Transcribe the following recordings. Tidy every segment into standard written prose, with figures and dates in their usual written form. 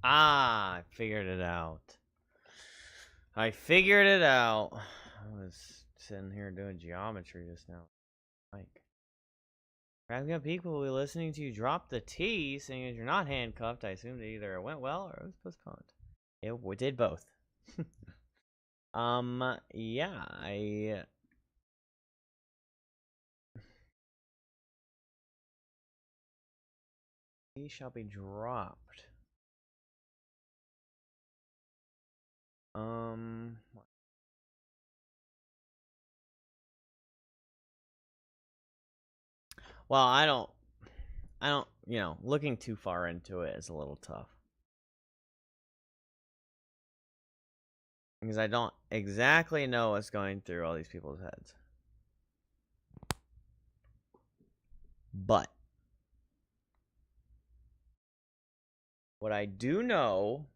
Ah, I figured it out. I figured it out. I was sitting here doing geometry just now. Like, grabbing up people will be listening to you drop the T, saying as you're not handcuffed. I assumed either it went well or it was postponed. It did both. Yeah, he shall be dropped. Well, I don't, looking too far into it is a little tough. Because I don't exactly know what's going through all these people's heads. But what I do know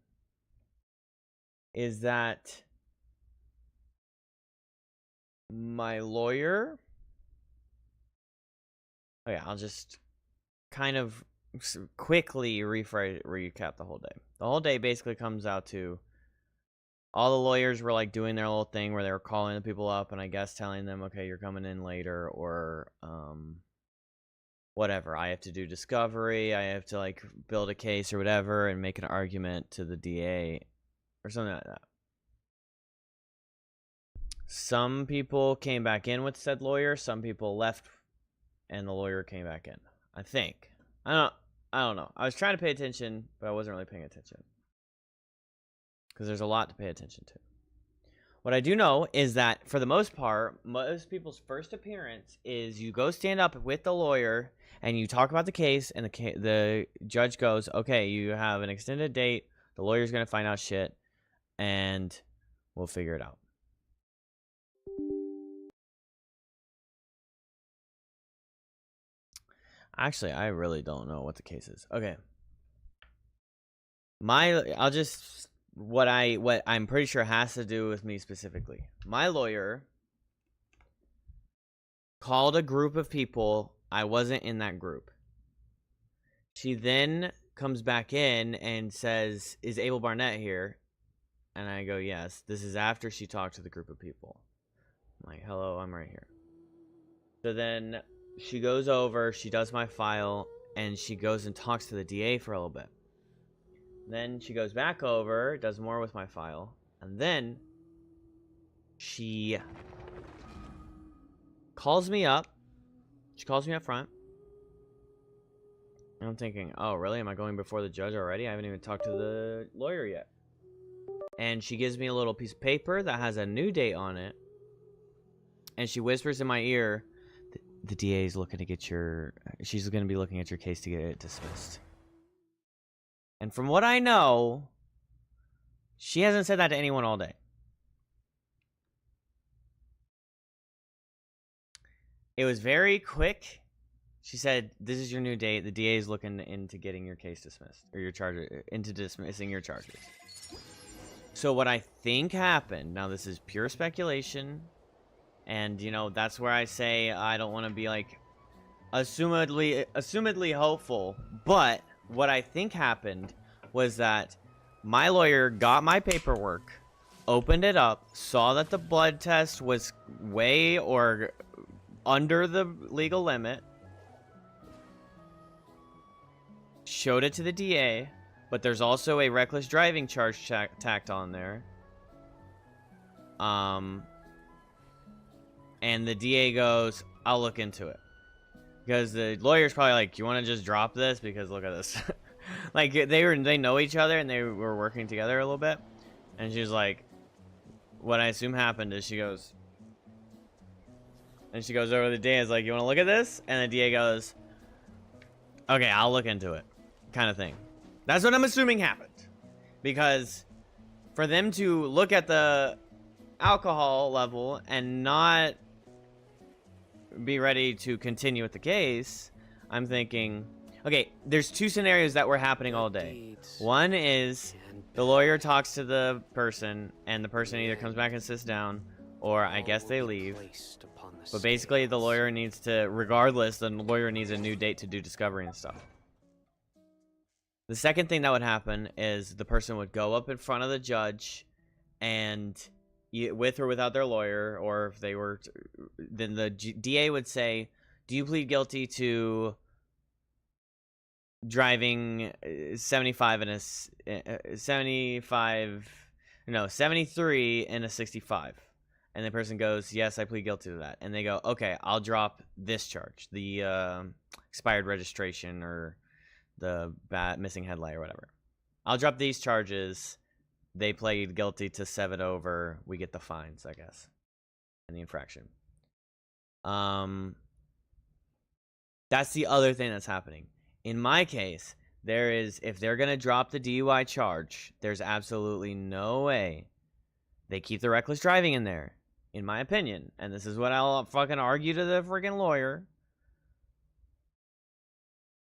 is that my lawyer... Oh yeah, I'll just kind of quickly recap the whole day. The whole day basically comes out to all the lawyers were like doing their little thing where they were calling the people up and I guess telling them, okay, you're coming in later, or whatever. I have to do discovery, I have to like build a case or whatever and make an argument to the DA or something like that. Some people came back in with said lawyer, some people left and the lawyer came back in. I think. I don't know. I was trying to pay attention, but I wasn't really paying attention. Because there's a lot to pay attention to. What I do know is that, for the most part, most people's first appearance is you go stand up with the lawyer and you talk about the case, and the judge goes, okay, you have an extended date, the lawyer's going to find out shit, and we'll figure it out. Actually, I really don't know what the case is. Okay. I'll just... What I'm pretty sure has to do with me specifically. My lawyer called a group of people. I wasn't in that group. She then comes back in and says, is Abel Barnett here? And I go, yes. This is after she talked to the group of people. I'm like, hello, I'm right here. So then she goes over, she does my file, and she goes and talks to the DA for a little bit. Then she goes back over, does more with my file, and then she calls me up. She calls me up front. And I'm thinking, oh, really? Am I going before the judge already? I haven't even talked to the lawyer yet. And she gives me a little piece of paper that has a new date on it. And she whispers in my ear, the DA is looking to get she's going to be looking at your case to get it dismissed. And from what I know, she hasn't said that to anyone all day. It was very quick. She said, this is your new date. The DA is looking into getting your case dismissed, or into dismissing your charges. So what I think happened, now this is pure speculation, and, that's where I say I don't want to be, like, assumedly hopeful, but what I think happened was that my lawyer got my paperwork, opened it up, saw that the blood test was way or under the legal limit, showed it to the DA, but there's also a reckless driving charge tacked on there. And the DA goes, I'll look into it. Because the lawyer's probably like, you want to just drop this? Because look at this. Like, they know each other and they were working together a little bit. And she's like, what I assume happened is she goes over to the DA, is like, you want to look at this? And the DA goes, okay, I'll look into it. Kind of thing. That's what I'm assuming happened. Because for them to look at the alcohol level and not be ready to continue with the case, I'm thinking, okay, there's two scenarios that were happening all day. One is the lawyer talks to the person and the person either comes back and sits down, or I guess they leave. But basically the lawyer needs to, regardless, the lawyer needs a new date to do discovery and stuff. The second thing that would happen is the person would go up in front of the judge, and with or without their lawyer, or if they were, then the DA would say, "Do you plead guilty to driving 75 in a 73 in a 65?" And the person goes, "Yes, I plead guilty to that." And they go, "Okay, I'll drop this charge, the expired registration or the missing headlight or whatever. I'll drop these charges. They plead guilty to 7 over. We get the fines, I guess, and the infraction." That's the other thing that's happening. In my case, if they're going to drop the DUI charge, there's absolutely no way they keep the reckless driving in there, in my opinion. And this is what I'll fucking argue to the freaking lawyer.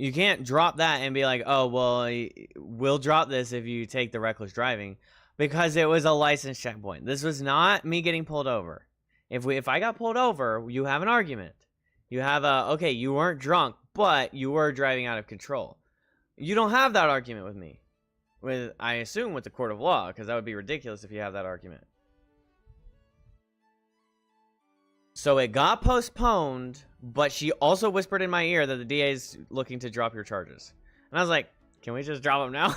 You can't drop that and be like, "Oh, well, we'll drop this if you take the reckless driving," because it was a license checkpoint. This was not me getting pulled over. If I got pulled over, you have an argument. You have okay, you weren't drunk, but you were driving out of control. You don't have that argument with me. I assume with the court of law, because that would be ridiculous if you have that argument. So it got postponed, but she also whispered in my ear that the DA is looking to drop your charges. And I was like, "Can we just drop them now?"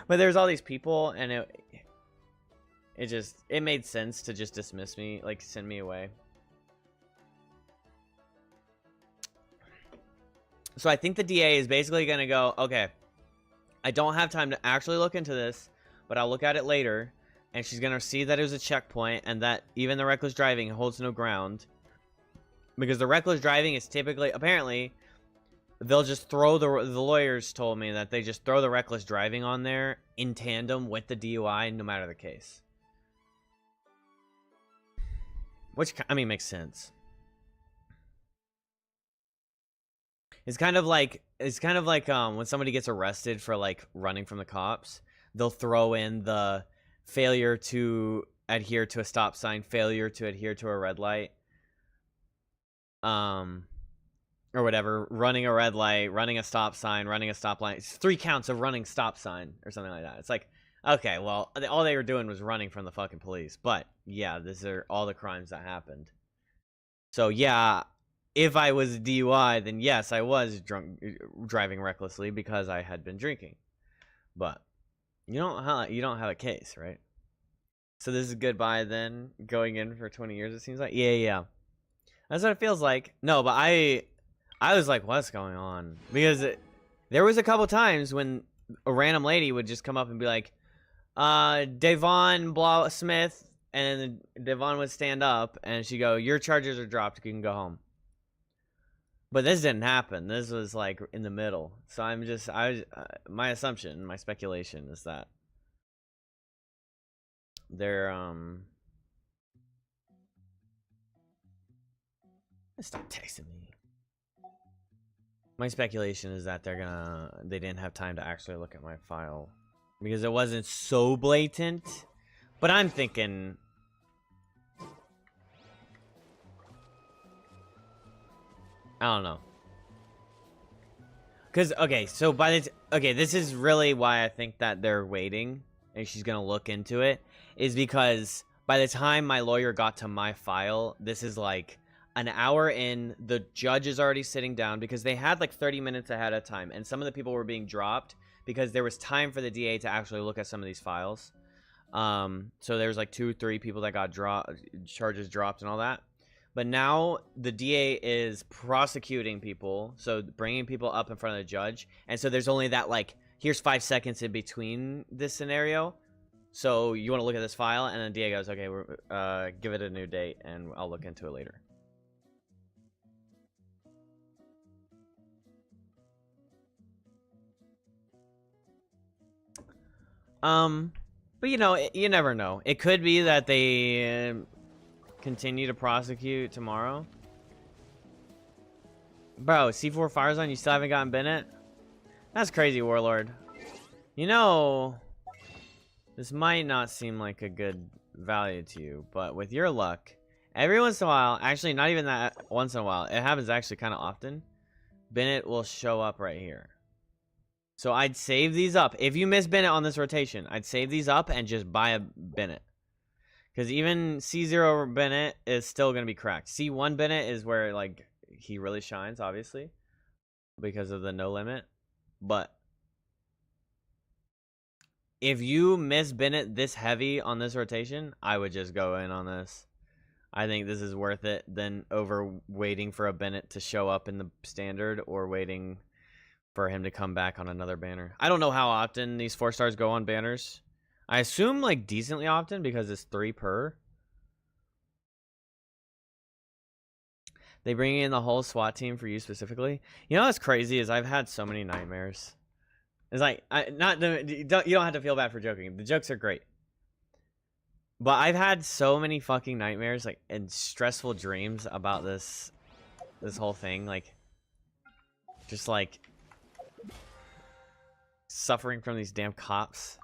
But there's all these people, and it made sense to just dismiss me, like send me away. So I think the DA is basically going to go, "Okay, I don't have time to actually look into this, but I'll look at it later." And she's going to see that it was a checkpoint and that even the reckless driving holds no ground. Because the reckless driving is typically, apparently, they'll just throw the lawyers told me that they just throw the reckless driving on there in tandem with the DUI, no matter the case. Which, I mean, makes sense. It's kind of like when somebody gets arrested for like running from the cops, they'll throw in the failure to adhere to a stop sign, failure to adhere to a red light, or whatever, running a red light, running a stop sign, running a stop line. It's 3 counts of running stop sign or something like that. It's like, okay, well, all they were doing was running from the fucking police. But yeah, these are all the crimes that happened. So yeah, if I was a DUI, then yes, I was driving recklessly because I had been drinking. But you don't have a case, right? So this is goodbye then, going in for 20 years, it seems like. Yeah. That's what it feels like. No, but I was like, what's going on? Because there was a couple times when a random lady would just come up and be like, "Devon Blah Smith," and Devon would stand up and she'd go, "Your charges are dropped, you can go home." But this didn't happen. This was like in the middle. So my assumption, my speculation is that they're stop texting me. My speculation is that they didn't have time to actually look at my file because it wasn't so blatant. But I'm thinking, I don't know. Cause so this is really why I think that they're waiting and she's gonna look into it, is because by the time my lawyer got to my file, this is like an hour in, the judge is already sitting down because they had like 30 minutes ahead of time, and some of the people were being dropped because there was time for the DA to actually look at some of these files. So there was like 2-3 people that got charges dropped and all that. But now the DA is prosecuting people, so bringing people up in front of the judge. And so there's only that, like, here's 5 seconds in between this scenario. So you want to look at this file? And then DA goes, "Okay, give it a new date, and I'll look into it later." But you never know. It could be that they continue to prosecute tomorrow. Bro, C4 fire zone, you still haven't gotten Bennett? That's crazy, Warlord. This might not seem like a good value to you, but with your luck, every once in a while, actually not even that once in a while, it happens actually kind of often, Bennett will show up right here. So I'd save these up. If you miss Bennett on this rotation, I'd save these up and just buy a Bennett. Because even C0 Bennett is still going to be cracked. C1 Bennett is where, like, he really shines, obviously. Because of the no limit. But if you miss Bennett this heavy on this rotation, I would just go in on this. I think this is worth it than over waiting for a Bennett to show up in the standard or waiting for him to come back on another banner. I don't know how often these 4 stars go on banners. I assume like decently often because it's 3 per. They bring in the whole SWAT team for you specifically. You know what's crazy is I've had so many nightmares. It's like you don't have to feel bad for joking. The jokes are great. But I've had so many fucking nightmares, like, and stressful dreams about this whole thing, like, just like suffering from these damn cops.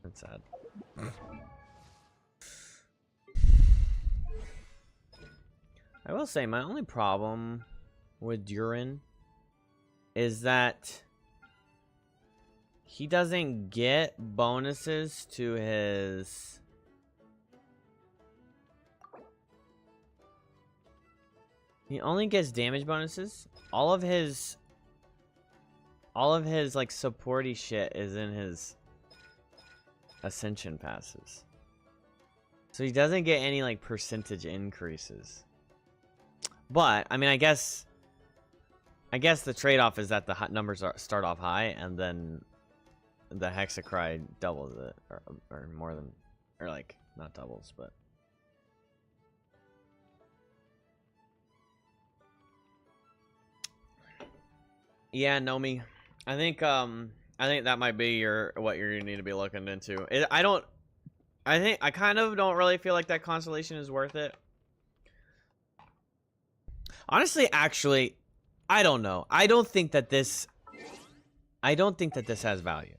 That's sad. I will say my only problem with DURIN is that he doesn't get bonuses to his... He only gets damage bonuses. All of his like supporty shit is in his ascension passes. So he doesn't get any like percentage increases. But I mean, I guess the trade-off is that the numbers start off high and then the Hexacry doubles it, or more than, or like not doubles, but yeah, Nomi, I think that might be what you're gonna need to be looking into. I kind of don't really feel like that constellation is worth it. Honestly, actually, I don't know. I don't think that this has value.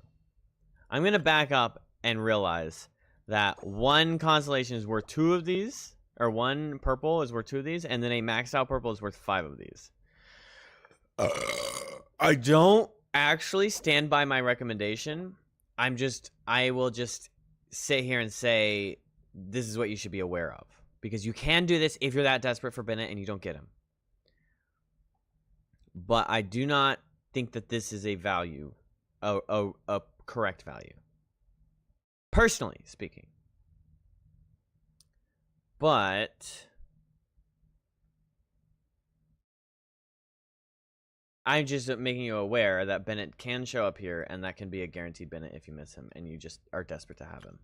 I'm going to back up and realize that one constellation is worth 2 of these, or one purple is worth 2 of these, and then a maxed out purple is worth 5 of these. I don't actually stand by my recommendation. I will just sit here and say this is what you should be aware of. Because you can do this if you're that desperate for Bennett and you don't get him. But I do not think that this is a value, a correct value. Personally speaking. But I'm just making you aware that Bennett can show up here, and that can be a guaranteed Bennett if you miss him, and you just are desperate to have him.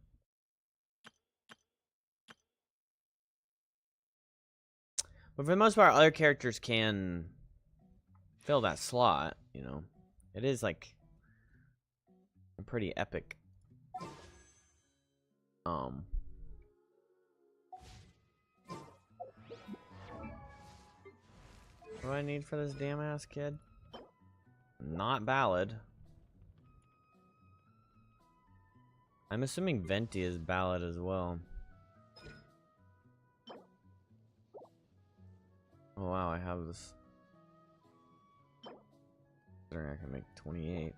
But for the most part, other characters can fill that slot, you know. It is like a pretty epic. What do I need for this damn ass kid? Not ballad. I'm assuming Venti is ballad as well. Oh wow, I have this. I can make 28.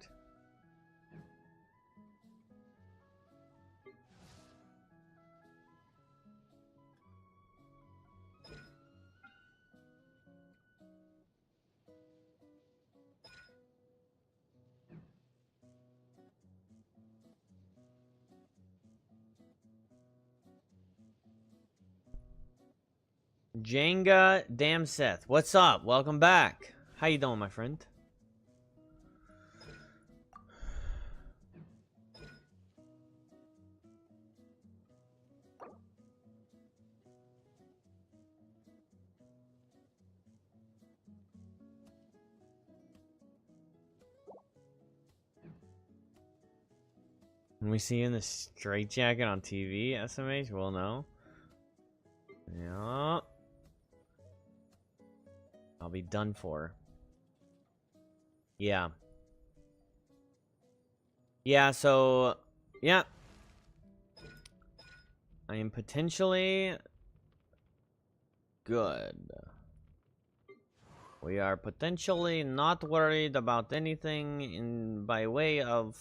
Jenga Damn Seth, what's up? Welcome back. How you doing, my friend? When we see you in the straitjacket on TV, SMH, we'll know. Yeah. I'll be done for. Yeah. Yeah, so... Yeah. I am potentially... good. We are potentially not worried about anything in by way of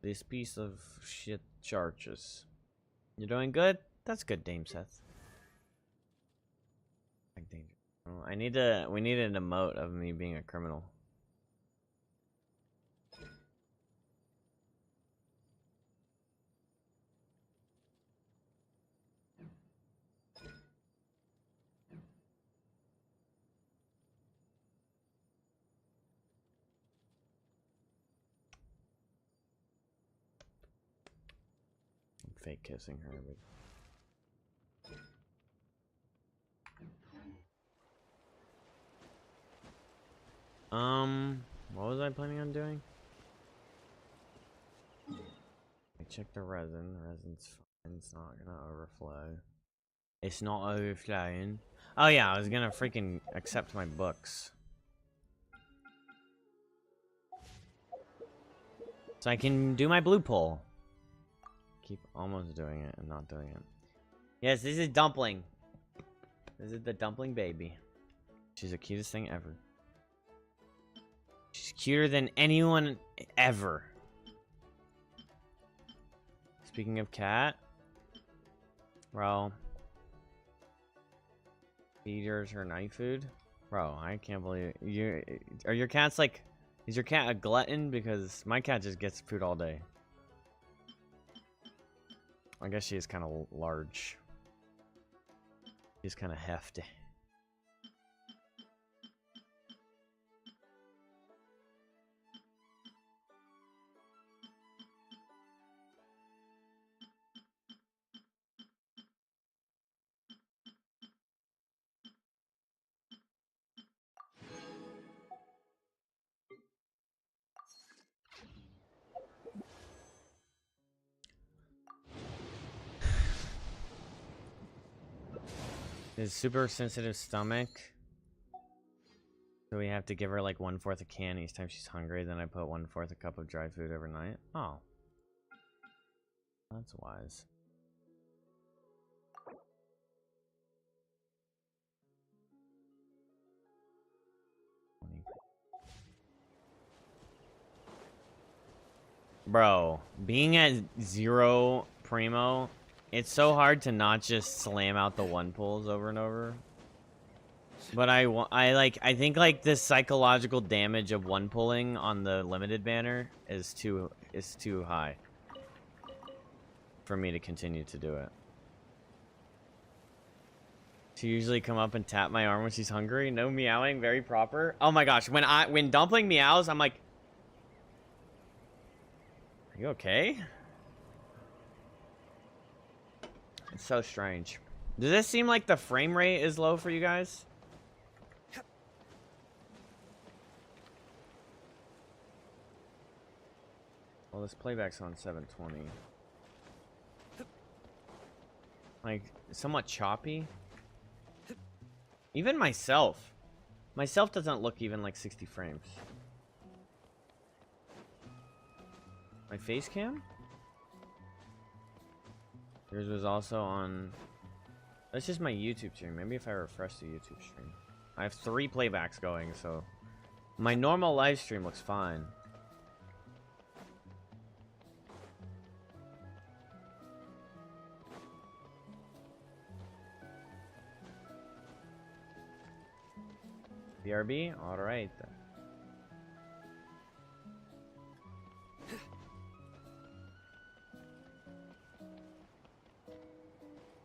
this piece of shit charges. You're doing good? That's good, Dame Seth. Oh, we need an emote of me being a criminal. I'm fake kissing her, but what was I planning on doing? I checked the resin. The resin's fine. It's not gonna overflow. It's not overflowing. Oh yeah, I was gonna freaking accept my books. So I can do my blue pull. Keep almost doing it and not doing it. Yes, this is Dumpling. This is the Dumpling baby. She's the cutest thing ever. She's cuter than anyone ever. Speaking of cat, bro, feed yours her night food, bro. I can't believe you. Are your cats like? Is your cat a glutton? Because my cat just gets food all day. I guess she is kind of large. She's kind of hefty. Is super sensitive stomach. So we have to give her like 1/4 a can each time she's hungry. Then I put 1/4 a cup of dry food overnight. Oh, that's wise. Bro, being at 0 Primo, it's so hard to not just slam out the 1 pulls over and over. But I think like the psychological damage of 1 pulling on the limited banner is too high for me to continue to do it. She usually come up and tap my arm when she's hungry. No meowing, very proper. Oh my gosh, when Dumpling meows, I'm like, are you okay? It's so strange. Does this seem like the frame rate is low for you guys? Well, this playback's on 720. Like, somewhat choppy. Even myself. Myself doesn't look even like 60 frames. My face cam? Yours was also on... That's just my YouTube stream. Maybe if I refresh the YouTube stream. I have 3 playbacks going, so... My normal live stream looks fine. BRB? Alright.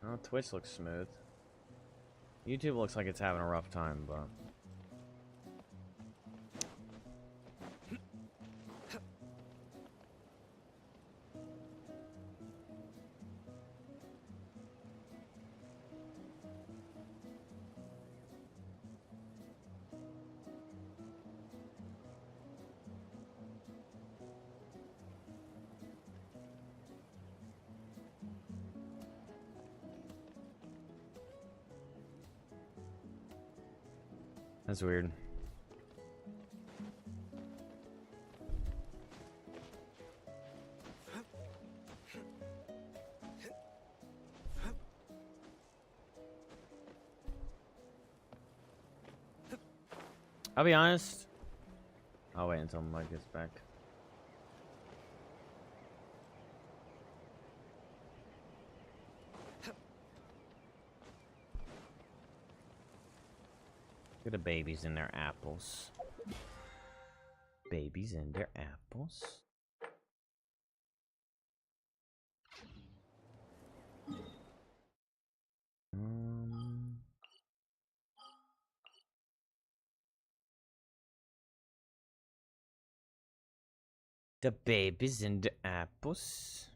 Oh, Twitch looks smooth. YouTube looks like it's having a rough time, but... That's weird. I'll be honest. I'll wait until Mike gets back. Look at the babies in their apples. Babies in their apples. The babies in the apples.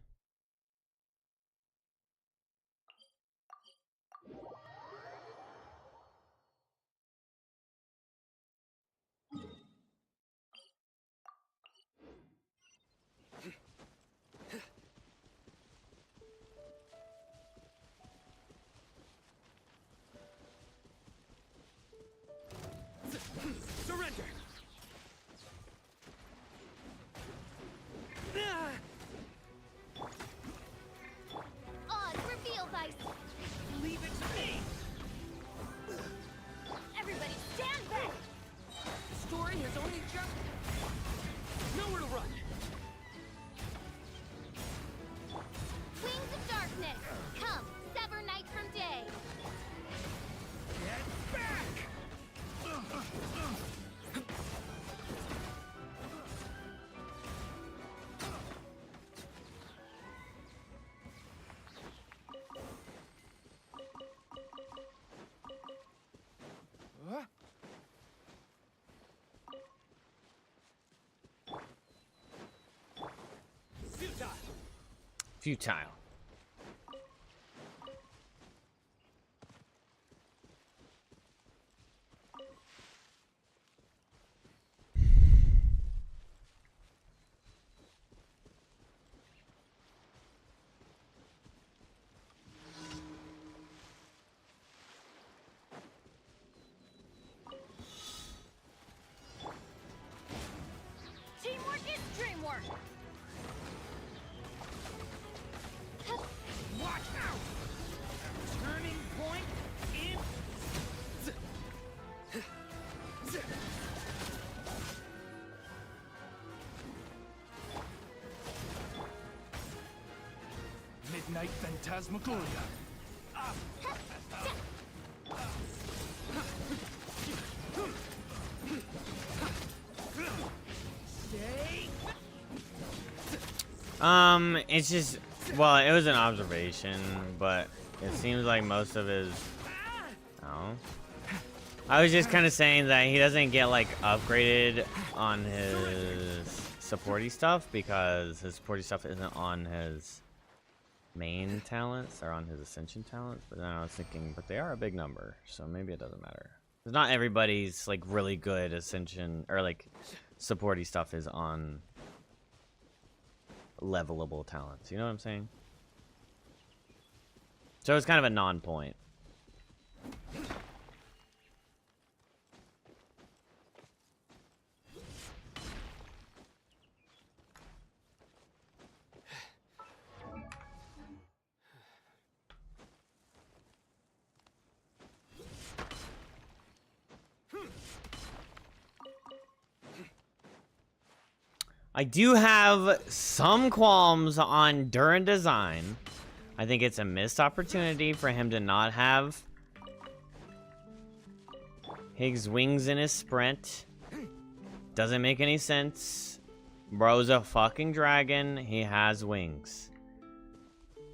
Surrender. Odd, reveal thyself. Leave it to me. Everybody stand back. The story has only just nowhere to run. Wings of darkness. Come, sever night from day. Get back! Huh? Futile. Futile. Teamwork is dreamwork. Watch out! Turning point in. Midnight Phantasmagoria. Stay. It's just, well, it was an observation, but it seems like most of his, oh. I was just kind of saying that he doesn't get, like, upgraded on his supporty stuff because his supporty stuff isn't on his main talents or on his ascension talents. But then I was thinking, but they are a big number, so maybe it doesn't matter. 'Cause not everybody's, like, really good ascension or, like, supporty stuff is on levelable talents. You know what I'm saying? So it's kind of a non-point. I do have some qualms on DURIN design. I think it's a missed opportunity for him to not have his wings in his sprint. Doesn't make any sense. Bro's a fucking dragon. He has wings.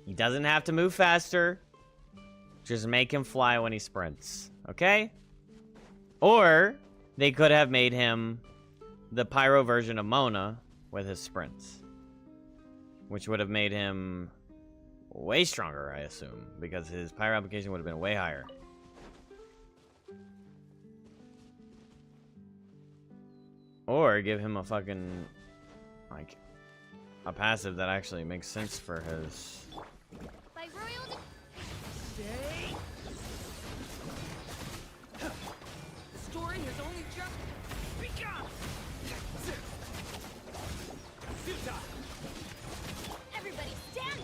He doesn't have to move faster. Just make him fly when he sprints. Okay? Or they could have made him the pyro version of Mona with his sprints, which would have made him way stronger, I assume, because his pyro application would have been way higher. Or give him a fucking, like, a passive that actually makes sense for his... By royal Stay. The story has only just begun. Futile. everybody stand.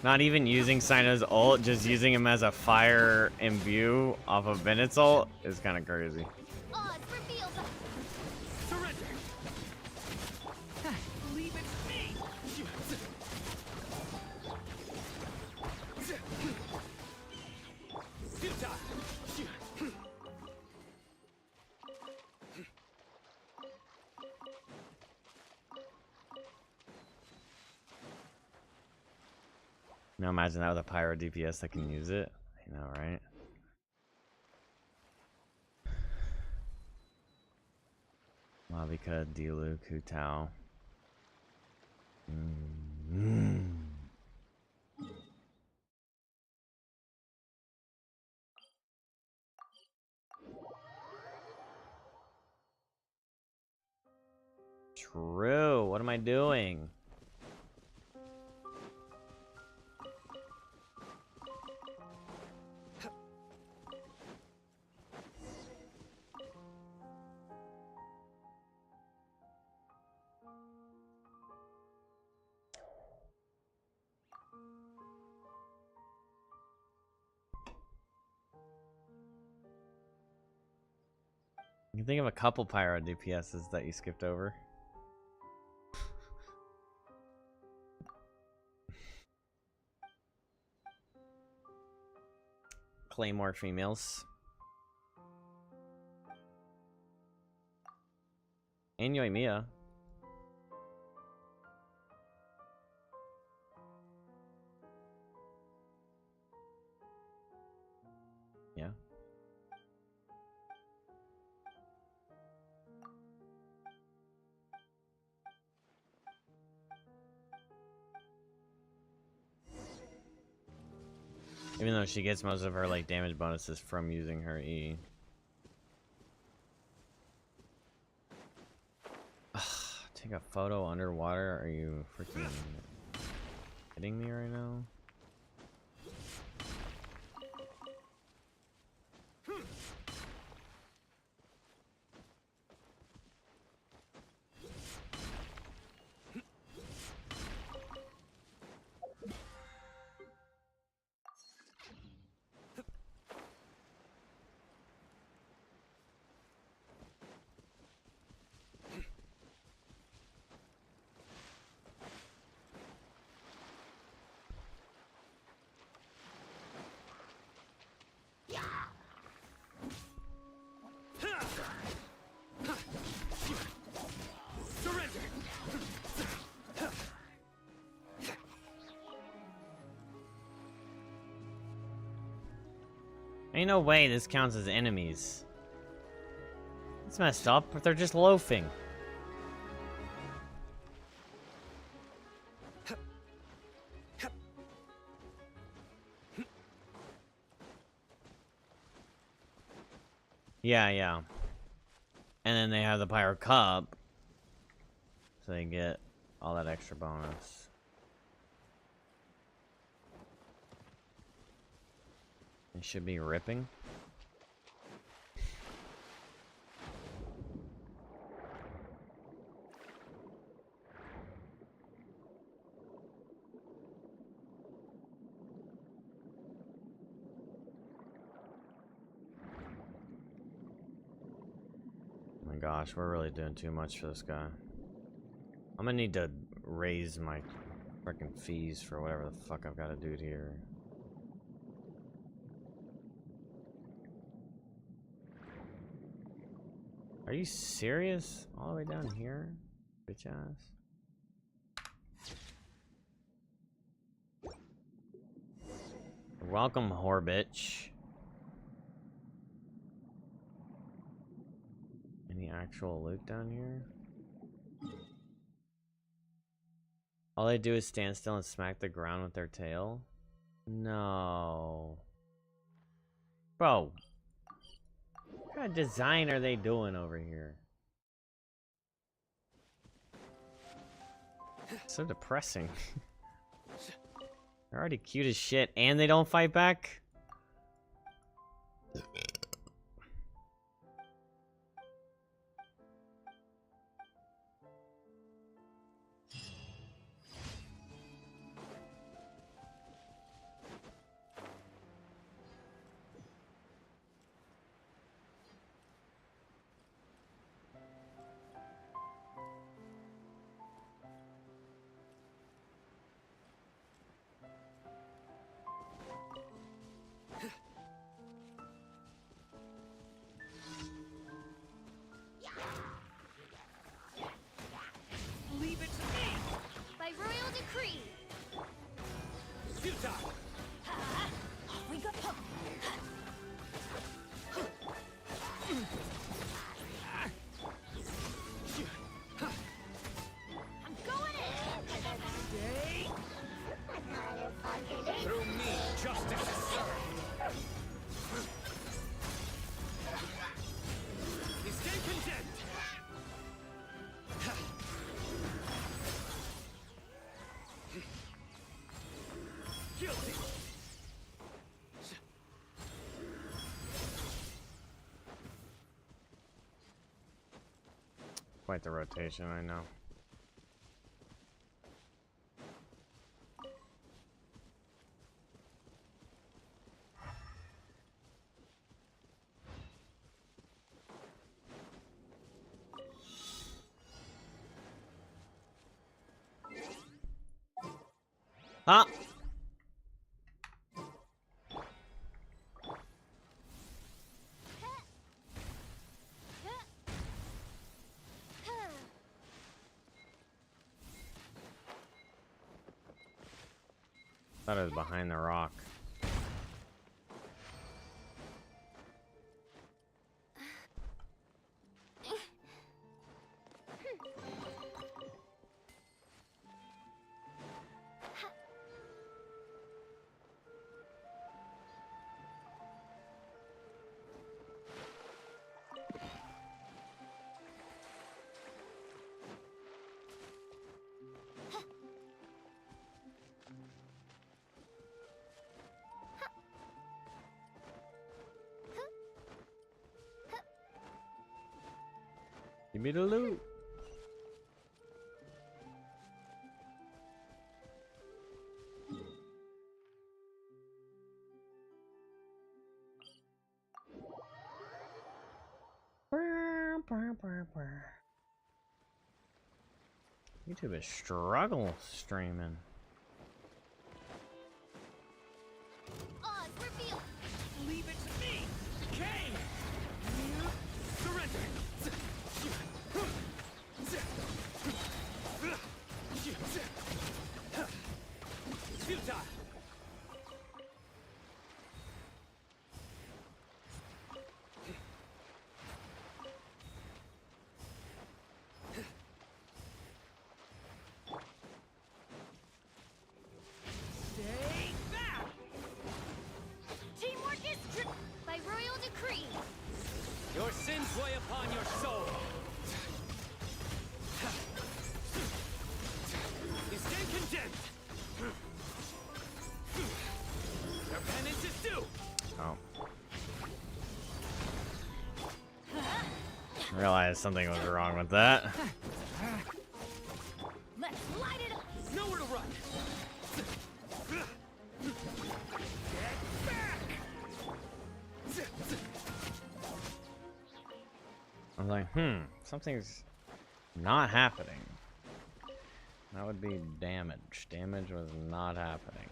Not even using Sino's ult, just using him as a fire imbue off of Bennett's ult is kind of crazy. Oz reveals us. Surrender. Leave it to me. Futile. Now imagine that with a pyro DPS that can use it. I know, right? Mavika, Dilu, Kutao. True. What am I doing? You can think of a couple pyro DPSs that you skipped over. Claymore females. And Yoimiya. Yeah. Even though she gets most of her like damage bonuses from using her E. Ugh, take a photo underwater? Are you freaking kidding me right now? Ain't no way this counts as enemies. It's messed up, but they're just loafing. Yeah, yeah. And then they have the Pyro Cup, so they get all that extra bonus. It should be ripping. Oh my gosh, we're really doing too much for this guy. I'm gonna need to raise my freaking fees for whatever the fuck I've got to do here. Are you serious? All the way down here? Bitch ass. Welcome, whore bitch. Any actual loot down here? All they do is stand still and smack the ground with their tail? No. Bro. What kind of design are they doing over here? So depressing. They're already cute as shit and they don't fight back? Quite the rotation, I know. Ah! Thought it was behind the rock. Give me the loot. YouTube is struggle streaming. Oz, reveal. Leave it to me! Decay! Surrender! Futile! Stay back! Teamwork is by royal decree. Your sins weigh upon your soul. You stand condemned. Your penance is due. Oh. Realized something was wrong with that. Let's light it up. Nowhere to run. Get back. I was like, something's not happening. That would be damage. Damage was not happening.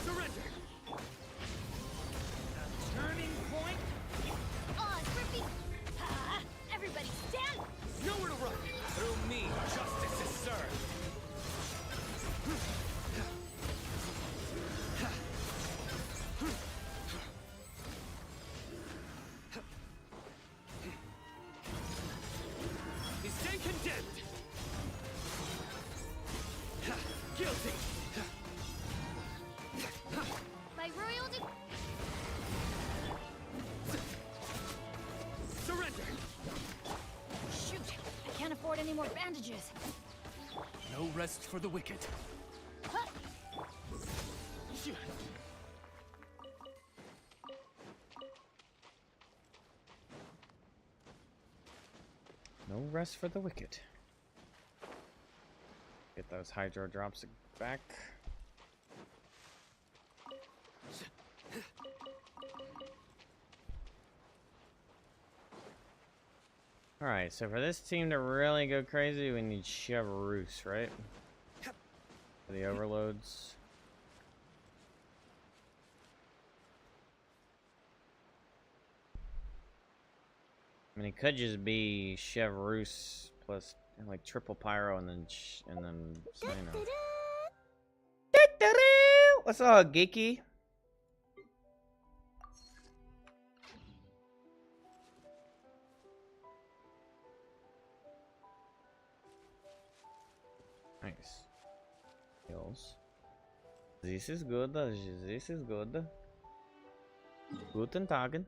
Surrender. A turning point. Oz, reveal. Everybody stand. Nowhere to run. Through me, justice is served. You stand condemned. Guilty. By royal decree. Surrender. Shoot, I can't afford any more bandages. No rest for the wicked. Huh. No rest for the wicked. Get those hydro drops back. Alright, so for this team to really go crazy, we need Chevroose, right? For the overloads. I mean, it could just be Chevroose plus like triple pyro and then Sino. What's up, geeky? Nice. Hills. This is good. This is good. Guten Tagen.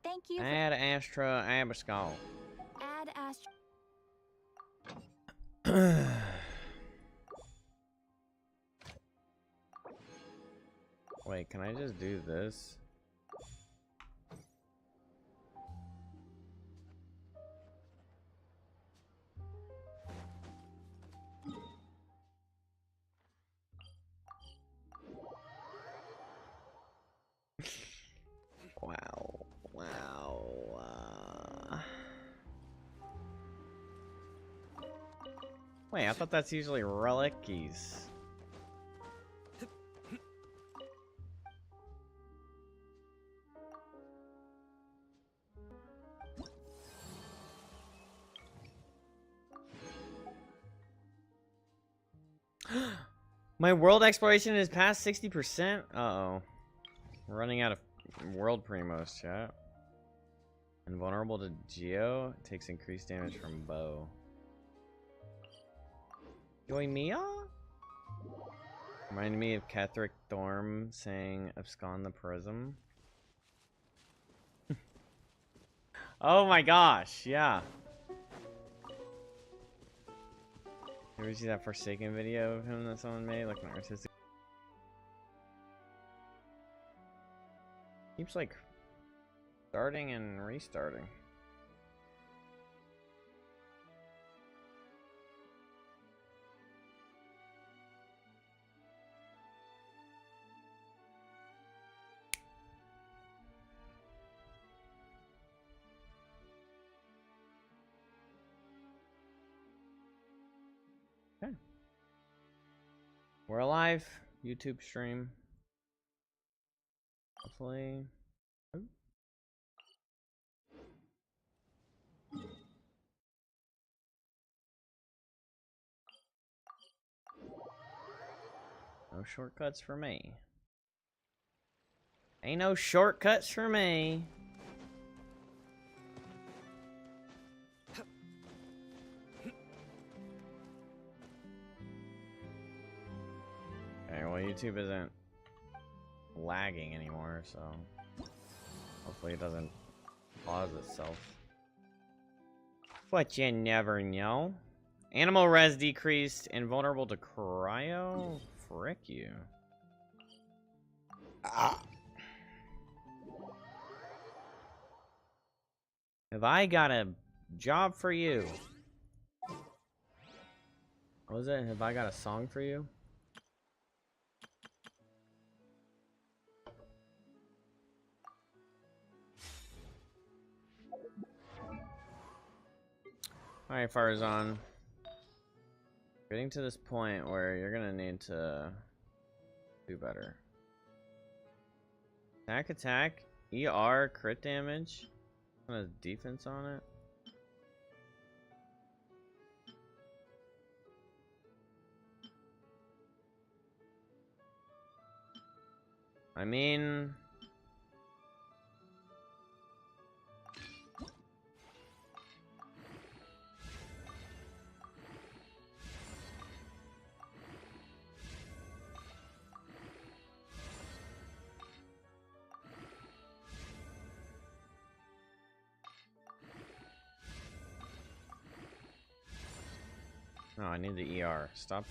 Thank you. Add Astra Abascal. Add Astra. Wait, can I just do this? Wow. Wow. Wait, I thought that's usually relic keys. My world exploration is past 60%? Uh-oh. We're running out of world primos, chat. Invulnerable to Geo. Takes increased damage from bow. Join me? Reminded me of Catherick Thorm saying abscond the prism. Oh my gosh, yeah. You ever see that Forsaken video of him that someone made? Like an artistic. Keeps like starting and restarting. Okay. We're alive. YouTube stream. Hopefully. Oh. No shortcuts for me. Ain't no shortcuts for me. Okay, well, YouTube isn't lagging anymore, so hopefully it doesn't pause itself. But you never know. Animal res decreased, invulnerable to cryo? Frick you. Ah. Have I got a job for you? What was it? Have I got a song for you? Alright, Farzan. Getting to this point where you're gonna need to do better. Attack, ER, crit damage. What has defense on it? I mean... No, I need the ER. Stop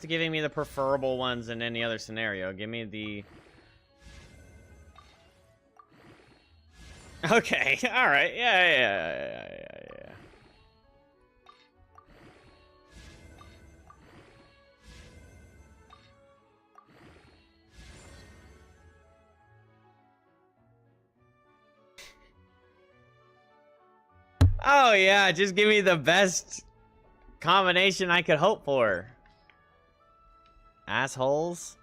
giving me the preferable ones in any other scenario. Give me the... Okay, alright. Yeah. Oh yeah, just give me the best combination I could hope for. Assholes.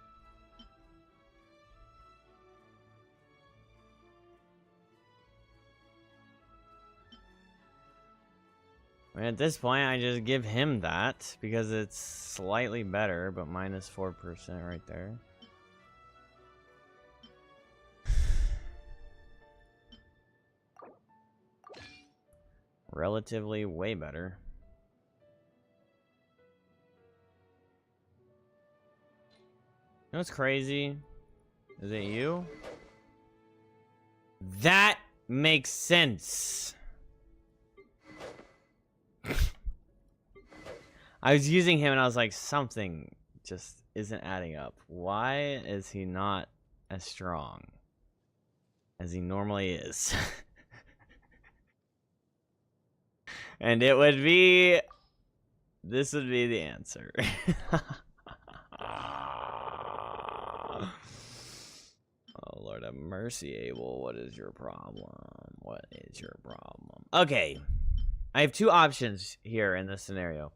I mean, at this point, I just give him that because it's slightly better, but minus 4% right there. Relatively way better. You know what's crazy? Is it you? That makes sense. I was using him and I was like, something just isn't adding up. Why is he not as strong as he normally is? And it would be... This would be the answer. Oh, Lord have mercy, Abel. What is your problem? What is your problem? Okay. I have two options here in this scenario.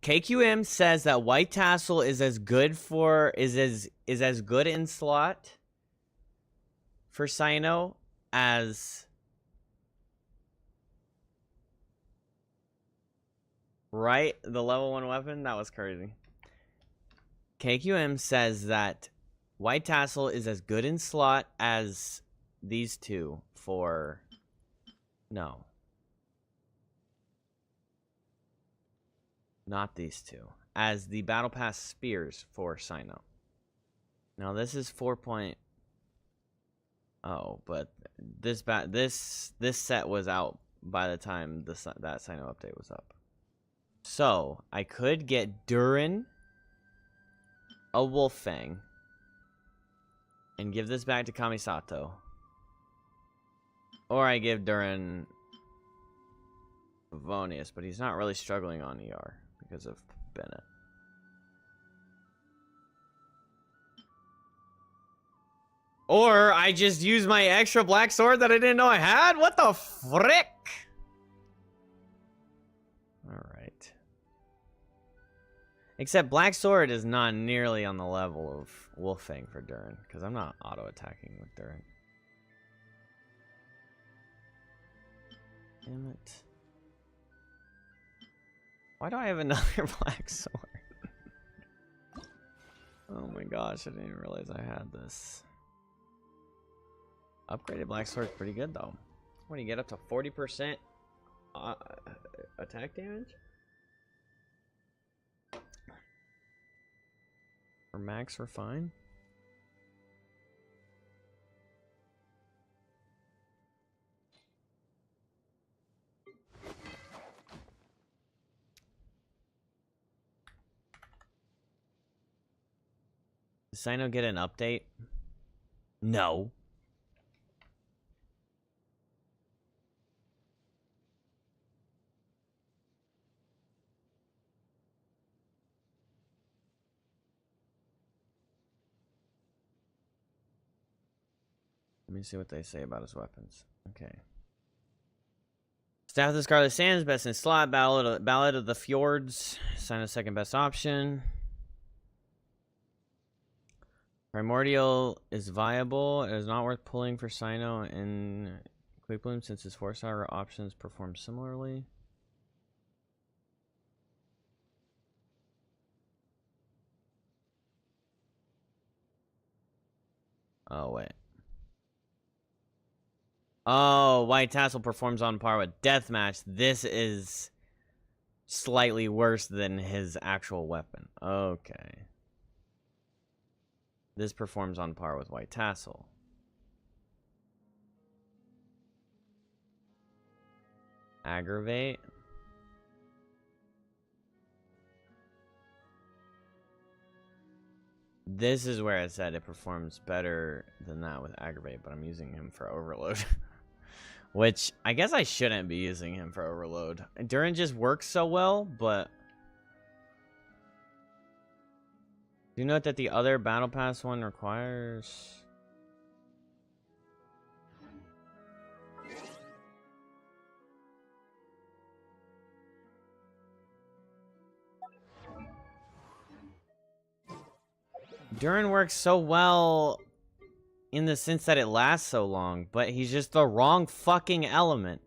KQM says that White Tassel is as good for is as good in slot for Cyno as right the level 1 weapon. That was crazy. KQM says that White Tassel is as good in slot as these two for no. Not these two. As the Battle Pass Spears for Cyno. Now this is 4.0, but this set was out by the time that Cyno update was up. So I could get DURIN, a Wolf Fang, and give this back to Kamisato. Or I give DURIN Favonius, but he's not really struggling on ER because of Bennett. Or I just use my extra black sword that I didn't know I had? What the frick? Alright. Except black sword is not nearly on the level of Wolfang for DURIN, because I'm not auto-attacking with DURIN. Damn it. Why do I have another black sword? Oh my gosh, I didn't even realize I had this. Upgraded black sword is pretty good though. What do you get up to 40% attack damage? For max, we're fine. Does Cyno get an update? No. Let me see what they say about his weapons. Okay. Staff of the Scarlet Sands, best in slot. Ballad of the Fjords, Cyno's second best option. Primordial is viable. It is not worth pulling for Cyno in Quick Bloom since his 4-star options perform similarly. Oh, wait. Oh, White Tassel performs on par with Deathmatch. This is slightly worse than his actual weapon. Okay. This performs on par with White Tassel. Aggravate. This is where it said it performs better than that with Aggravate, but I'm using him for Overload. Which, I guess I shouldn't be using him for Overload. DURIN just works so well, but... Do you note that the other Battle Pass one requires... DURIN works so well in the sense that it lasts so long, but he's just the wrong fucking element.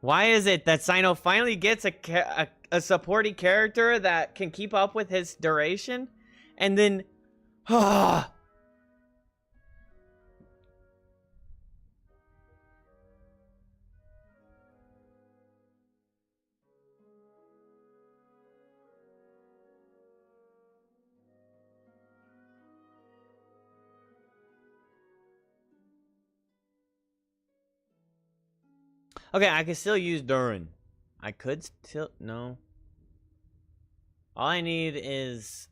Why is it that Cyno finally gets a supporting character that can keep up with his duration, and then... Okay, I can still use DURIN. I could still no. All I need is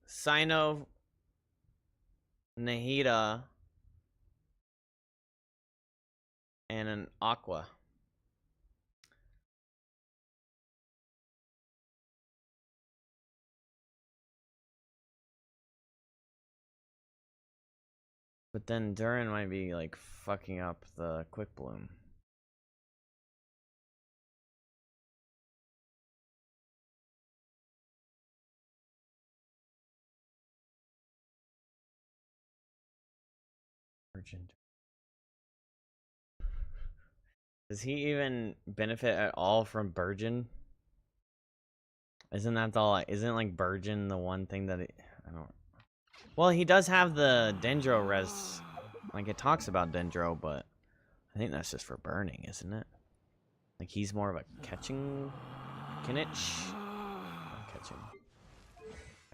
Sino, Nahida, and an Aqua. But then Durin might be like fucking up the Quick Bloom. Urgent. Does he even benefit at all from Burgeon? Isn't that all? Isn't like Burgeon the one thing that I don't? Well, he does have the Dendro res. Like it talks about Dendro, but I think that's just for burning, isn't it? Like he's more of a catching Kinich. Catching.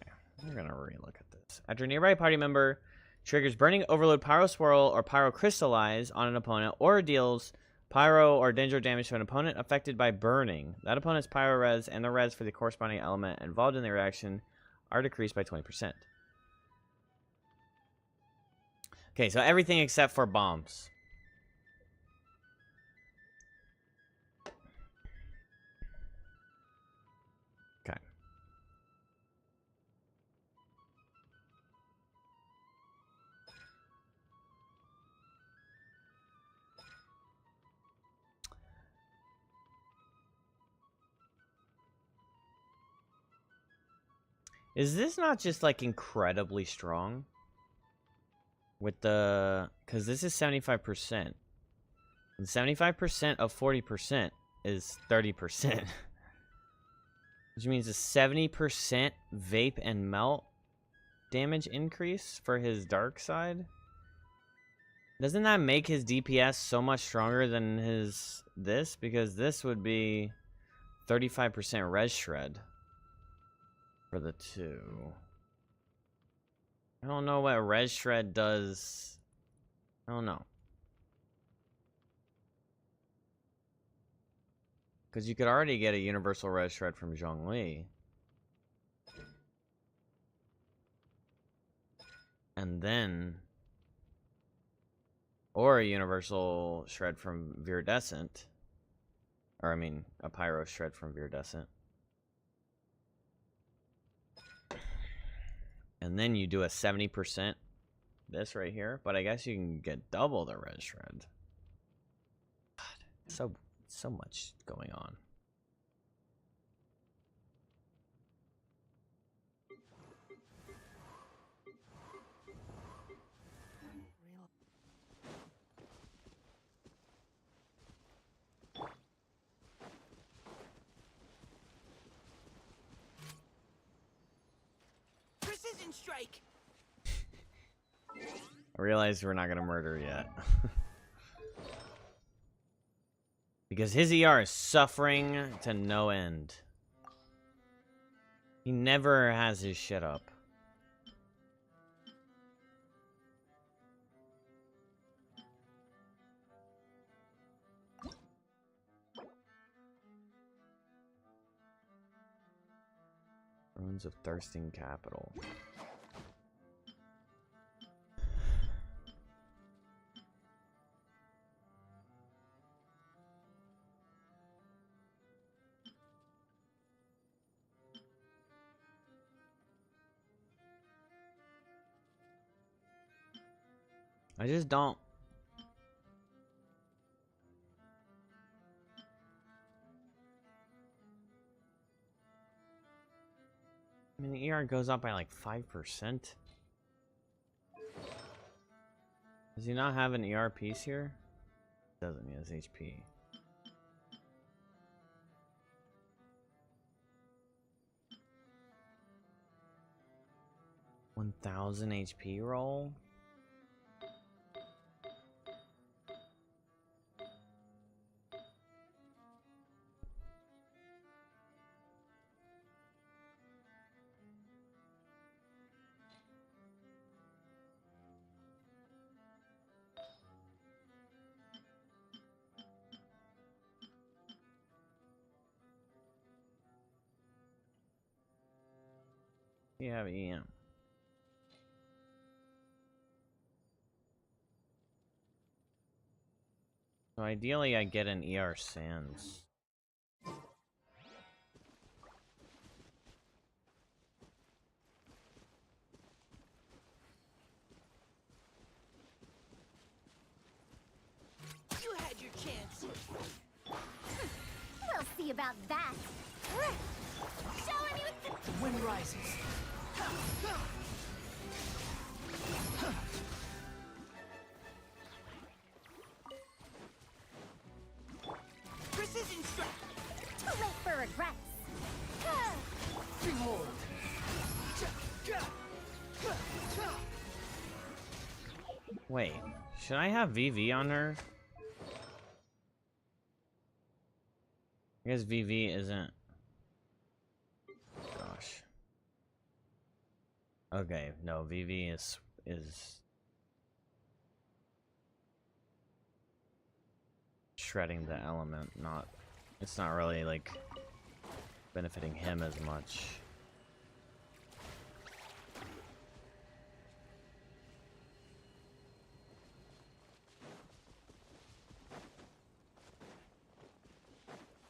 Okay, we're gonna relook at this. After a nearby party member triggers Burning Overload, Pyro Swirl, or Pyro Crystallize on an opponent, or deals Pyro or Dendro damage to an opponent affected by burning, that opponent's Pyro res and the res for the corresponding element involved in the reaction are decreased by 20%. Okay, so everything except for bombs. Okay. Is this not just like incredibly strong? With the, because this is 75%. And 75% of 40% is 30%. Which means a 70% vape and melt damage increase for his dark side. Doesn't that make his DPS so much stronger than his this? Because this would be 35% res shred for the two. I don't know what res shred does. I don't know. Because you could already get a universal res shred from Zhongli. And then... Or a universal shred from Viridescent. Or, I mean, a pyro shred from Viridescent. And then you do a 70% this right here. But I guess you can get double the res shred. God, so much going on. Precision strike. I realize we're not gonna murder yet. Because his ER is suffering to no end. He never has his shit up. Ruins of Thirsting Capital. I just don't. I mean, the ER goes up by like 5%. Does he not have an ER piece here? Doesn't, he has HP. $1,000 HP roll? You have EM. So ideally, I get an ER Sands. You had your chance. We'll see about that. Show me with the... The wind rises. Precision strike. Too late for regrets. Behold. Wait, should I have VV on her? I guess VV isn't. Gosh. Okay, no, VV is shredding the element, not it's not really like benefiting him as much.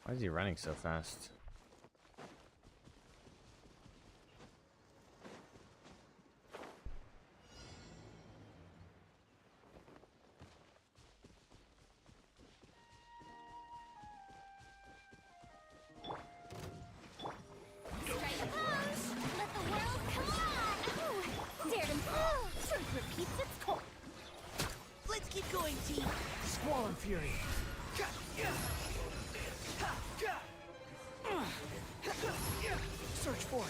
Why is he running so fast? Strike a pose. Let the world come on. Dared him. Truth repeats its course. Let's keep going, team. Squall and Fury. Search for it.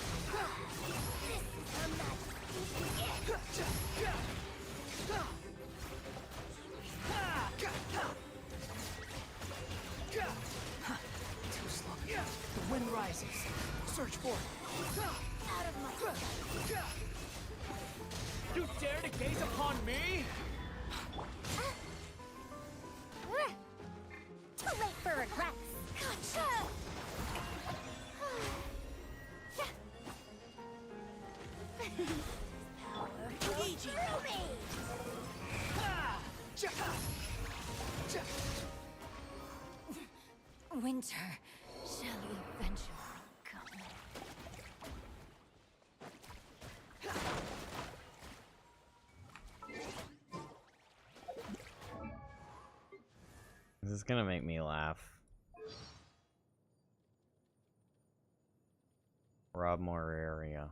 Too slow. The wind rises. Search for it. Out of my... You dare to gaze upon me? Too late for regrets. Gotcha. Power flows through me. Winter shall eventually come. This is gonna make me laugh. Rob more area.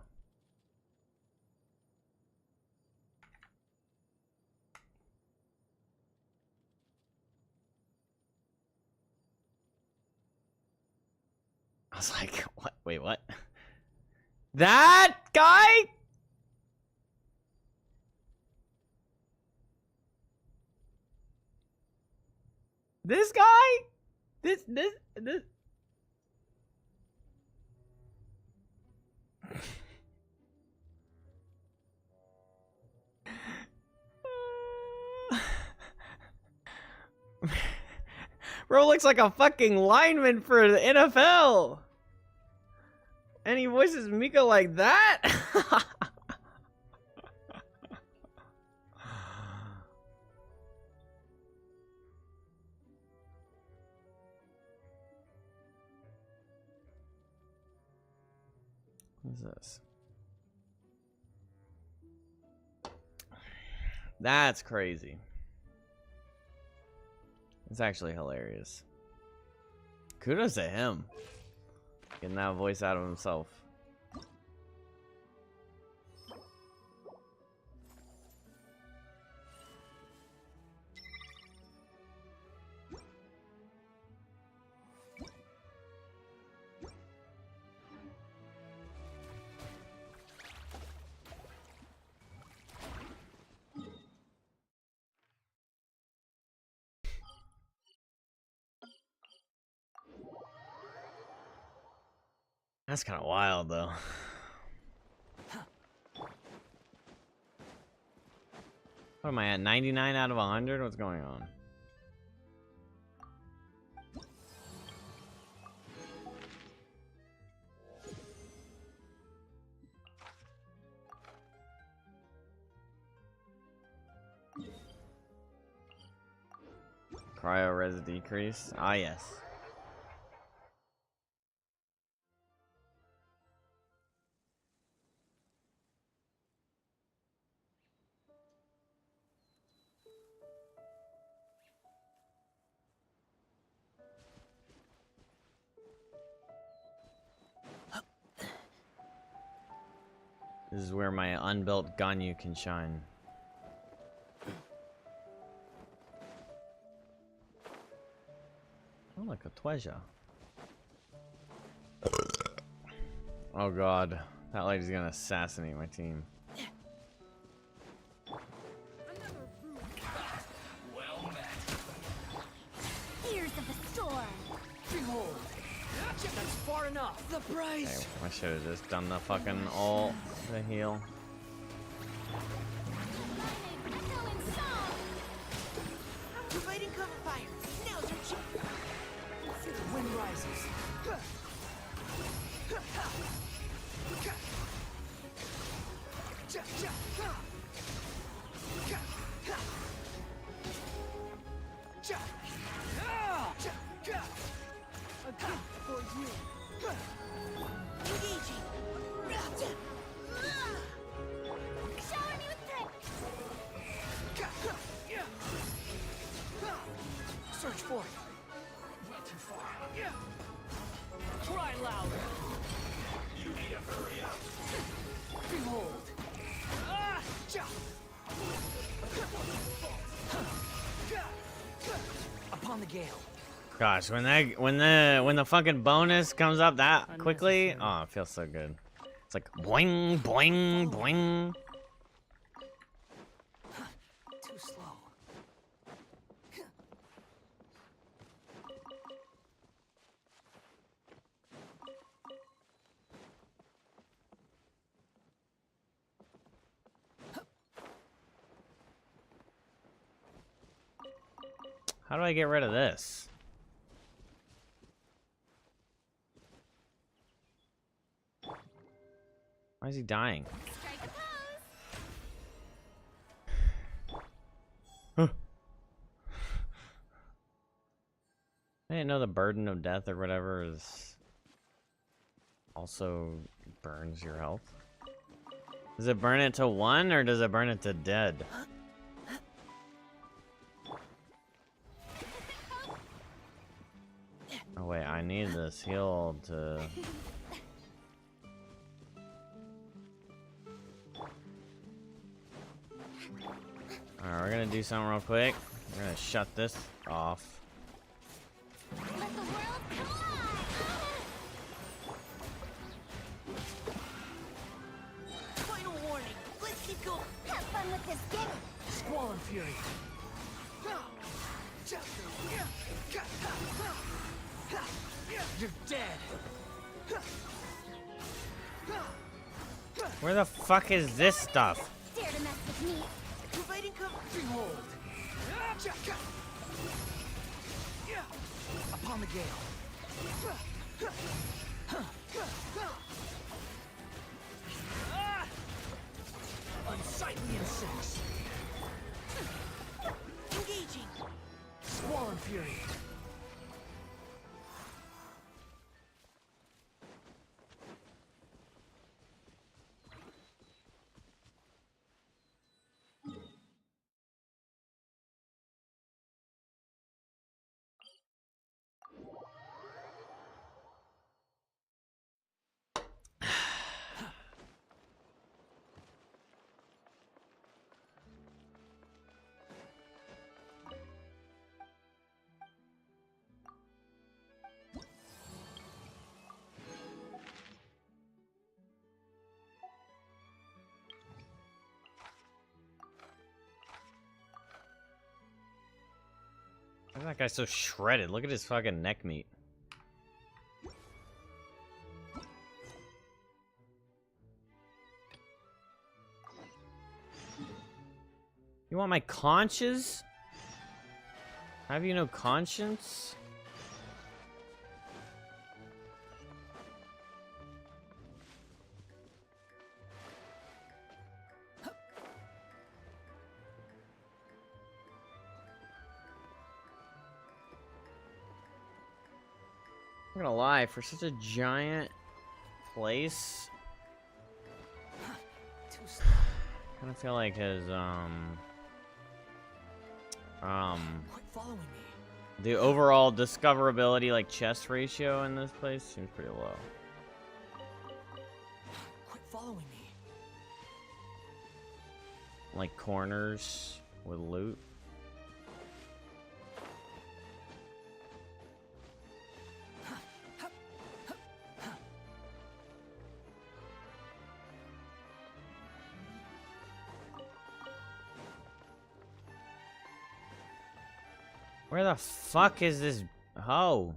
I was like, what? Wait, what? That guy? This guy? This. Bro looks like a fucking lineman for the NFL. And he voices Mika like that? What is this? That's crazy. It's actually hilarious. Kudos to him. Getting that voice out of himself. That's kind of wild, though. What am I at? 99 out of 100? What's going on? Cryo res decrease. Ah, yes. This is where my unbuilt Ganyu can shine. Oh, look, a treasure. Oh god, that lady's gonna assassinate my team. Ears of the storm. Behold. That's far enough. The price. Okay, I should have just done the fucking ult to heal. Lightning, echoing song. Providing cover fire. Now's your chance. The wind rises. A gift for you. Engaging. Shower me with tricks. Search for it. Not too far. Cry louder. You need to hurry up. Behold. Upon the gale. Gosh, when the fucking bonus comes up that quickly, oh, it feels so good. It's like boing, boing, boing. Too slow. How do I get rid of this? Why is he dying? Strike a pose. I didn't know the burden of death or whatever is also burns your health. Does it burn it to 1 or does it burn it to dead? Oh wait, I need this heal to... Alright, we're gonna do something real quick. We're gonna shut this off. Let the world come alive. Final warning. Let's keep going. Have fun with this game. Squall and fury. You're dead. Where the fuck is this stuff? Dare to mess with me. Providing cover. Behold. Upon the gale. Unsightly insects. Engaging. Squall and fury. Why is that guy so shredded? Look at his fucking neck meat. You want my conscience? Have you no conscience? I'm not gonna lie, for such a giant place, Too slow. I kind of feel like his Quit following me. the overall discoverability, like chest ratio in this place seems pretty low. Quit following me. Like corners with loot. Where the fuck is this hoe?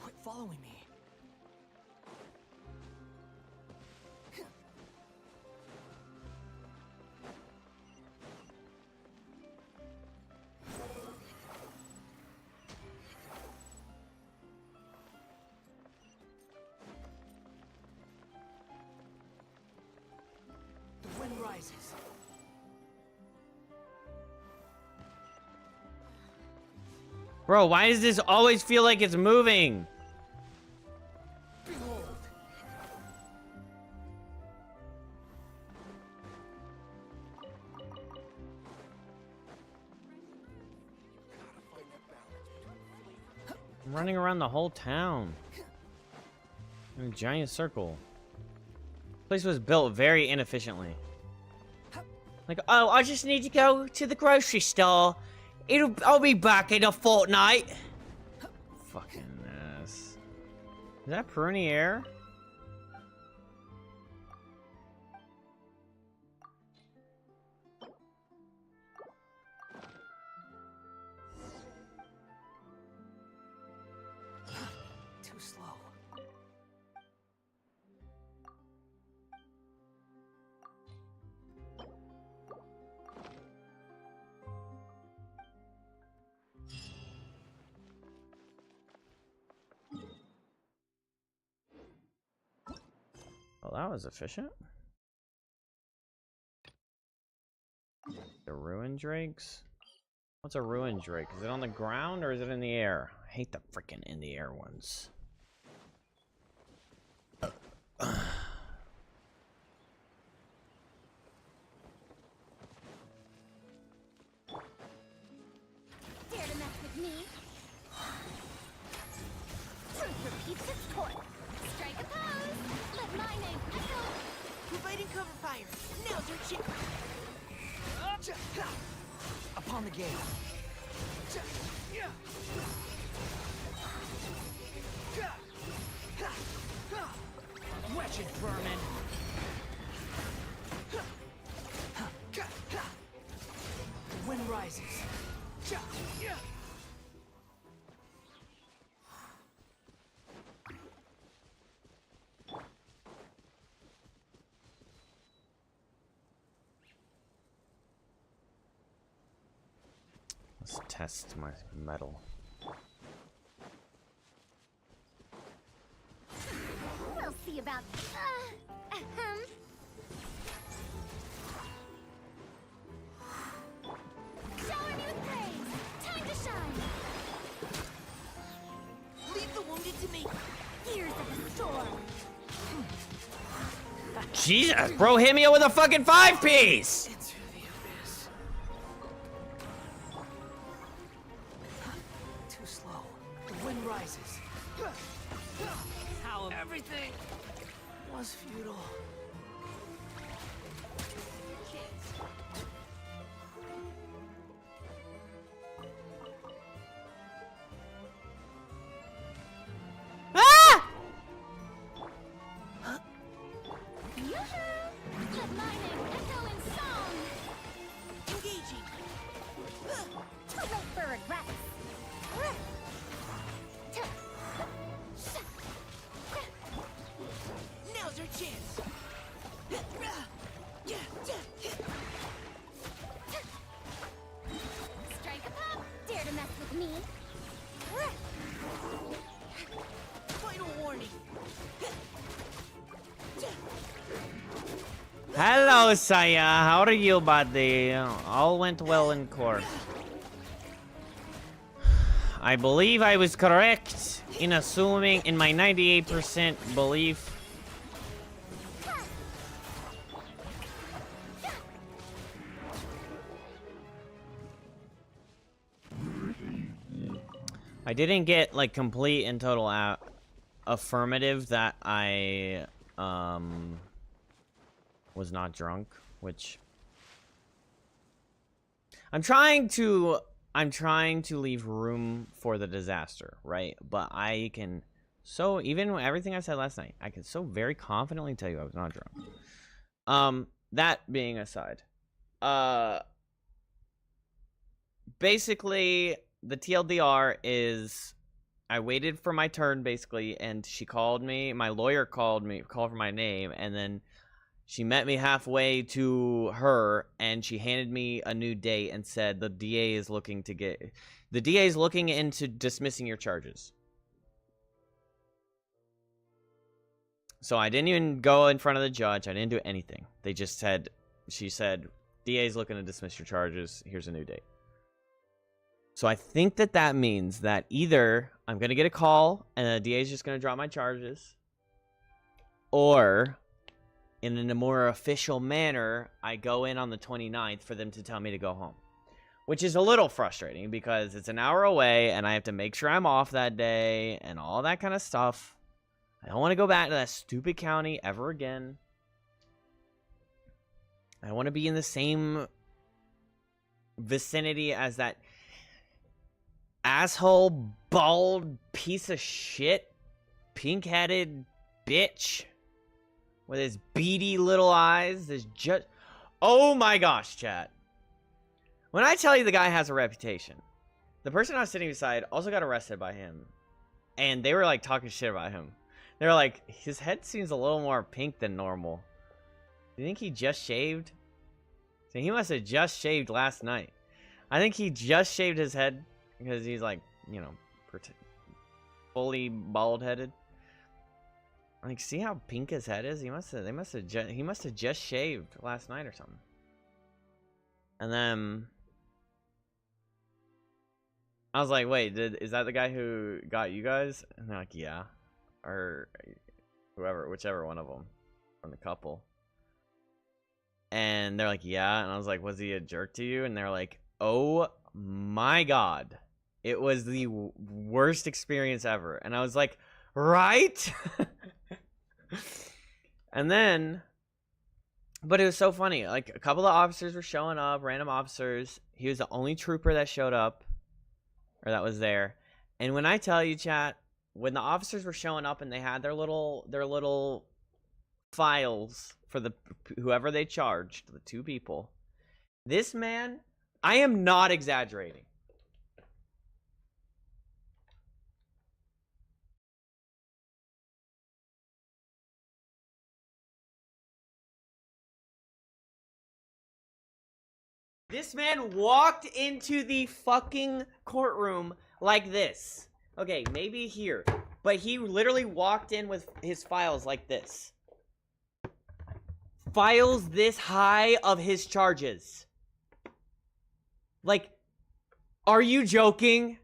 Quit following me. The wind rises. Bro, why does this always feel like it's moving? Behold. I'm running around the whole town in a giant circle. This place was built very inefficiently. Like, oh, I just need to go to the grocery store. I'll be back in a fortnight. Fucking ass. Is that pruny air? Too slow. Well, that was efficient. The ruin drakes? What's a ruin drake? Is it on the ground or is it in the air? I hate the freaking in the air ones. Dare to mess with me? Truth repeats its course. Strike a pose. Let my name echo. Providing cover fire. Now's your chance. Upon the gate. Wretched vermin. The wind rises. Let's test my metal. We'll see about. Shower me with praise. Time to shine. Leave the wounded to me. Years of the storm. Jesus, bro, hit me up with a fucking 5-piece! Into the abyss. Too slow. The wind rises. How everything was futile. Ah! Yoo-hoo! Let my name echo in song. Engaging. Too late for regrets. Now's our chance. Hello, Saya. How are you, buddy? All went well in court. I believe I was correct in assuming in my 98% belief. I didn't get like complete and total affirmative that I was not drunk, which I'm trying to leave room for the disaster, right? But I can even everything I said last night, I can so very confidently tell you I was not drunk. That being aside, basically the TLDR is I waited for my turn basically, and she called me. My lawyer called for my name, and then she met me halfway to her, and she handed me a new date and said the DA is looking into dismissing your charges. So I didn't even go in front of the judge. I didn't do anything. They just said, she said, DA is looking to dismiss your charges. Here's a new date. So I think that means that either I'm going to get a call and the DA is just going to drop my charges, or in a more official manner, I go in on the 29th for them to tell me to go home. Which is a little frustrating because it's an hour away and I have to make sure I'm off that day and all that kind of stuff. I don't want to go back to that stupid county ever again. I want to be in the same vicinity as that asshole, bald piece of shit, pink-headed bitch with his beady little eyes. This just, oh my gosh, chat. When I tell you the guy has a reputation, the person I was sitting beside also got arrested by him, and they were like talking shit about him. They were like, his head seems a little more pink than normal. Do you think he just shaved? So he must have just shaved last night. I think he just shaved his head because he's like, you know, fully bald-headed. Like, see how pink his head is? He must have just shaved last night or something. And then I was like, wait, is that the guy who got you guys? And they're like, yeah. Or whichever one of them from the couple. And they're like, yeah. And I was like, was he a jerk to you? And they're like, oh my god, it was the worst experience ever. And I was like, right? And then, but it was so funny. Like, a couple of officers were showing up, random officers. He was the only trooper that showed up, or that was there. And when I tell you, chat, when the officers were showing up and they had their little files for the whoever they charged, the two people, this man, I am not exaggerating. This man walked into the fucking courtroom like this. Okay, maybe here. But he literally walked in with his files like this. Files this high of his charges. Like, are you joking?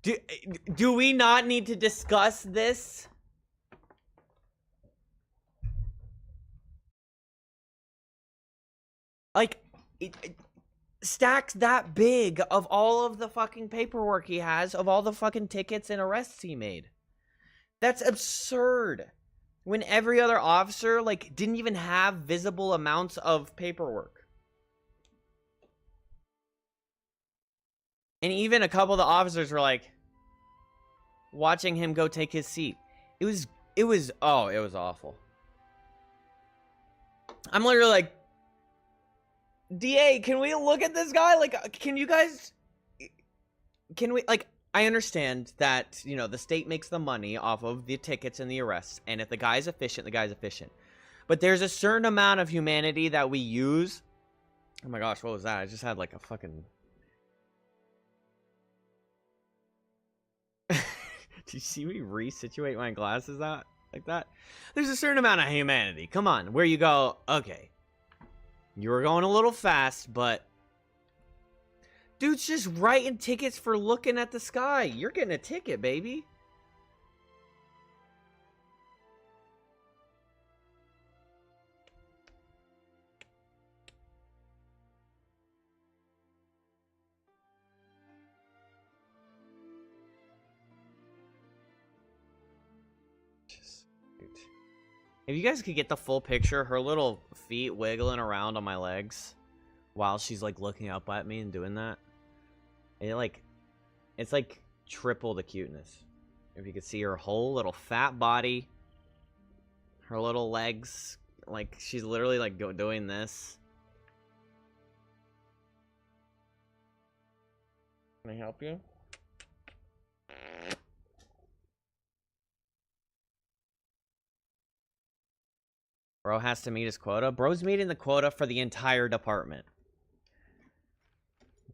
Do we not need to discuss this? Like, stacks that big of all of the fucking paperwork he has, of all the fucking tickets and arrests he made. That's absurd. When every other officer, like, didn't even have visible amounts of paperwork. And even a couple of the officers were like watching him go take his seat. It was awful. I'm literally like, DA, can we look at this guy? Like, can we, like, I understand that, you know, the state makes the money off of the tickets and the arrests, and if the guy's efficient, the guy's efficient. But there's a certain amount of humanity that we use. Oh my gosh, what was that? I just had, like, a fucking... Did you see me resituate my glasses out like that? There's a certain amount of humanity. Come on, where you go, okay, You were going a little fast, but dude's just writing tickets for looking at the sky. You're getting a ticket, baby. If you guys could get the full picture, her little feet wiggling around on my legs while she's like looking up at me and doing that. It's like triple the cuteness. If you could see her whole little fat body, her little legs, like she's literally like doing this. Can I help you? Bro has to meet his quota. Bro's meeting the quota for the entire department.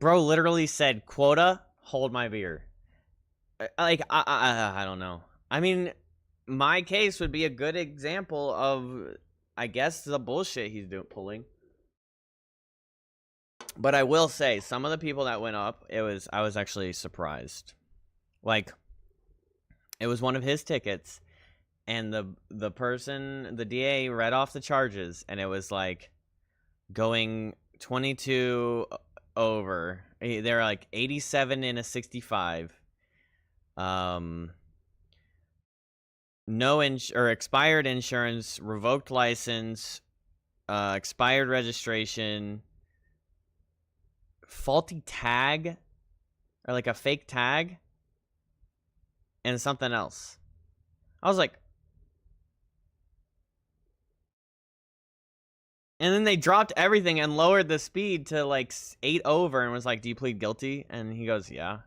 Bro literally said, quota, hold my beer. Like, I don't know. I mean, my case would be a good example of, I guess, the bullshit he's pulling. But I will say, some of the people that went up, I was actually surprised. Like, it was one of his tickets. And the person, the DA, read off the charges, and it was like going 22 over. They're like 87 in a 65. No expired insurance, revoked license, expired registration, faulty tag, or like a fake tag, and something else. I was like. And then they dropped everything and lowered the speed to like 8 over and was like, do you plead guilty? And he goes, yeah.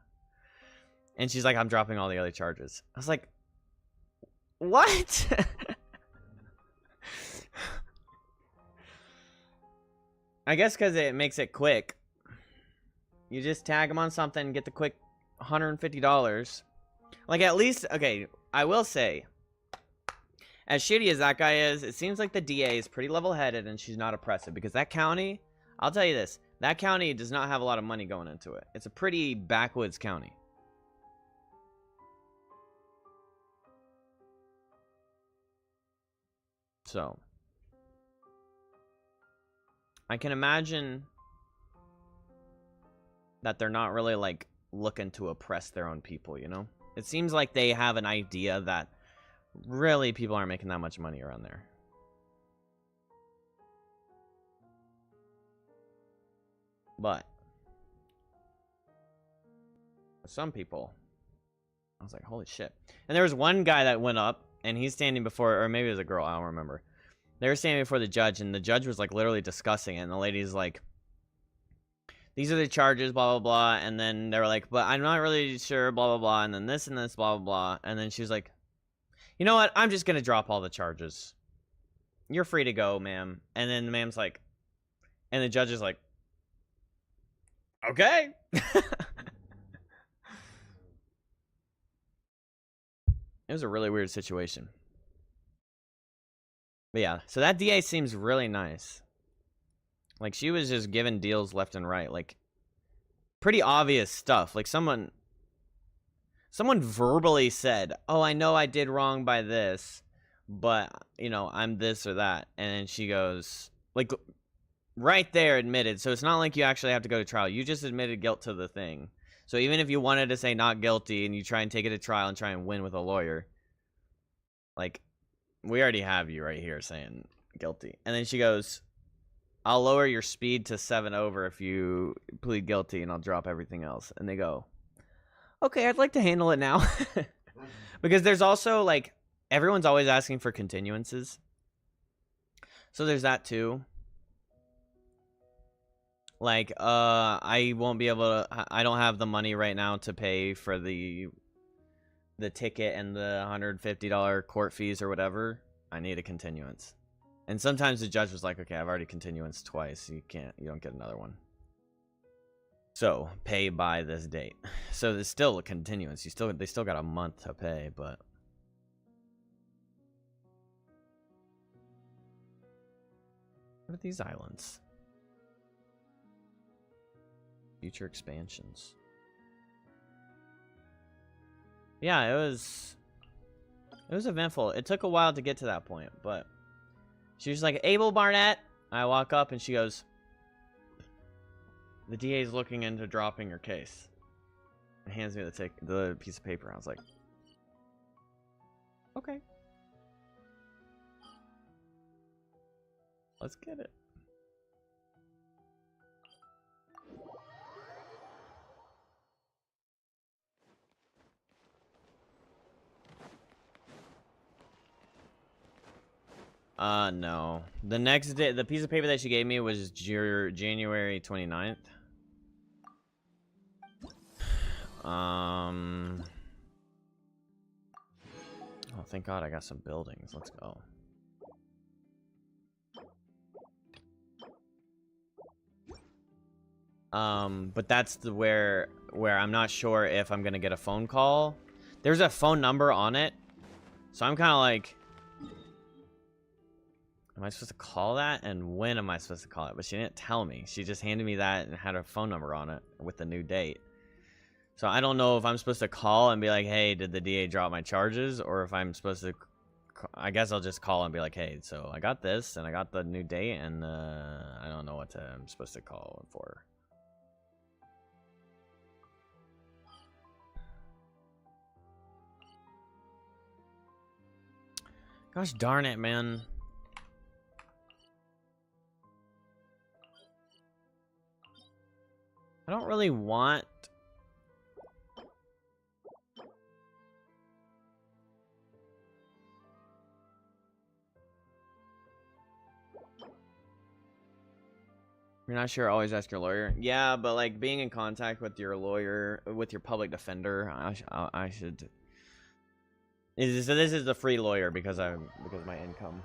And she's like, I'm dropping all the other charges. I was like, what? I guess because it makes it quick. You just tag them on something, get the quick $150. Like at least, okay, I will say, as shitty as that guy is, it seems like the DA is pretty level-headed and she's not oppressive. Because that county, I'll tell you this, that county does not have a lot of money going into it. It's a pretty backwoods county. So, I can imagine that they're not really, like, looking to oppress their own people, you know? It seems like they have an idea that really people aren't making that much money around there. But some people, I was like, holy shit. And there was one guy that went up, and he's standing before, or maybe it was a girl, I don't remember. They were standing before the judge, and the judge was like literally discussing it, and the lady's like, these are the charges, blah, blah, blah. And then they were like, but I'm not really sure, blah, blah, blah. And then this and this, blah, blah, blah. And then she was like, you know what? I'm just going to drop all the charges. You're free to go, ma'am. And then the ma'am's like, and the judge is like, okay. It was a really weird situation. But yeah, so that DA seems really nice. Like, she was just giving deals left and right. Like, pretty obvious stuff. Like, someone verbally said, oh, I know I did wrong by this, but, you know, I'm this or that. And then she goes, like, right there admitted. So it's not like you actually have to go to trial. You just admitted guilt to the thing. So even if you wanted to say not guilty and you try and take it to trial and try and win with a lawyer, like, we already have you right here saying guilty. And then she goes, I'll lower your speed to 7 over if you plead guilty, and I'll drop everything else. And they go, okay, I'd like to handle it now. Because there's also, like, everyone's always asking for continuances. So there's that, too. Like, I won't be able to, I don't have the money right now to pay for the ticket and the $150 court fees or whatever. I need a continuance. And sometimes the judge was like, okay, I've already continuance twice. You don't get another one. So, pay by this date. So there's still a continuance. They still got a month to pay, but what are these islands? Future expansions. Yeah, it was eventful. It took a while to get to that point, but she was like, Abel Barnett. I walk up and she goes, the DA's looking into dropping your case. And hands me the piece of paper. I was like, okay. Let's get it. No. The next day, the piece of paper that she gave me was January 29th. Oh, thank God I got some buildings. Let's go. But that's where I'm not sure if I'm gonna get a phone call. There's a phone number on it, so I'm kind of like, am I supposed to call that? And when am I supposed to call it? But she didn't tell me. She just handed me that and had a phone number on it with the new date. So I don't know if I'm supposed to call and be like, hey, did the DA drop my charges? Or if I'm supposed to, I guess I'll just call and be like, hey, so I got this and I got the new date and I don't know what I'm supposed to call for. Gosh darn it, man. I don't really want... You're not sure, always ask your lawyer. Yeah, but like being in contact with your lawyer, with your public defender, I should... So this is the free lawyer because of my income.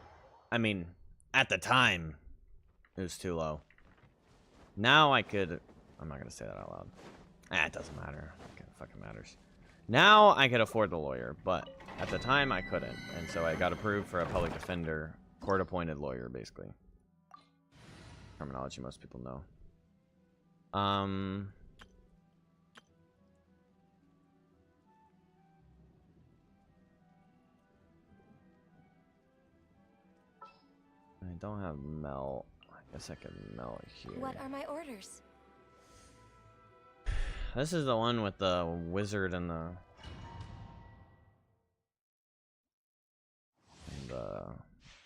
I mean, at the time, it was too low. Now I could... I'm not gonna say that out loud. It doesn't matter. It fucking matters. Now I could afford the lawyer, but at the time I couldn't, and so I got approved for a public defender, court-appointed lawyer, basically. Terminology most people know. I don't have melt. I guess I could melt here. What are my orders? This is the one with the wizard and the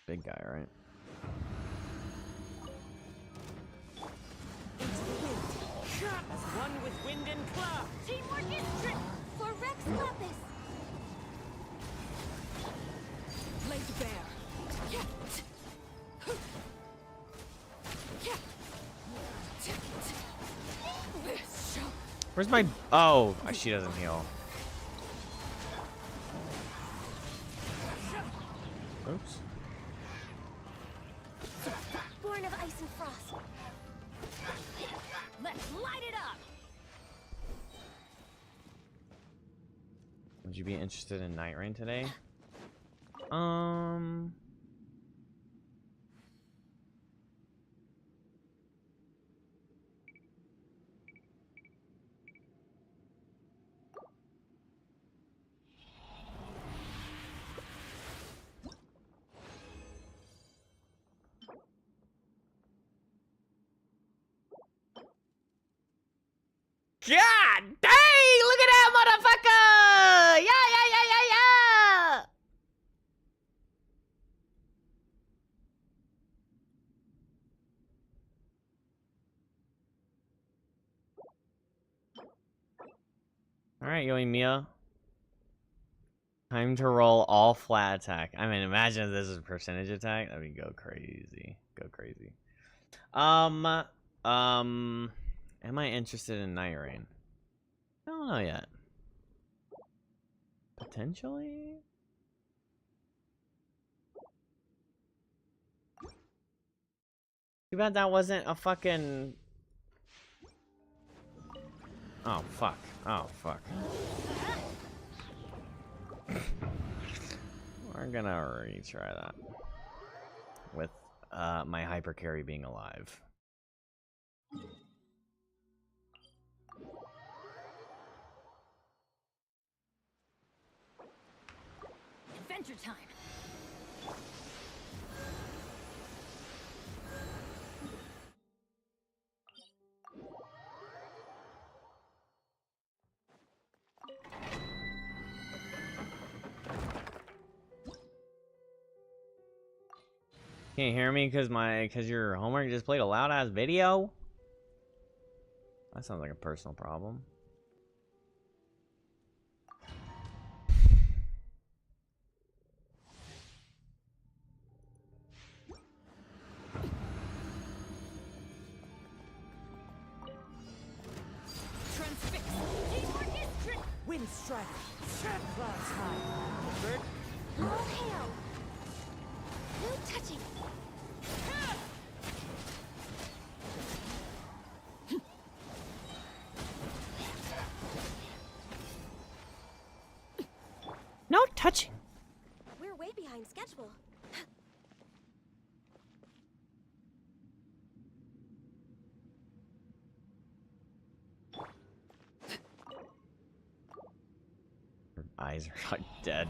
big guy, right? As one with wind and cloud. Teamwork is trick for Rex Lapis. Laid bare. Where's my... Oh, she doesn't heal. Oops. Born of ice and frost. Let's light it up. Would you be interested in Night Rain today? God dang! Look at that motherfucker! Yeah, yeah, yeah, yeah, yeah! Alright, Yoimiya. Time to roll all flat attack. I mean, imagine if this is a percentage attack. That would go crazy. Go crazy. Am I interested in Night Rain? I don't know yet. Potentially? Too bad that wasn't a fucking... Oh, fuck. Oh, fuck. We're gonna retry that. With, my hyper carry being alive. Adventure time. Can't you hear me because your homework just played a loud ass video? That sounds like a personal problem. Transfix. Wind strider. Clouds high. Bird. All hail. No touching. No touching. We're way behind schedule. Her eyes are like dead.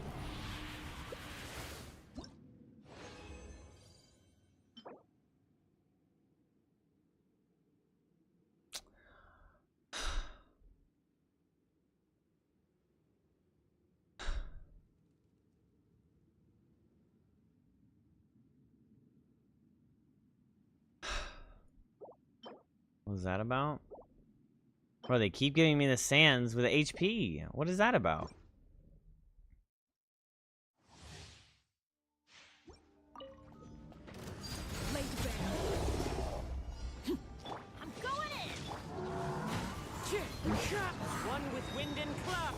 What was that about? Bro, they keep giving me the sands with the HP. What is that about? Laid bare. I'm going in. One with wind and cloud.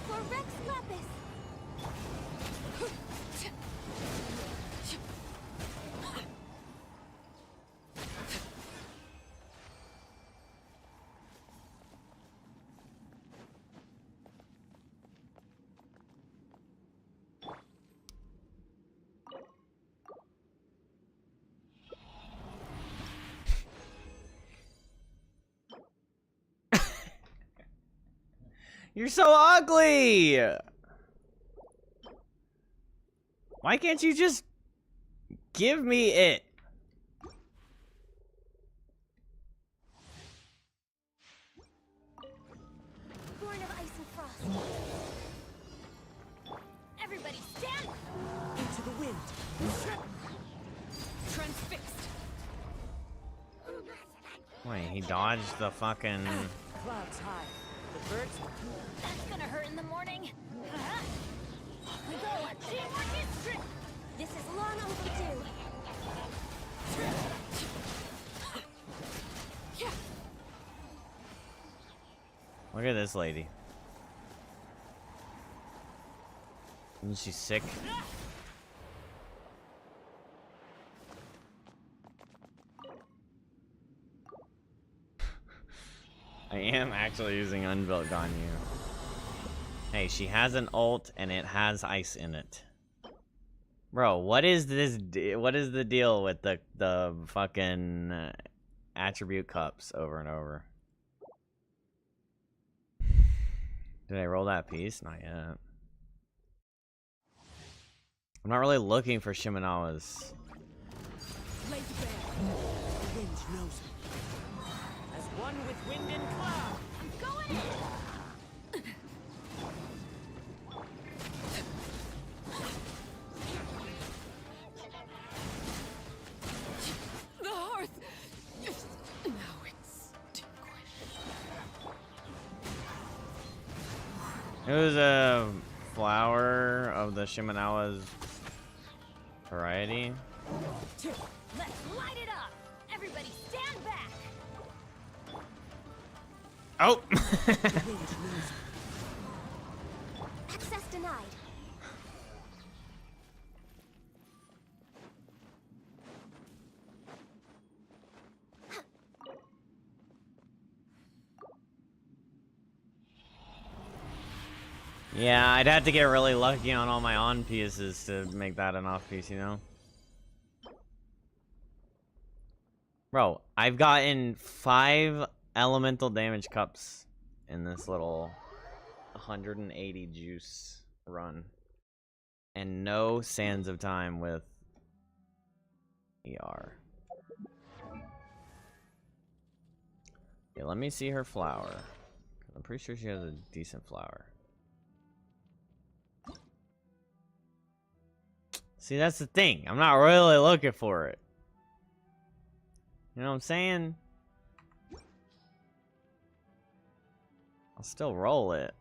For Rex Lapis. You're so ugly! Why can't you just give me it? Born of ice and frost. Everybody stand. Into the wind. Transfixed. Wait, he dodged the fucking... Clouds high. The birds. That's gonna hurt in the morning. Off we go. Teamwork is strict. This is long overdue. Look at this lady. Isn't she sick? I am actually using Unbuilt on you. Hey, she has an ult and it has ice in it. Bro, what is this? What is the deal with the fucking attribute cups over and over? Did I roll that piece? Not yet. I'm not really looking for Shimenawas. Laid bare. The wind knows it. As one with wind and cloud. I'm going in. The hearth is now extinguished. It was a flower of the Shimenawa's variety. Let's light it up. Everybody stand back. Oh! The wind knows it. Access denied. Yeah, I'd have to get really lucky on all my on pieces to make that an off piece, you know? Bro, I've gotten 5 elemental damage cups in this little 180 juice run. And no sands of time with ER. Okay, let me see her flower. I'm pretty sure she has a decent flower. See, that's the thing. I'm not really looking for it. You know what I'm saying? I'll still roll it.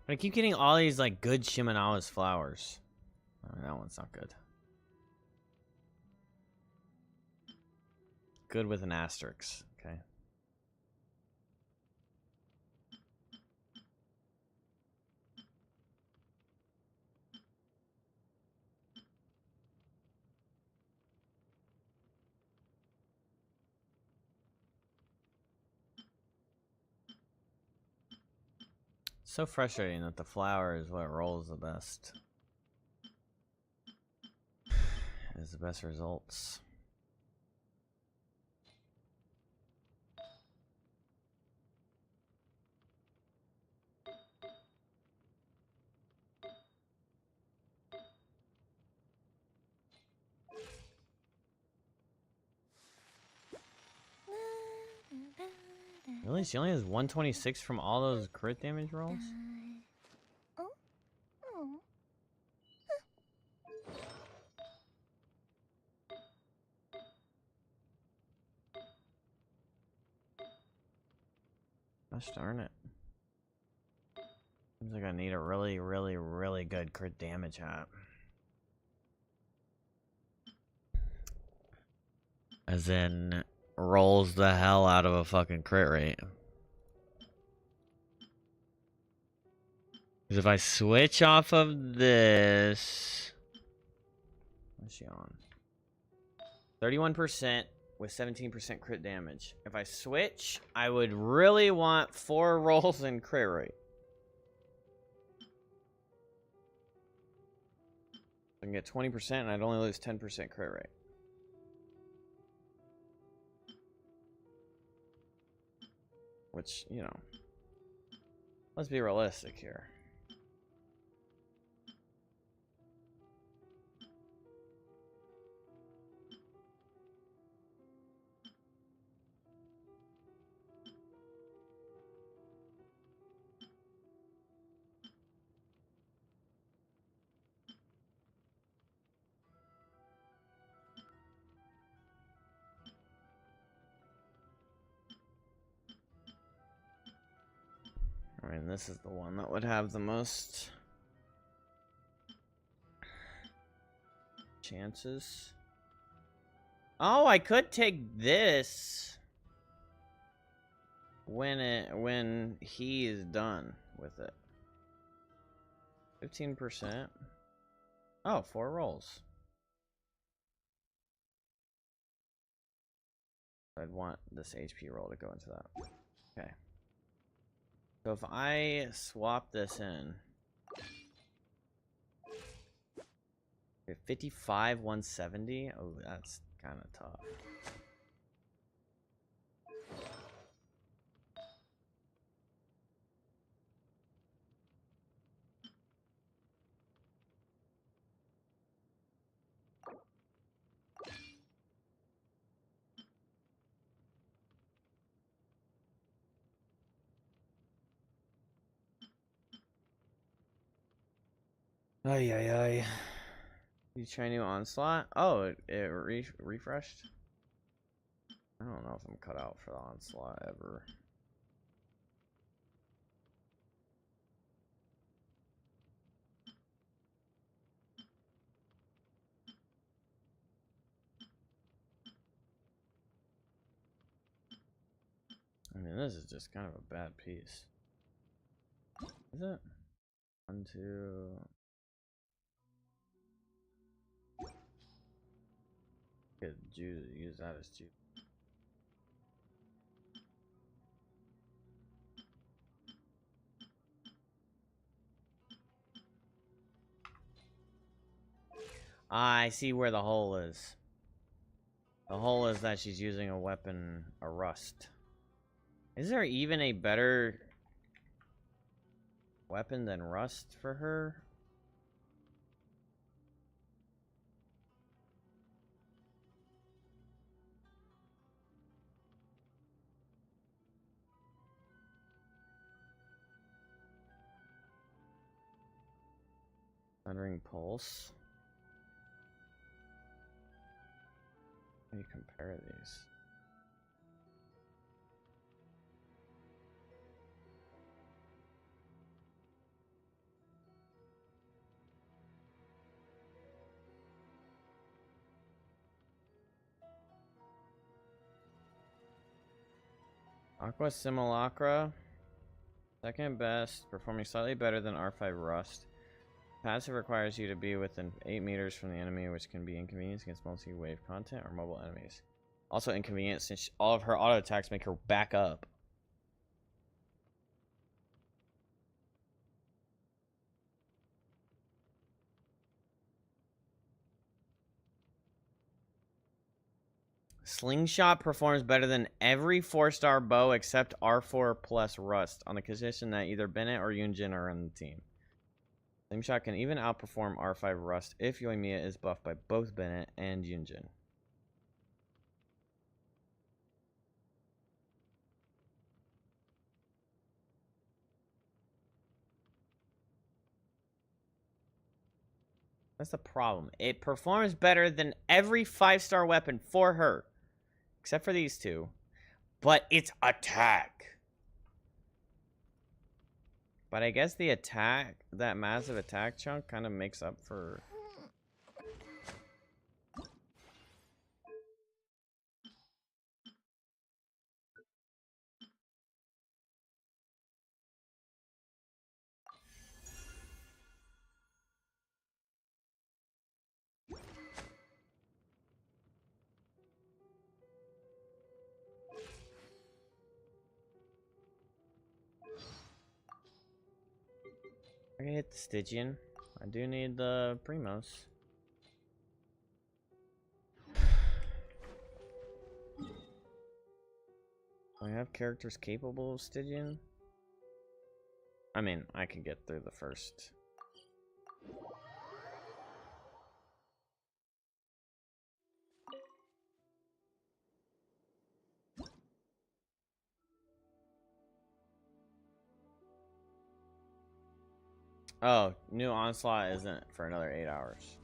But I keep getting all these like good Shimenawa's flowers. Oh, that one's not good. Good with an asterisk. Okay. So frustrating that the flower is what rolls the best. Is the best results. Really? She only has 126 from all those crit damage rolls? Oh. Oh. Gosh darn it. Seems like I need a really, really, really good crit damage hat. As in, rolls the hell out of a fucking crit rate. Because if I switch off of this... What's she on? 31% with 17% crit damage. If I switch, I would really want 4 rolls in crit rate. I can get 20% and I'd only lose 10% crit rate. Which, you know, let's be realistic here. I mean, this is the one that would have the most chances. Oh, I could take this when he is done with it. 15%. Oh, 4 rolls. I'd want this HP roll to go into that. Okay. So if I swap this in, 55, 170. Oh, that's kind of tough. Ay, ay, ay. You try new onslaught? Oh, it refreshed? I don't know if I'm cut out for the onslaught ever. I mean, this is just kind of a bad piece. Is it? 1, 2... Could use that as cheap. I see where the hole is. The hole is that she's using a weapon, a rust. Is there even a better weapon than rust for her? Thundering Pulse. How do you compare these? Aqua Simulacra. Second best, performing slightly better than R5 Rust. Passive requires you to be within 8 meters from the enemy, which can be inconvenient against multi-wave content or mobile enemies. Also inconvenient since all of her auto attacks make her back up. Slingshot performs better than every 4-star bow except R4 plus Rust on the condition that either Bennett or Yunjin are on the team. Slingshot can even outperform R5 Rust if Yoimiya is buffed by both Bennett and Yunjin. That's the problem. It performs better than every 5-star weapon for her. Except for these two. But it's attack. But I guess the attack, that massive attack chunk kind of makes up for... I can hit the Stygian. I do need the Primos. Do I have characters capable of Stygian? I mean, I can get through the first. Oh, new Onslaught isn't for another 8 hours.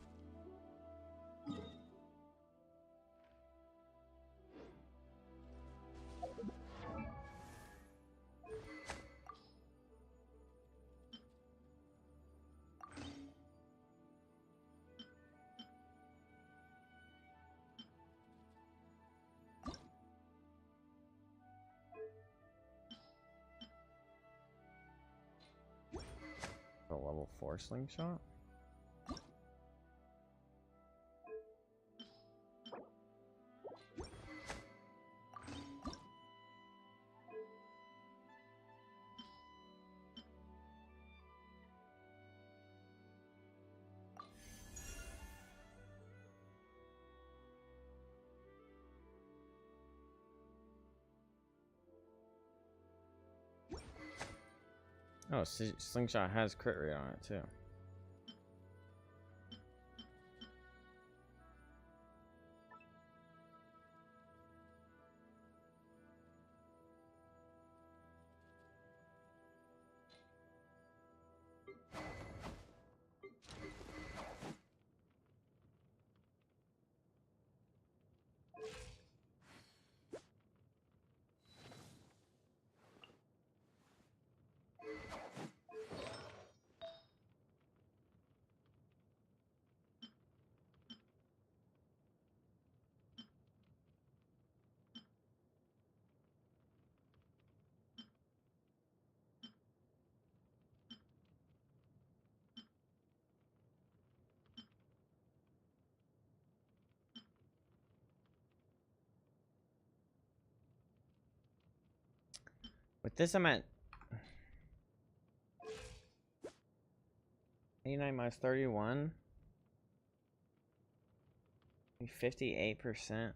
A level 4 slingshot? Oh, slingshot has crit rate on it too. With this, I'm at 89 minus 31. 58%.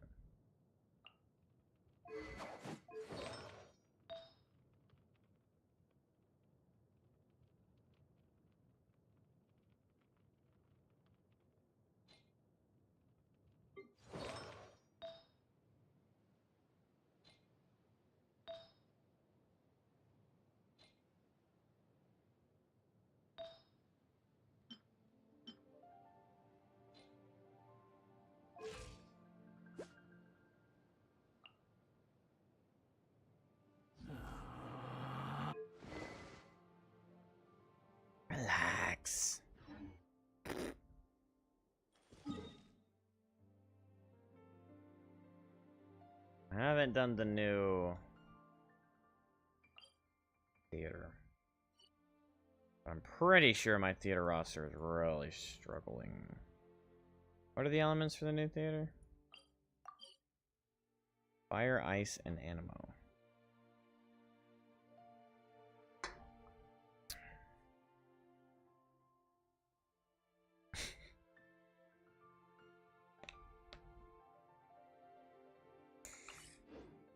Relax. I haven't done the new theater. I'm pretty sure my theater roster is really struggling. What are the elements for the new theater? Fire, ice, and animo.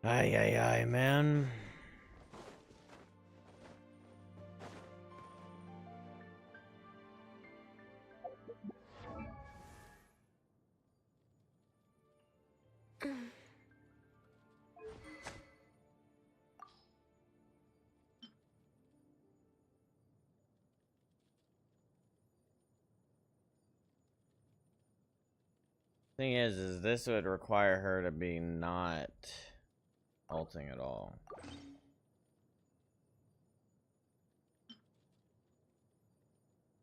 Ay, ay, ay, man. Thing is this would require her to be not ulting at all.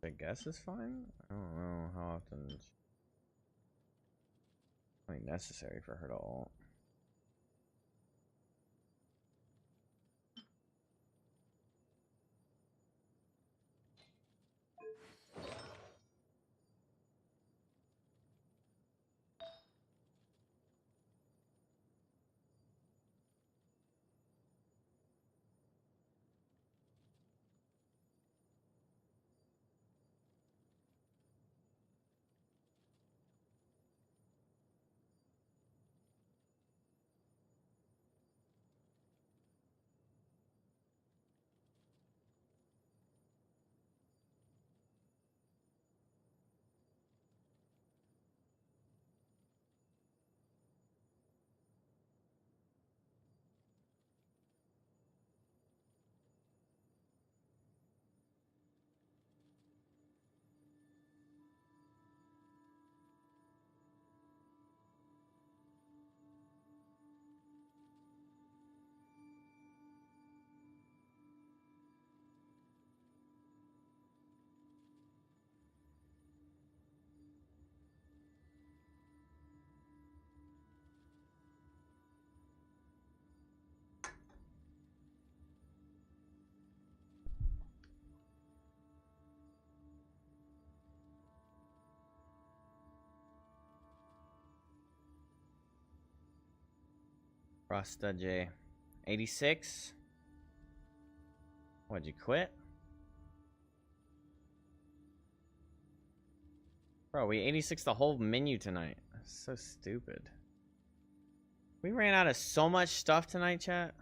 I guess is fine. I don't know how often it's really necessary for her to ult. Rasta J. 86. What'd you quit? Bro, we 86 the whole menu tonight. That's so stupid. We ran out of so much stuff tonight, chat.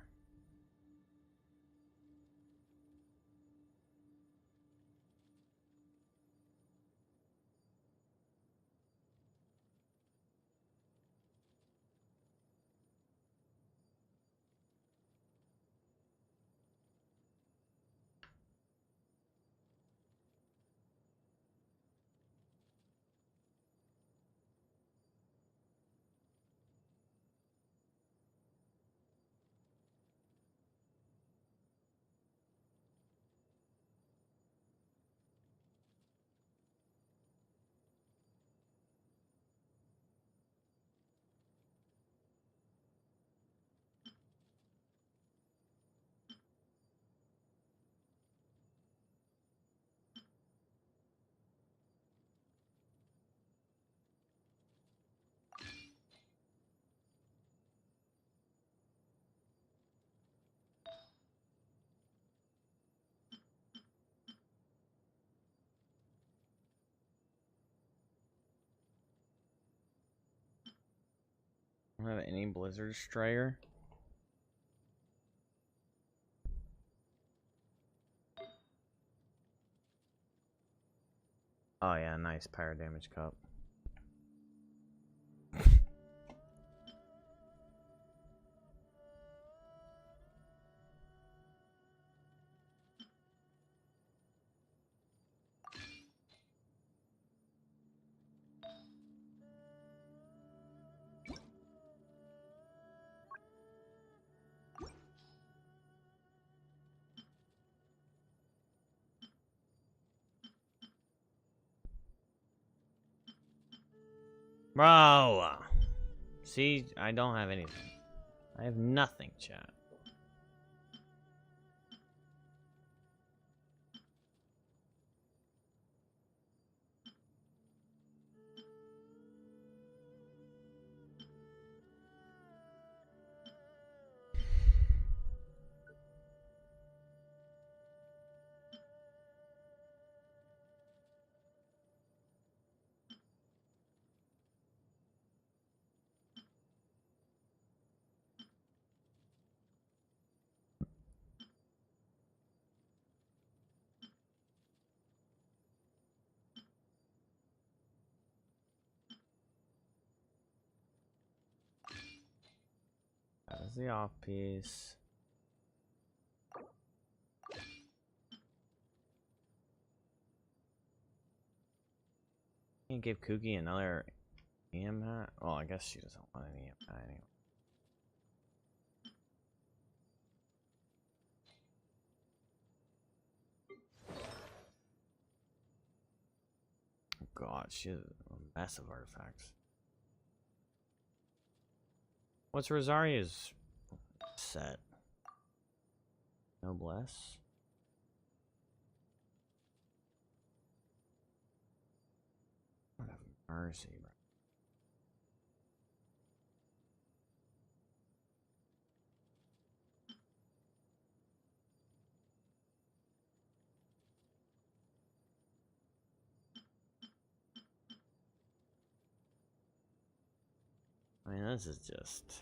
I don't have any Blizzard Strayer. Oh yeah, nice Pyro Damage Cup. Bro! See, I don't have anything. I have nothing, chat. That is the off piece. Can't give Kooky another EM hat? Oh, I guess she doesn't want an EM hat anyway. Oh god, she has a mess of artifacts. What's Rosaria's set? Noblesse? What a mercy, bro. I mean, this is just...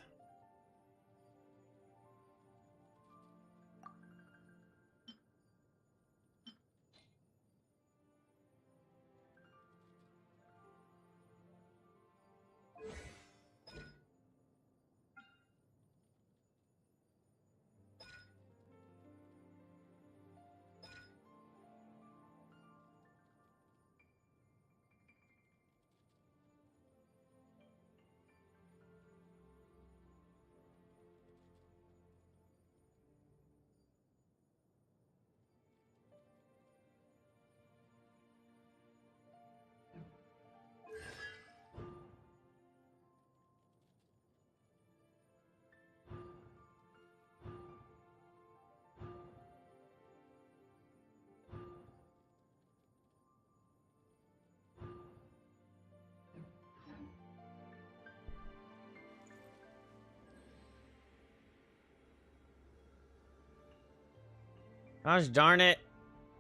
Gosh darn it.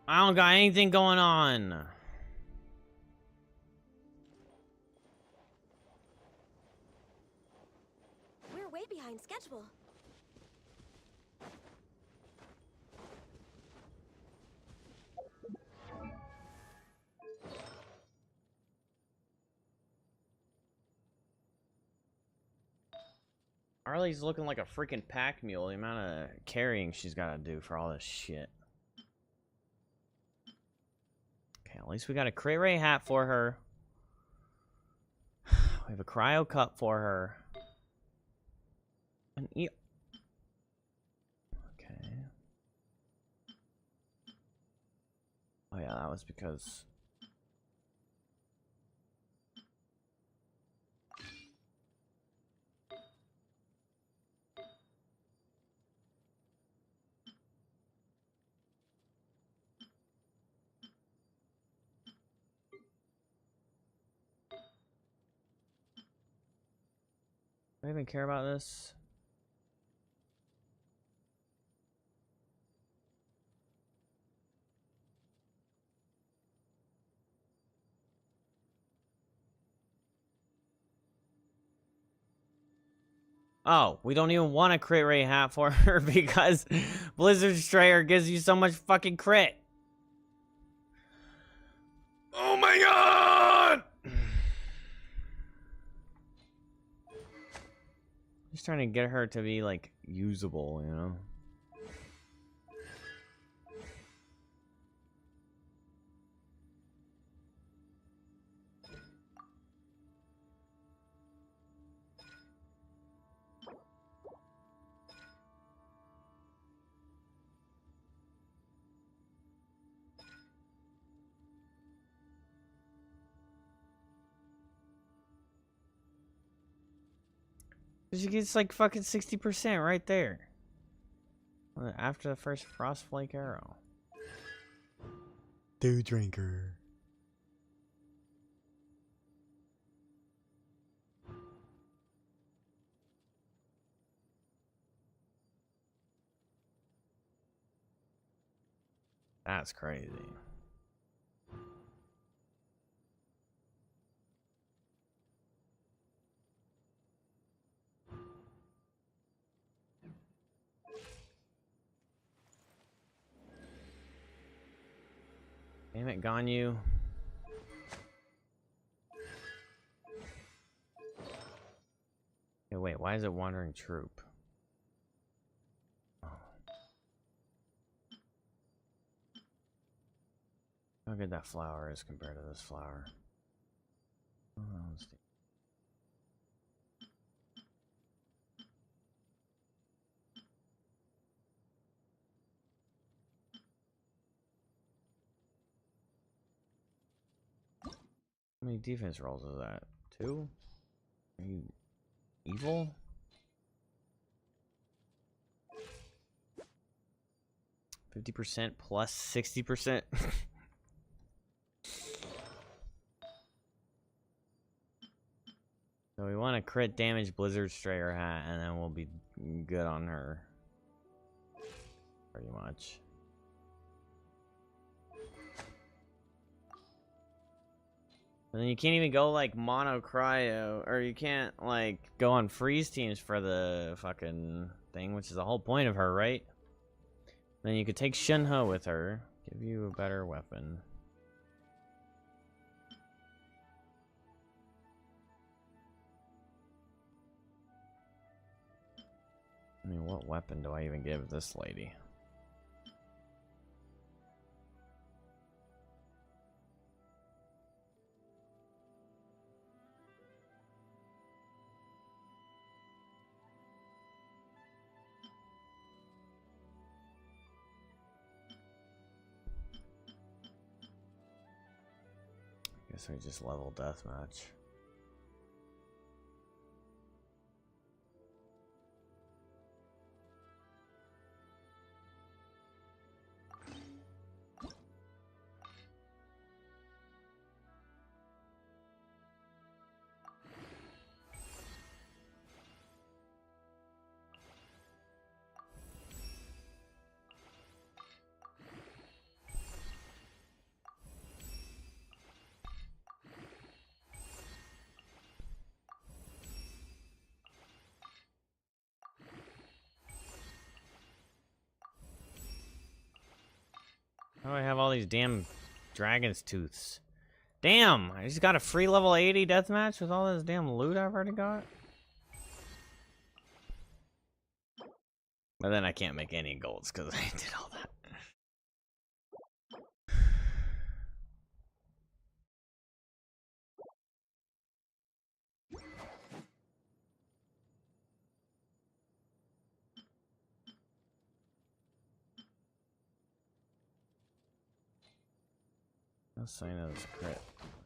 I don't got anything going on. We're way behind schedule. Arlie's looking like a freaking pack mule, the amount of carrying she's got to do for all this shit. Okay, at least we got a Cray Ray hat for her. We have a Cryo Cup for her. An E... Okay. Oh yeah, that was because... Do I even care about this? Oh, we don't even want a crit rate hat for her because Blizzard Strayer gives you so much fucking crit. Oh my god! Just trying to get her to be, like, usable, you know? She gets like fucking 60% right there. After the first Frostflake arrow. Dew Drinker. That's crazy. Damn it, Ganyu. Hey, wait, why is it Wandering Troop? Oh. How good that flower is compared to this flower. Oh, let's see. How many defense rolls is that? 2? Are you evil? %50% plus 60%. So we want to crit damage Blizzard Strayer hat, and then we'll be good on her. Pretty much. And then you can't even go like mono cryo, or you can't like go on freeze teams for the fucking thing, which is the whole point of her, right? Then you could take Shinho with her, give you a better weapon. I mean, what weapon do I even give this lady? Guess we just level deathmatch. How do I have all these damn dragon's tooths? Damn! I just got a free level 80 deathmatch with all this damn loot I've already got? But then I can't make any golds because I did all that. No sign of his crit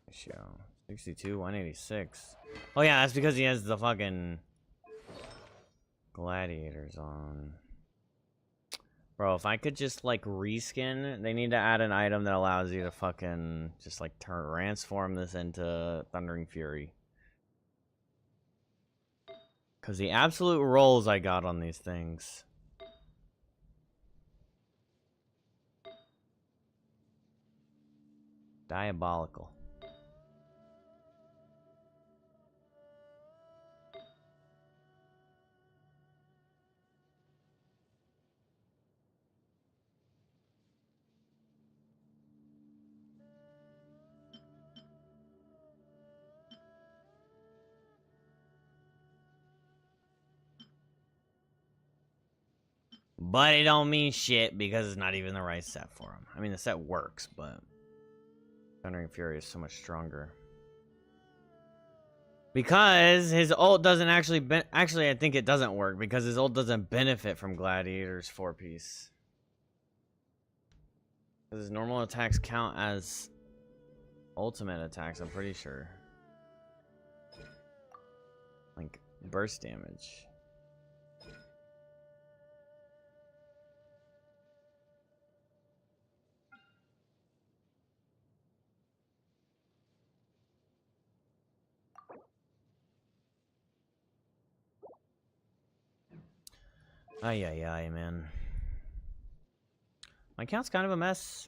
ratio. 62, 186. Oh yeah, that's because he has the fucking gladiators on. Bro, if I could just like reskin, they need to add an item that allows you to fucking just like transform this into Thundering Fury. Cause the absolute rolls I got on these things. Diabolical. But it don't mean shit because it's not even the right set for him. I mean, the set works, but Thundering Fury is so much stronger. Because his ult doesn't actually... Actually, I think it doesn't work because his ult doesn't benefit from Gladiator's 4-piece. Because his normal attacks count as ultimate attacks, I'm pretty sure. Like, burst damage. Ay, ay, ay, man. My account's kind of a mess.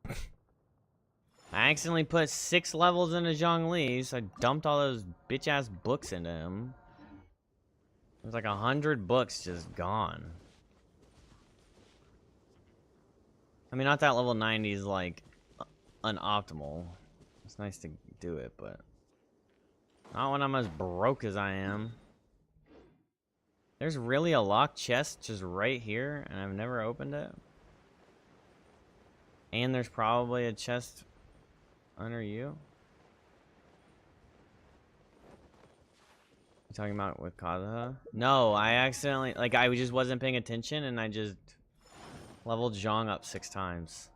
I accidentally put 6 levels into Zhongli, so I dumped all those bitch-ass books into him. There's like 100 books just gone. I mean, not that level 90 is like unoptimal. It's nice to do it, but not when I'm as broke as I am. There's really a locked chest just right here, and I've never opened it. And there's probably a chest under you. You talking about with Kazuha? No, I accidentally, like, I just wasn't paying attention, and I just leveled Zhong up 6 times.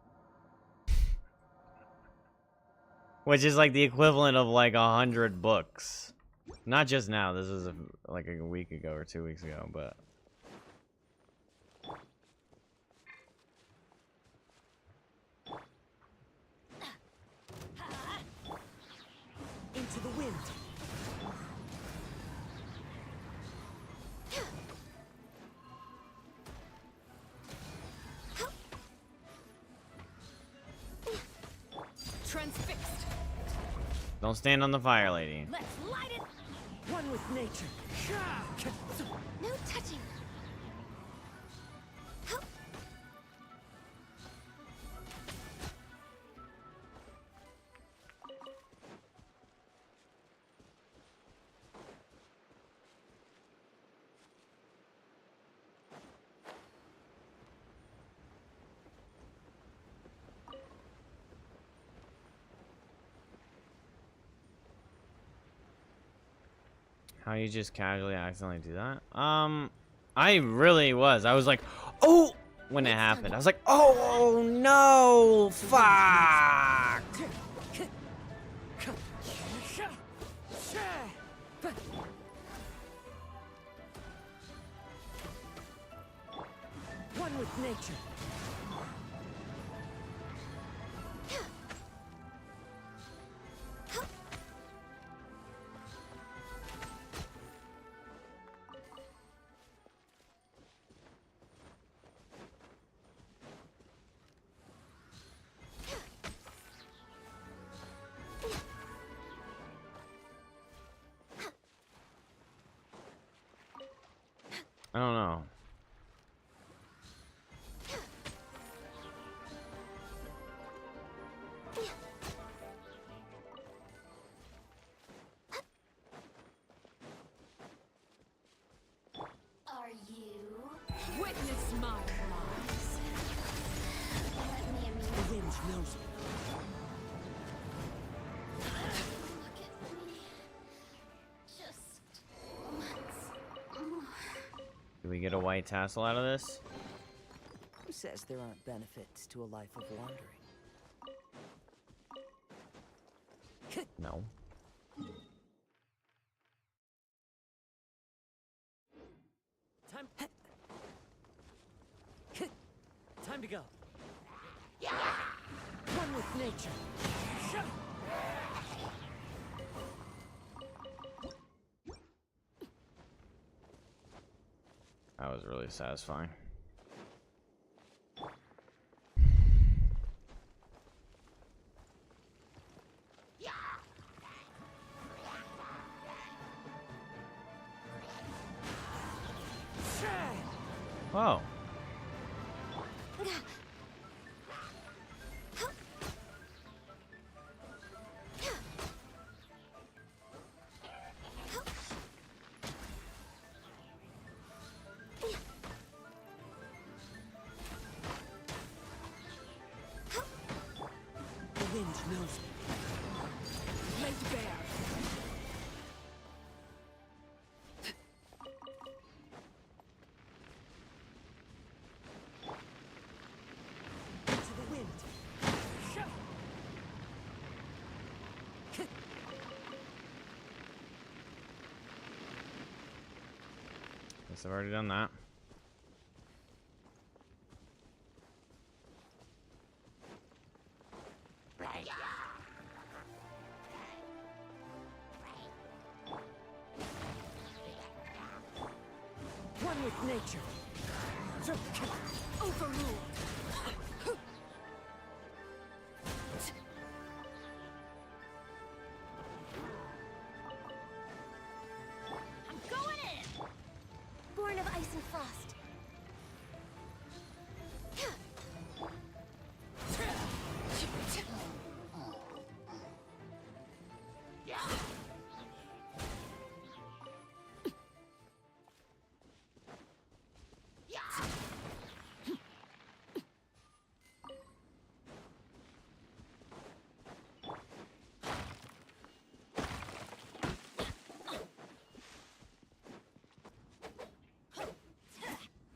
Which is like the equivalent of like 100 books. Not just now, this was like a week ago or 2 weeks ago, but... Into the wind. Transfixed. Don't stand on the fire, lady. Let's light it. One with nature. No touching. How you just casually accidentally do that? I really was. I was like, oh, when it happened. I was like, oh no, fuck. One with nature. I don't know. Are you? Witness my rise. Let me amuse. The wind knows it. Look at me. Just once. Do we get a white tassel out of this? Who says there aren't benefits to a life of wandering? No. Time to go. One with nature. That was really satisfying. Whoa. I've already done that. One with nature. Overruled. I'm going in! Born of ice and frost.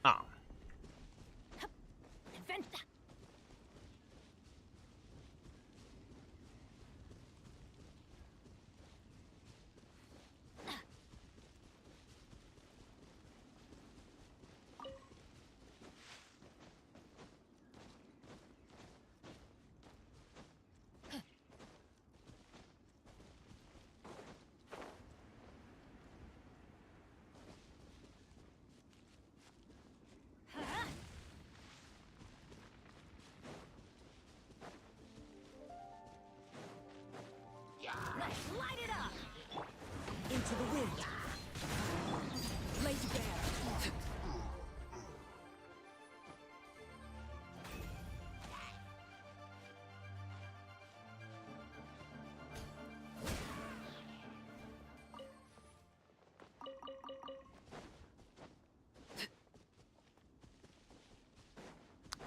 Oh. Inventa. Let's light it up! Into the wind. Lazy bear.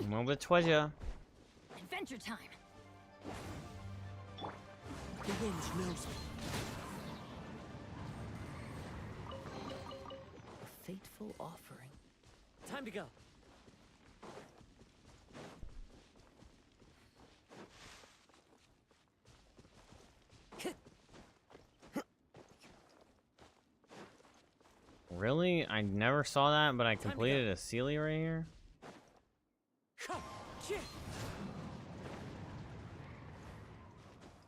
Move it towards you. Adventure time! The wind knows me. A fateful offering. Time to go. Really? I never saw that, but I completed a Sealy right here.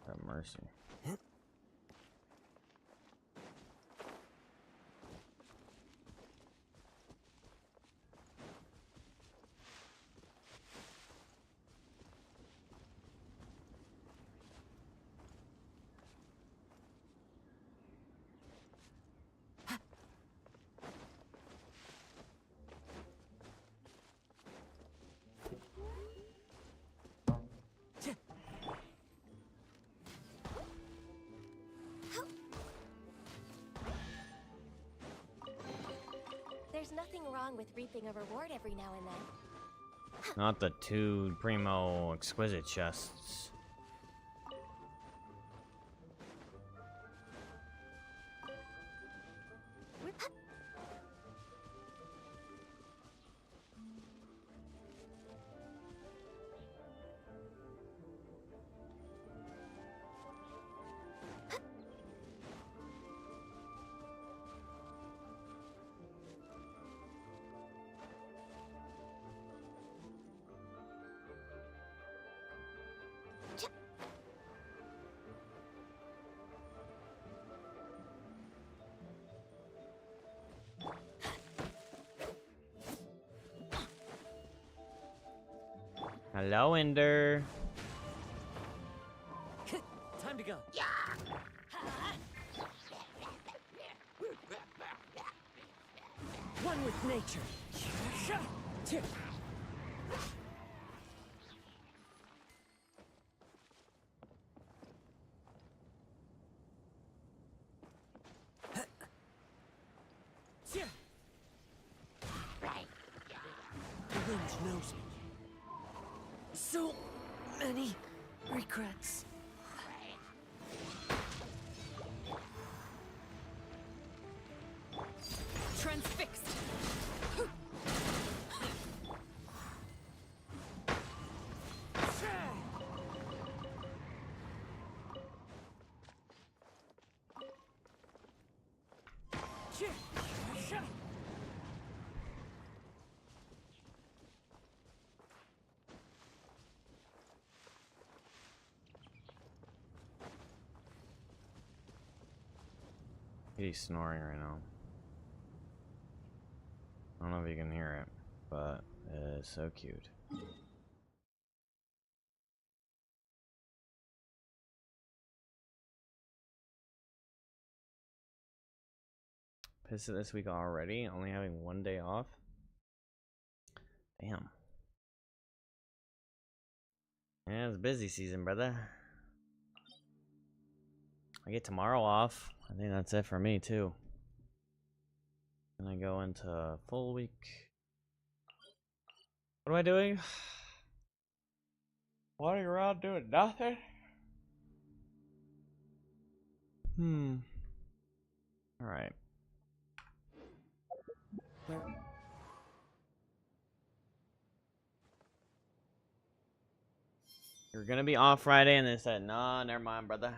Have mercy. There's nothing wrong with reaping a reward every now and then. Not the two Primo exquisite chests. Hello, Ender. Time to go. One with nature. The wind knows me. So many regrets. Transfixed! He's snoring right now. I don't know if you can hear it, but it is so cute. Pissed at this week already, only having 1 day off. Damn. Yeah, it's busy season, brother. I get tomorrow off. I think that's it for me too. And I go into full week. What am I doing? Walking around doing nothing? Alright. You're gonna be off Friday, and they said, nah, never mind, brother.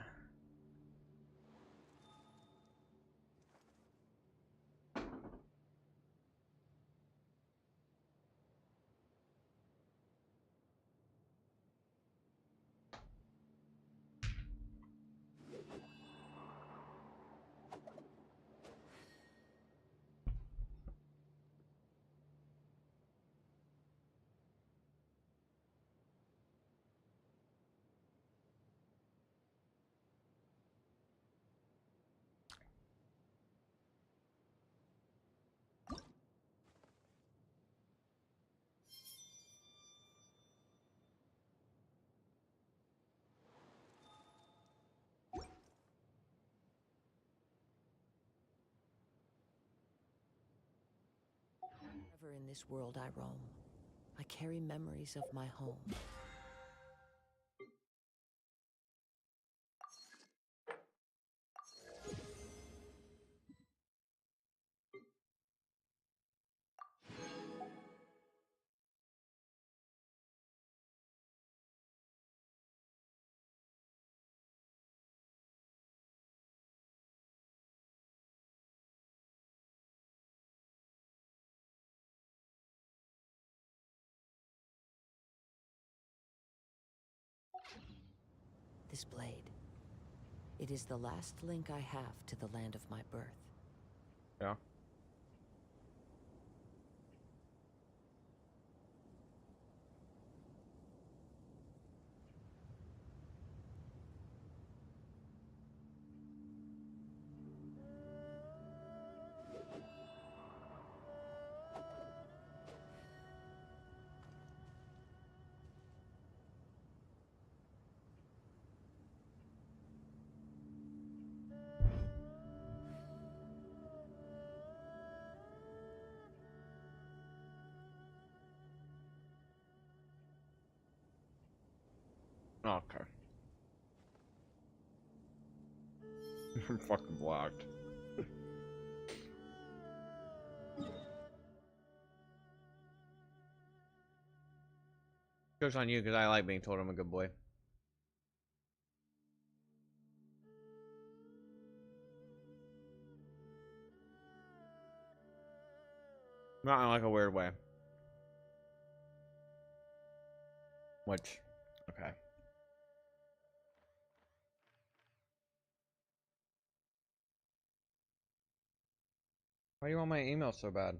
Wherever in this world I roam, I carry memories of my home. This blade, it is the last link I have to the land of my birth. Yeah. Okay. I'm fucking blocked. Joke's on you, because I like being told I'm a good boy. Not in like a weird way. Which, okay. Why do you want my email so bad?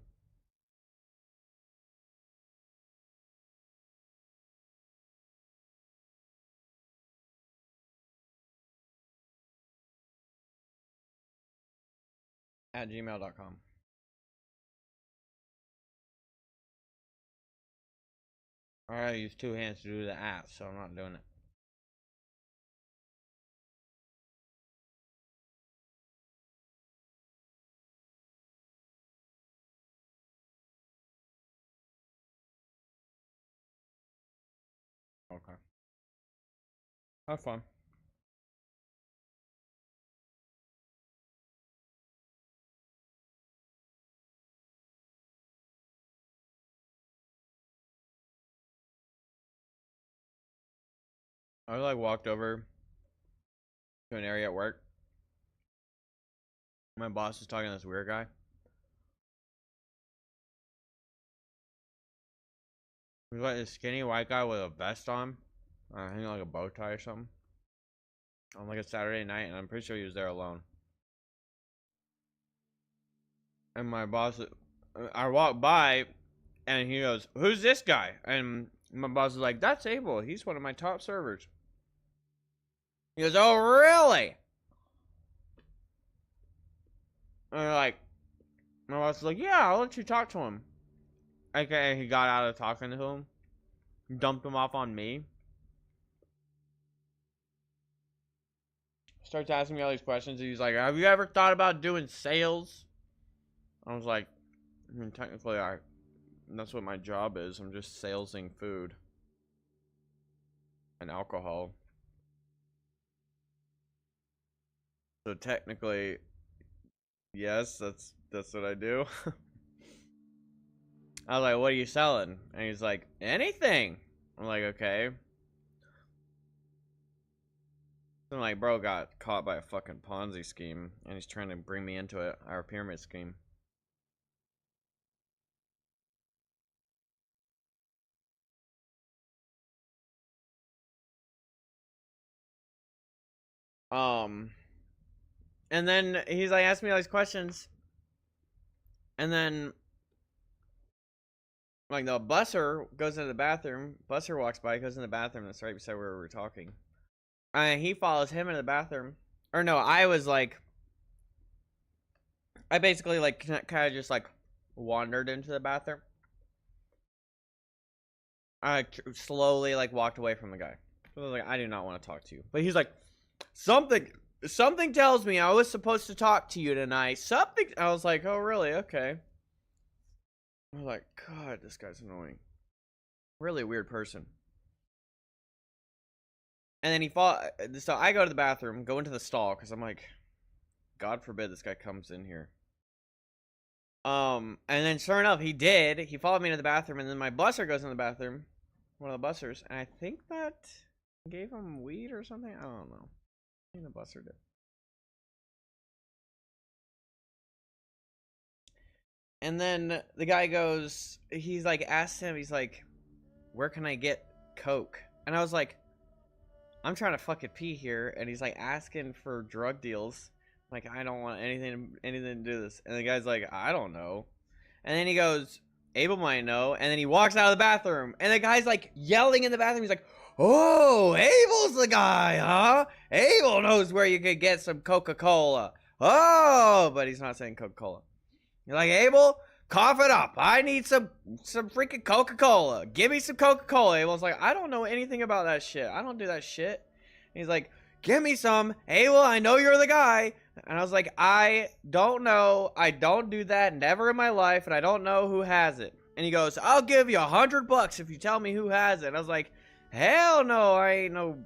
At gmail.com. I use 2 hands to do the app, so I'm not doing it. Okay. Have fun. I like walked over to an area at work. My boss was talking to this weird guy. He was like this skinny white guy with a vest on. I think like a bow tie or something. On like a Saturday night, and I'm pretty sure he was there alone. And my boss, I walk by, and he goes, "Who's this guy?" And my boss is like, "That's Abel. He's one of my top servers." He goes, "Oh, really?" And they're like, my boss is like, "Yeah, I'll let you talk to him." Okay, he got out of talking to him, dumped him off on me. Starts asking me all these questions. He's like, "Have you ever thought about doing sales?" I was like, I mean, technically, that's what my job is. I'm just salesing food and alcohol. So technically, yes, that's what I do. I was like, "What are you selling?" And he's like, "Anything." I'm like, "Okay." I'm like, bro got caught by a fucking Ponzi scheme, and he's trying to bring me into it, our pyramid scheme. And then he's like, asking me all these questions, and then like the busser goes into the bathroom. Busser walks by, goes in the bathroom. That's right beside where we were talking. And he follows him into the bathroom. Or no, I was like, I basically like kind of just like wandered into the bathroom. I slowly like walked away from the guy. I was like, I do not want to talk to you. But he's like, something tells me I was supposed to talk to you tonight. Something. I was like, oh really? Okay. I was like, God, this guy's annoying. Really weird person. And then he fought. So I go to the bathroom, go into the stall, because I'm like, God forbid this guy comes in here. And then sure enough, he did. He followed me into the bathroom, and then my busser goes in the bathroom, one of the bussers, and I think that gave him weed or something. I don't know. I think the busser did. And then the guy goes, he's like, asked him, he's like, "Where can I get coke?" And I was like, I'm trying to fucking pee here, and he's like asking for drug deals. Like, I don't want anything to do this. And the guy's like, I don't know. And then he goes, Abel might know. And then he walks out of the bathroom, and the guy's like yelling in the bathroom. He's like, "Oh, Abel's the guy, huh? Abel knows where you could get some Coca-Cola. Oh," but he's not saying Coca-Cola. You're like, "Abel, cough it up. I need some freaking Coca-Cola. Give me some Coca-Cola." Abel's like, "I don't know anything about that shit. I don't do that shit." And he's like, "Give me some. Abel, I know you're the guy." And I was like, "I don't know. I don't do that. Never in my life. And I don't know who has it." And he goes, "I'll give you $100 if you tell me who has it." And I was like, "Hell no. I ain't no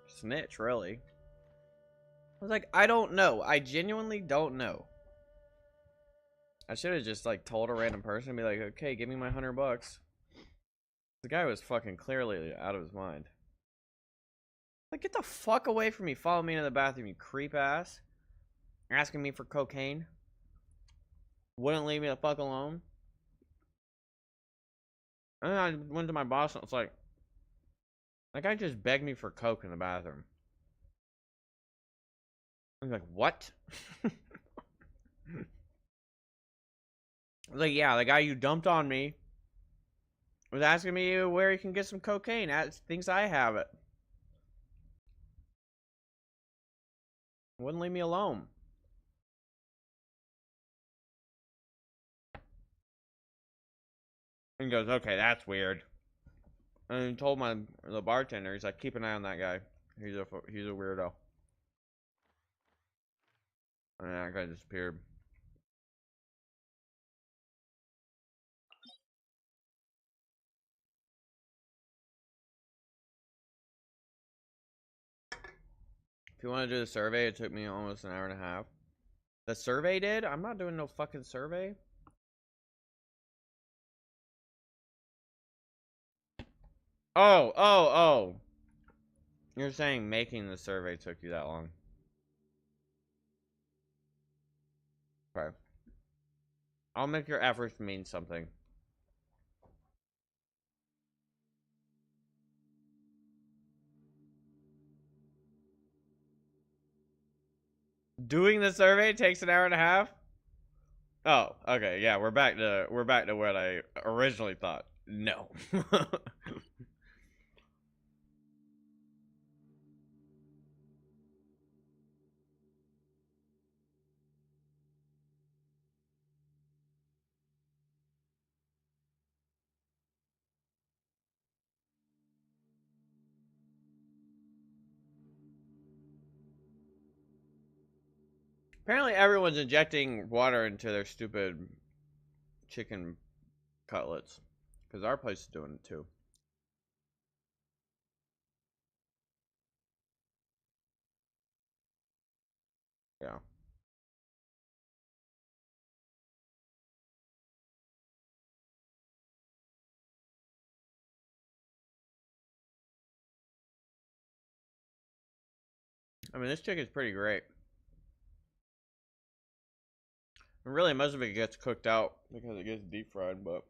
snitch, really." I was like, "I don't know. I genuinely don't know." I should have just like told a random person and be like, "Okay, give me my $100." The guy was fucking clearly out of his mind. Like, get the fuck away from me. Follow me into the bathroom, you creep ass. Asking me for cocaine. Wouldn't leave me the fuck alone. And then I went to my boss and it's like, that guy just begged me for coke in the bathroom. I'm like, what? I was like, yeah, the guy you dumped on me was asking me where he can get some cocaine. Thinks I have it. Wouldn't leave me alone. And he goes, "Okay, that's weird." And he told the bartender, he's like, "Keep an eye on that guy. He's a weirdo." And that guy disappeared. If you want to do the survey, it took me almost an hour and a half. The survey did? I'm not doing no fucking survey. Oh. You're saying making the survey took you that long. Okay. I'll make your efforts mean something. Doing the survey takes an hour and a half? Oh, okay, yeah, we're back to what I originally thought. No. Apparently everyone's injecting water into their stupid chicken cutlets. Because our place is doing it too. Yeah. I mean, this chicken's pretty great. And really, most of it gets cooked out because it gets deep fried, but...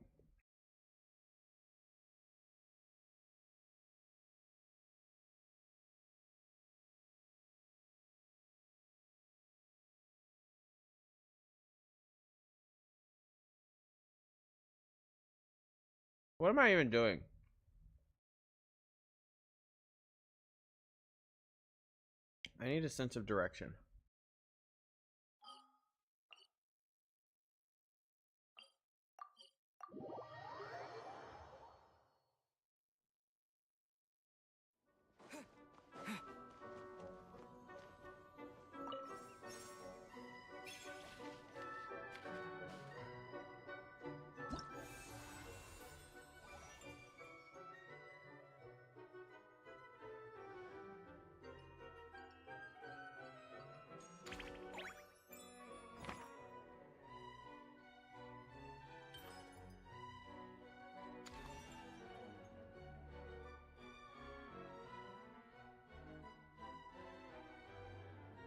What am I even doing? I need a sense of direction.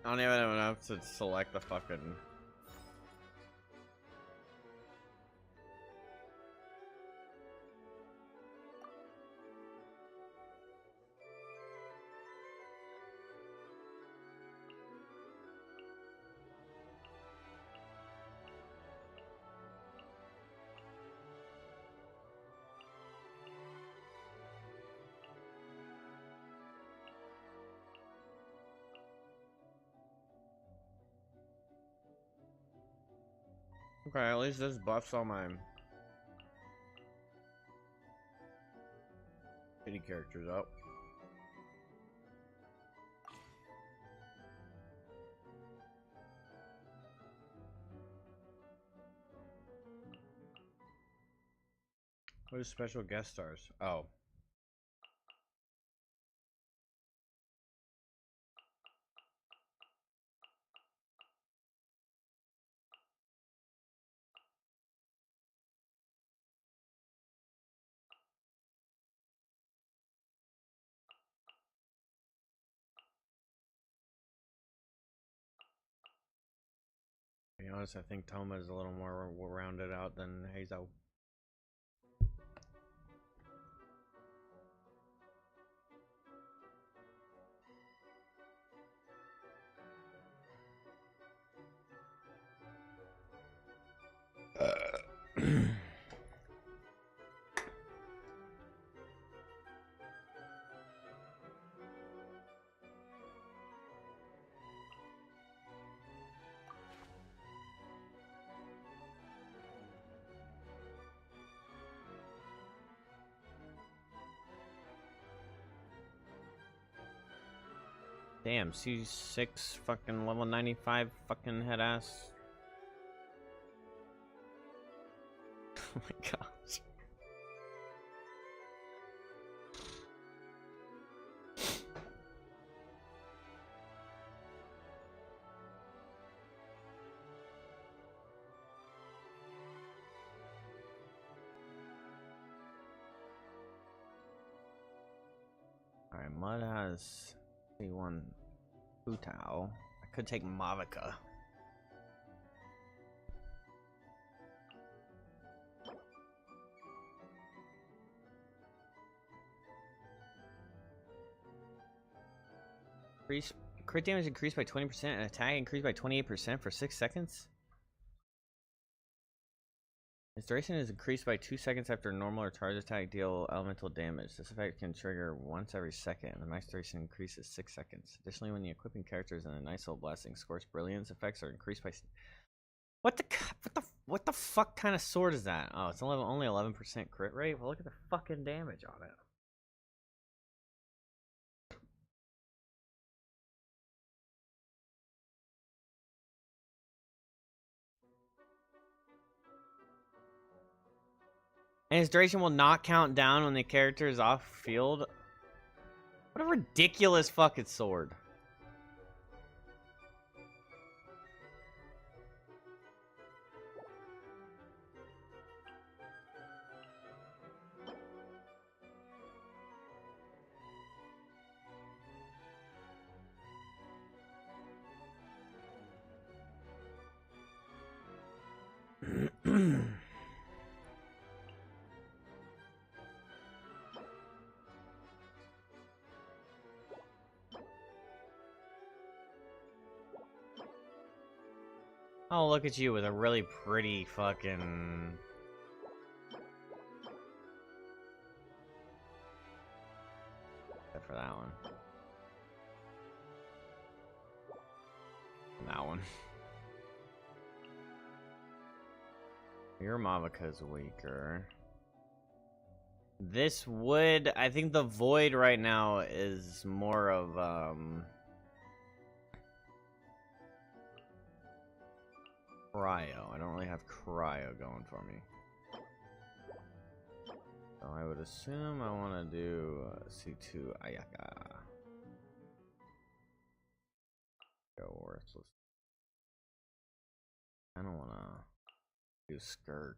I don't even know enough to select the fucking... Okay, at least this buffs all my kitty characters up. What is special guest stars? Oh. To be honest, I think Toma is a little more rounded out than Hazo. Damn, C6 fucking level 95 fucking head ass. Oh my gosh. Alright, Mud has C1 Futao. I could take Mavica. Crit damage increased by 20% and attack increased by 28% for 6 seconds? Its duration is increased by 2 seconds after normal or charge attack deal elemental damage. This effect can trigger once every second, and the max duration increases 6 seconds. Additionally, when the equipping character is in a nice old blessing, Scorch Brilliance effects are increased by... What the fuck kind of sword is that? Oh, it's only 11% crit rate? Well, look at the fucking damage on it. And his duration will not count down when the character is off field. What a ridiculous fucking sword. Oh, look at you with a really pretty fucking... Except for that one. And that one. Your Mavaka's weaker. This would... I think the Void right now is more of, Cryo. I don't really have Cryo going for me. So I would assume I want to do C2 Ayaka. Go worthless. I don't want to do Skirk.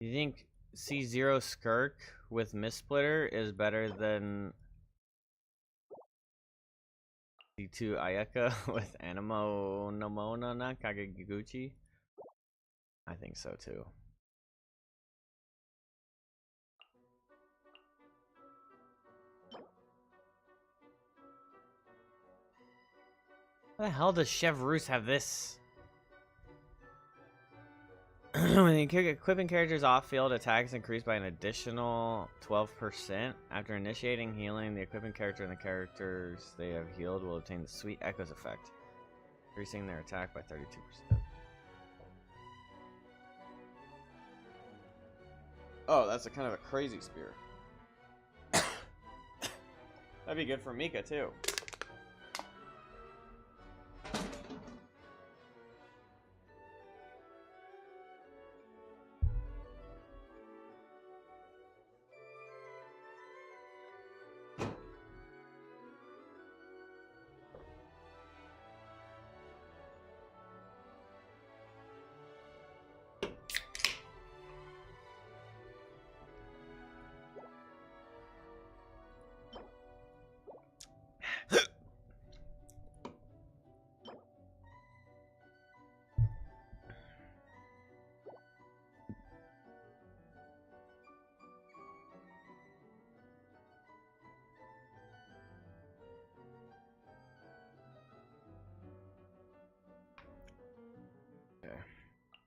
You think C0 Skirk with Mist Splitter is better than C2 Ayaka with Animo Nomona na Kagiguchi? I think so too. How the hell does Chevrouse have this? When the equipping character's off-field, attacks increased by an additional 12%. After initiating healing, the equipping character and the characters they have healed will obtain the Sweet Echoes effect, increasing their attack by 32%. Oh, that's a kind of a crazy spear. That'd be good for Mika, too.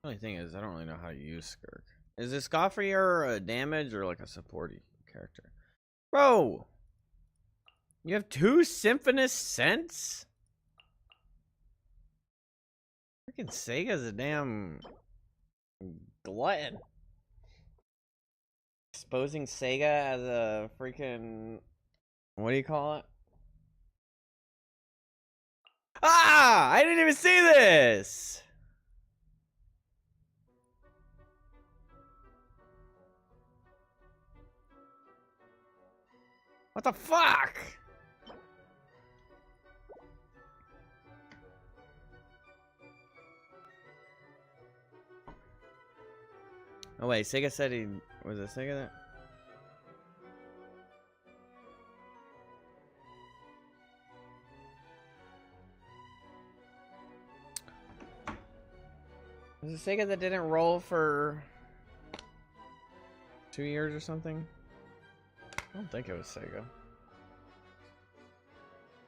The only thing is, I don't really know how to use Skirk. Is this Scoffrier a damage or like a supporty character? Bro! You have 2 Symphonous Scents? Freaking Sega's a damn glutton. Exposing Sega as a freaking... What do you call it? Ah! I didn't even see this! What the fuck? Oh wait, Sega said he... Was it Sega that? Was it Sega that didn't roll for 2 years or something? I don't think it was Sega.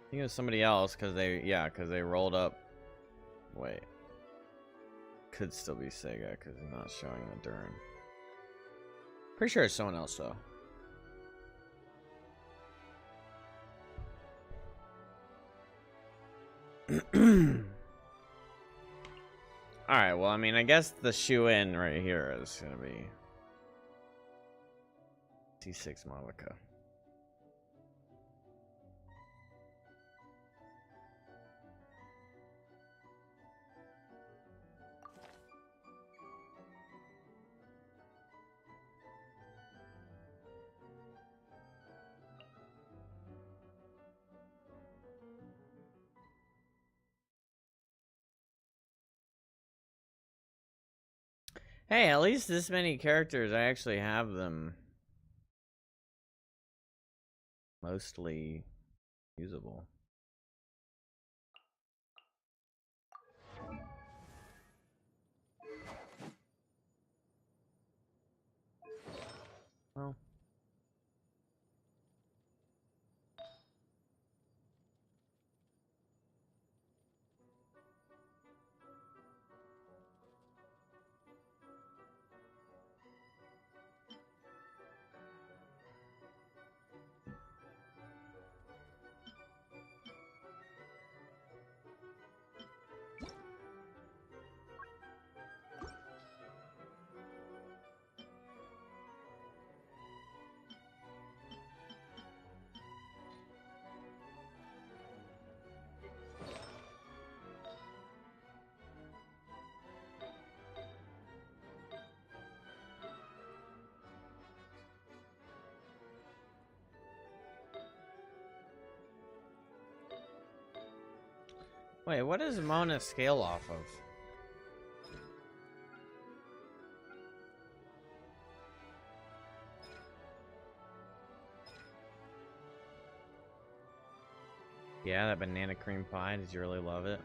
I think it was somebody else because they rolled up. Wait. Could still be Sega because it's not showing the DURIN. Pretty sure it's someone else though. Alright, well, I mean, I guess the shoe-in right here is gonna be T6 Malika. Hey, at least this many characters, I actually have them mostly usable. Well. Wait, what does Mona scale off of? Yeah, that banana cream pie. Did you really love it?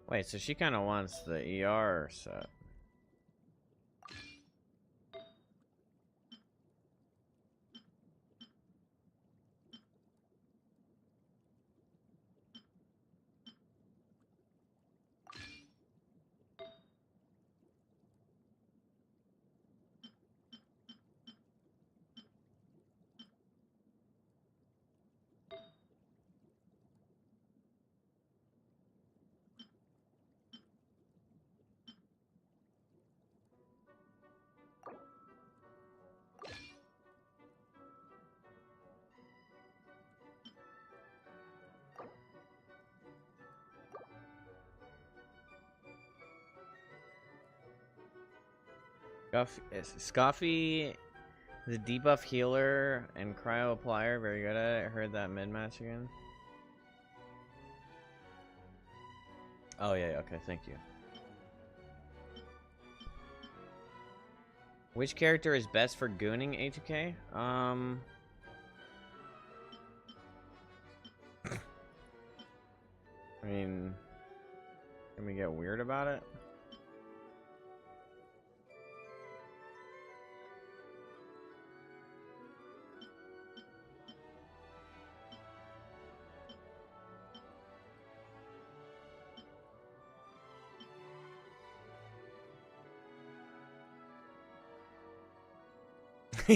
Wait, so she kind of wants the ER set. Scoffy, the debuff healer, and cryo applier, very good at it. I heard that mid-match again. Oh yeah, okay, thank you. Which character is best for gooning A2K? I mean, can we get weird about it?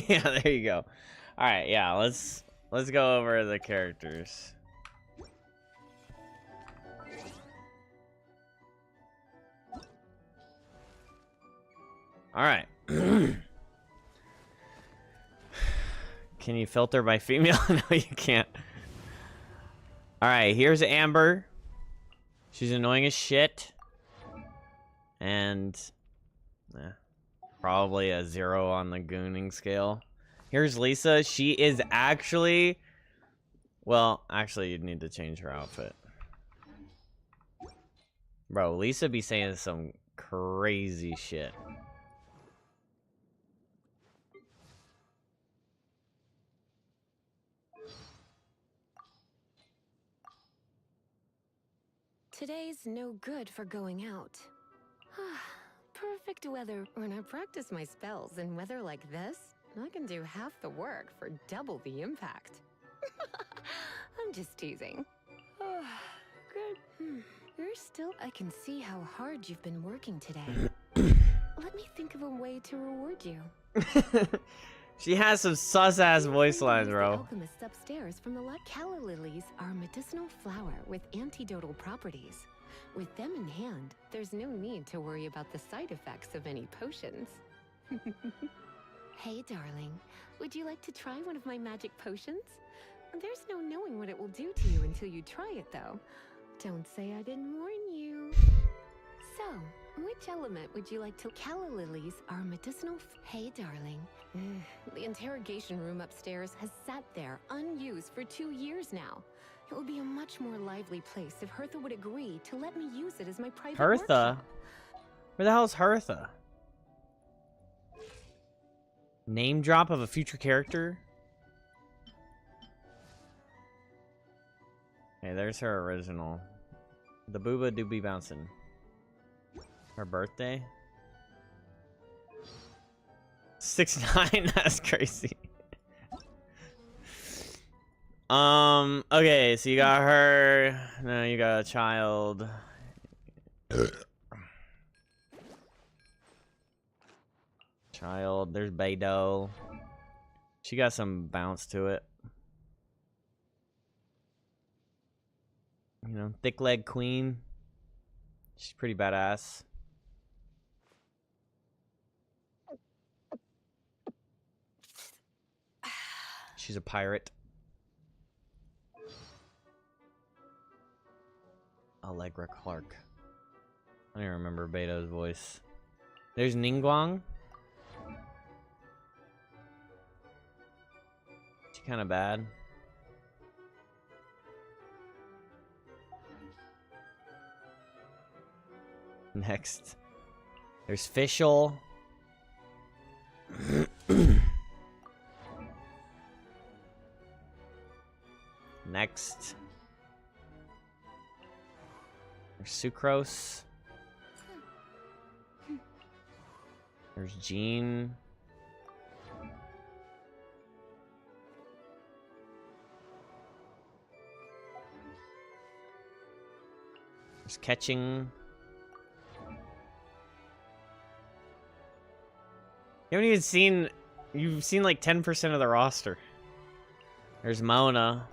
Yeah, there you go. All right, yeah, let's go over the characters. All right. Can you filter by female? No, you can't. All right, here's Amber. She's annoying as shit. And probably a 0 on the gooning scale. Here's Lisa. She is actually... Well, actually, you'd need to change her outfit. Bro, Lisa be saying some crazy shit. Today's no good for going out. Perfect weather. When I practice my spells in weather like this, I can do half the work for double the impact. I'm just teasing. Good. You're still... I can see how hard you've been working today. Let me think of a way to reward you. She has some sus-ass voice lines, The bro. alchemists upstairs from the Calla lilies are a medicinal flower with antidotal properties. With them in hand, there's no need to worry about the side effects of any potions. Hey, darling, would you like to try one of my magic potions? There's no knowing what it will do to you until you try it, though. Don't say I didn't warn you. So, which element would you like to... Calla lilies are medicinal... Hey, darling. The interrogation room upstairs has sat there unused for 2 years now. It would be a much more lively place if Hertha would agree to let me use it as my private Hertha? workshop. Where the hell's Hertha? Name drop of a future character? Hey, there's her original. The booba do be bouncing. Her birthday? 6'9", that's crazy. Okay, so you got her. No, you got a child. Child, there's Beidou. She got some bounce to it. You know, thick leg queen. She's pretty badass. She's a pirate. Allegra Clark. I don't even remember Beidou's voice. There's Ningguang. She's kind of bad. Next. There's Fischl. Next. There's Sucrose. There's Jean. There's Catching. You haven't even seen... You've seen like 10% of the roster. There's Mona.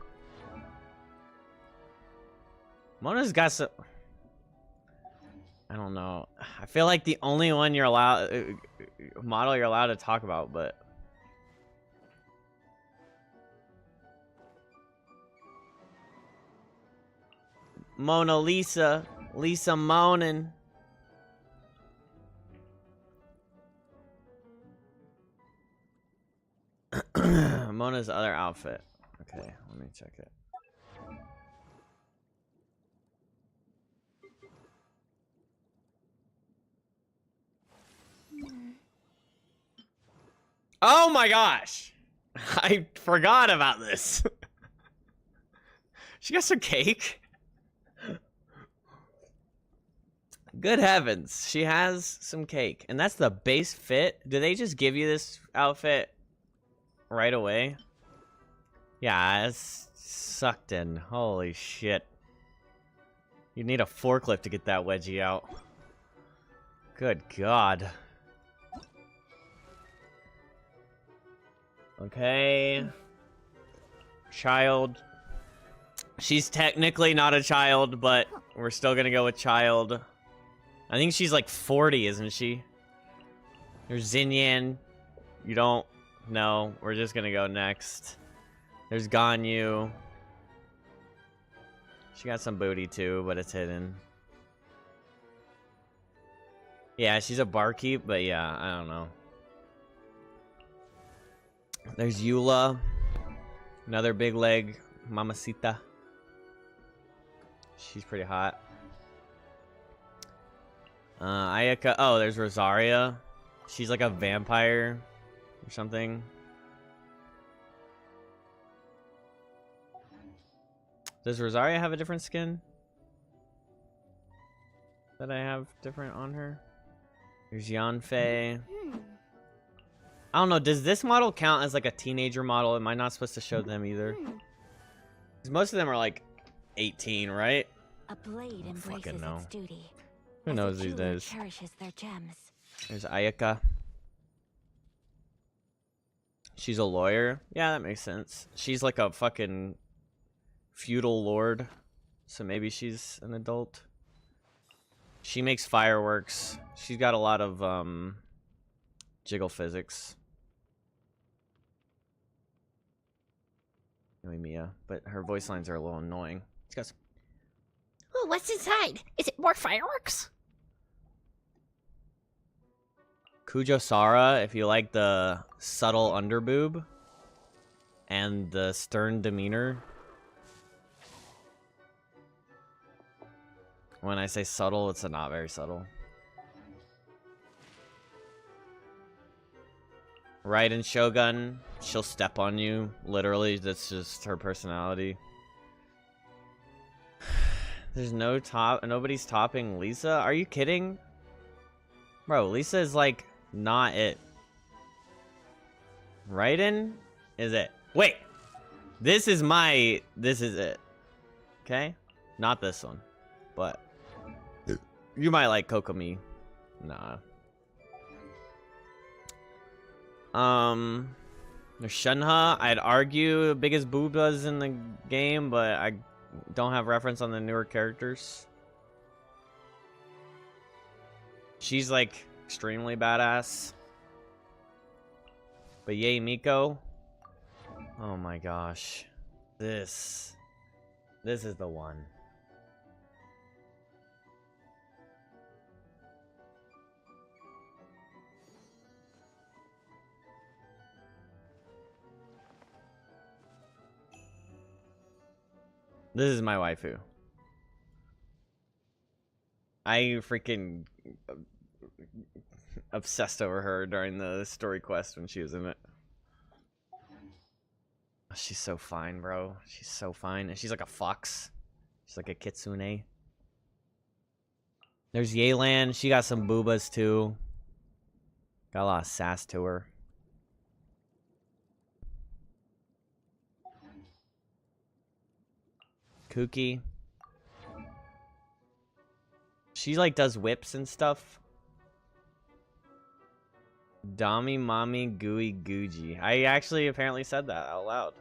Mona's got some... I don't know. I feel like the only one you're allowed... model you're allowed to talk about, but... Mona Lisa. Lisa Monin. Mona's other outfit. Okay, let me check it. Oh my gosh! I forgot about this. She got some cake. Good heavens, she has some cake. And that's the base fit? Do they just give you this outfit right away? Yeah, it's sucked in. Holy shit. You need a forklift to get that wedgie out. Good God. Okay. Child. She's technically not a child, but we're still gonna go with child. I think she's like 40, isn't she? There's Xinyan. You don't know. We're just gonna go next. There's Ganyu. She got some booty too, but it's hidden. Yeah, she's a barkeep, but yeah, I don't know. There's Eula. Another big leg mamacita. She's pretty hot. Ayaka. Oh, there's Rosaria. She's like a vampire or something. Does Rosaria have a different skin? that I have different on her. There's Yanfei. I don't know, does this model count as like a teenager model? Am I not supposed to show them either? 'Cause most of them are like 18, right? A blade embraces fucking know. its duty. Who as knows a these jeweler days? cherishes their gems. There's Ayaka. She's a lawyer. Yeah, that makes sense. She's like a fucking feudal lord. So maybe she's an adult. She makes fireworks. She's got a lot of jiggle physics. Mia, but her voice lines are a little annoying. She goes, Oh, what's inside? Is it more fireworks? Kujo Sara, if you like the subtle underboob and the stern demeanor. When I say subtle, it's not very subtle. Raiden Shogun, she'll step on you. Literally, that's just her personality. There's nobody's topping Lisa. Are you kidding? Bro, Lisa is like not it. Raiden is it. Wait. This is it. Okay? Not this one. But you might like Kokomi. Nah. There's Shenhe. I'd argue the biggest boobas in the game, but I don't have reference on the newer characters. She's like extremely badass. But yay, Miko. Oh my gosh. This is the one. This is my waifu. I freaking obsessed over her during the story quest when she was in it. She's so fine, bro. She's so fine. And she's like a fox. She's like a kitsune. There's Yelan. She got some boobas too. Got a lot of sass to her. Kuki. She like does whips and stuff. Dami Mami Gooey Guji. I actually apparently said that out loud.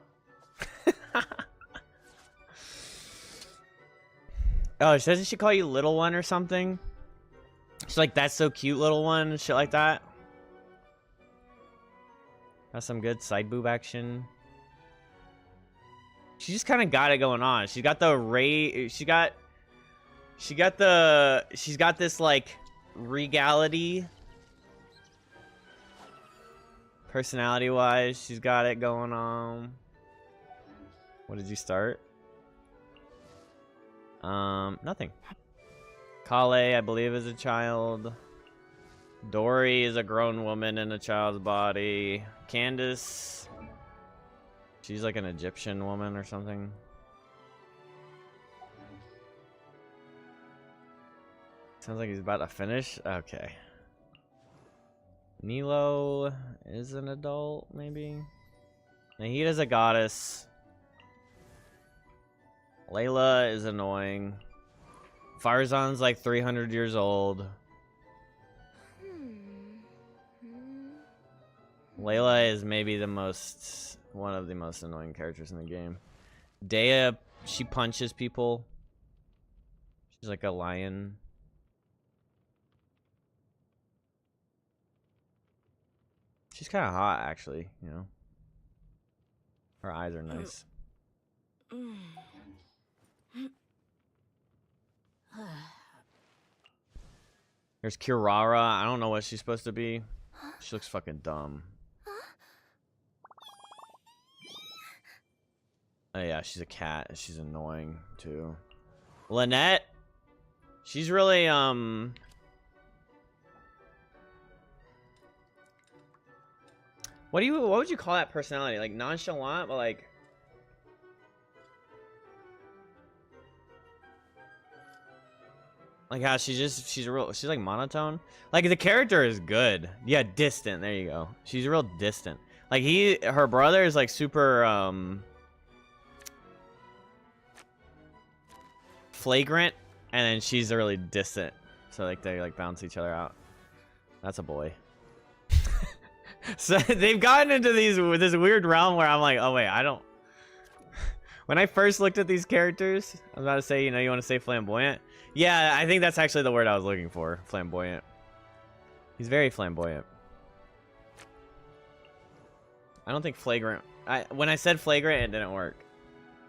Oh, doesn't she call you little one or something? She's like, that's so cute, little one, shit like that. That's some good side boob action. She just kind of got it going on. She's got the she's got this like regality. Personality wise, she's got it going on. What did you start? Nothing. Kale, I believe, is a child. Dory is a grown woman in a child's body. Candace, she's like an Egyptian woman or something. Sounds like he's about to finish. Okay. Nilo is an adult, maybe. Nahida's a goddess. Layla is annoying. Farzan's like 300 years old. Layla is maybe one of the most annoying characters in the game. Dea, she punches people. She's like a lion. She's kind of hot, actually, you know. Her eyes are nice. There's Kirara. I don't know what she's supposed to be. She looks fucking dumb. Oh yeah, she's a cat. She's annoying too. Lynette. She's really what would you call that personality? Like nonchalant, but like Like how she's like monotone. Like the character is good. Yeah, distant. There you go. She's real distant. Like her brother is like super flagrant, and then she's really distant. So like they like bounce each other out. That's a boy. So they've gotten into this weird realm where I'm like, oh wait, I don't. When I first looked at these characters, I was about to say, you know, you want to say flamboyant. Yeah, I think that's actually the word I was looking for. Flamboyant. He's very flamboyant. I don't think flagrant. When I said flagrant, it didn't work.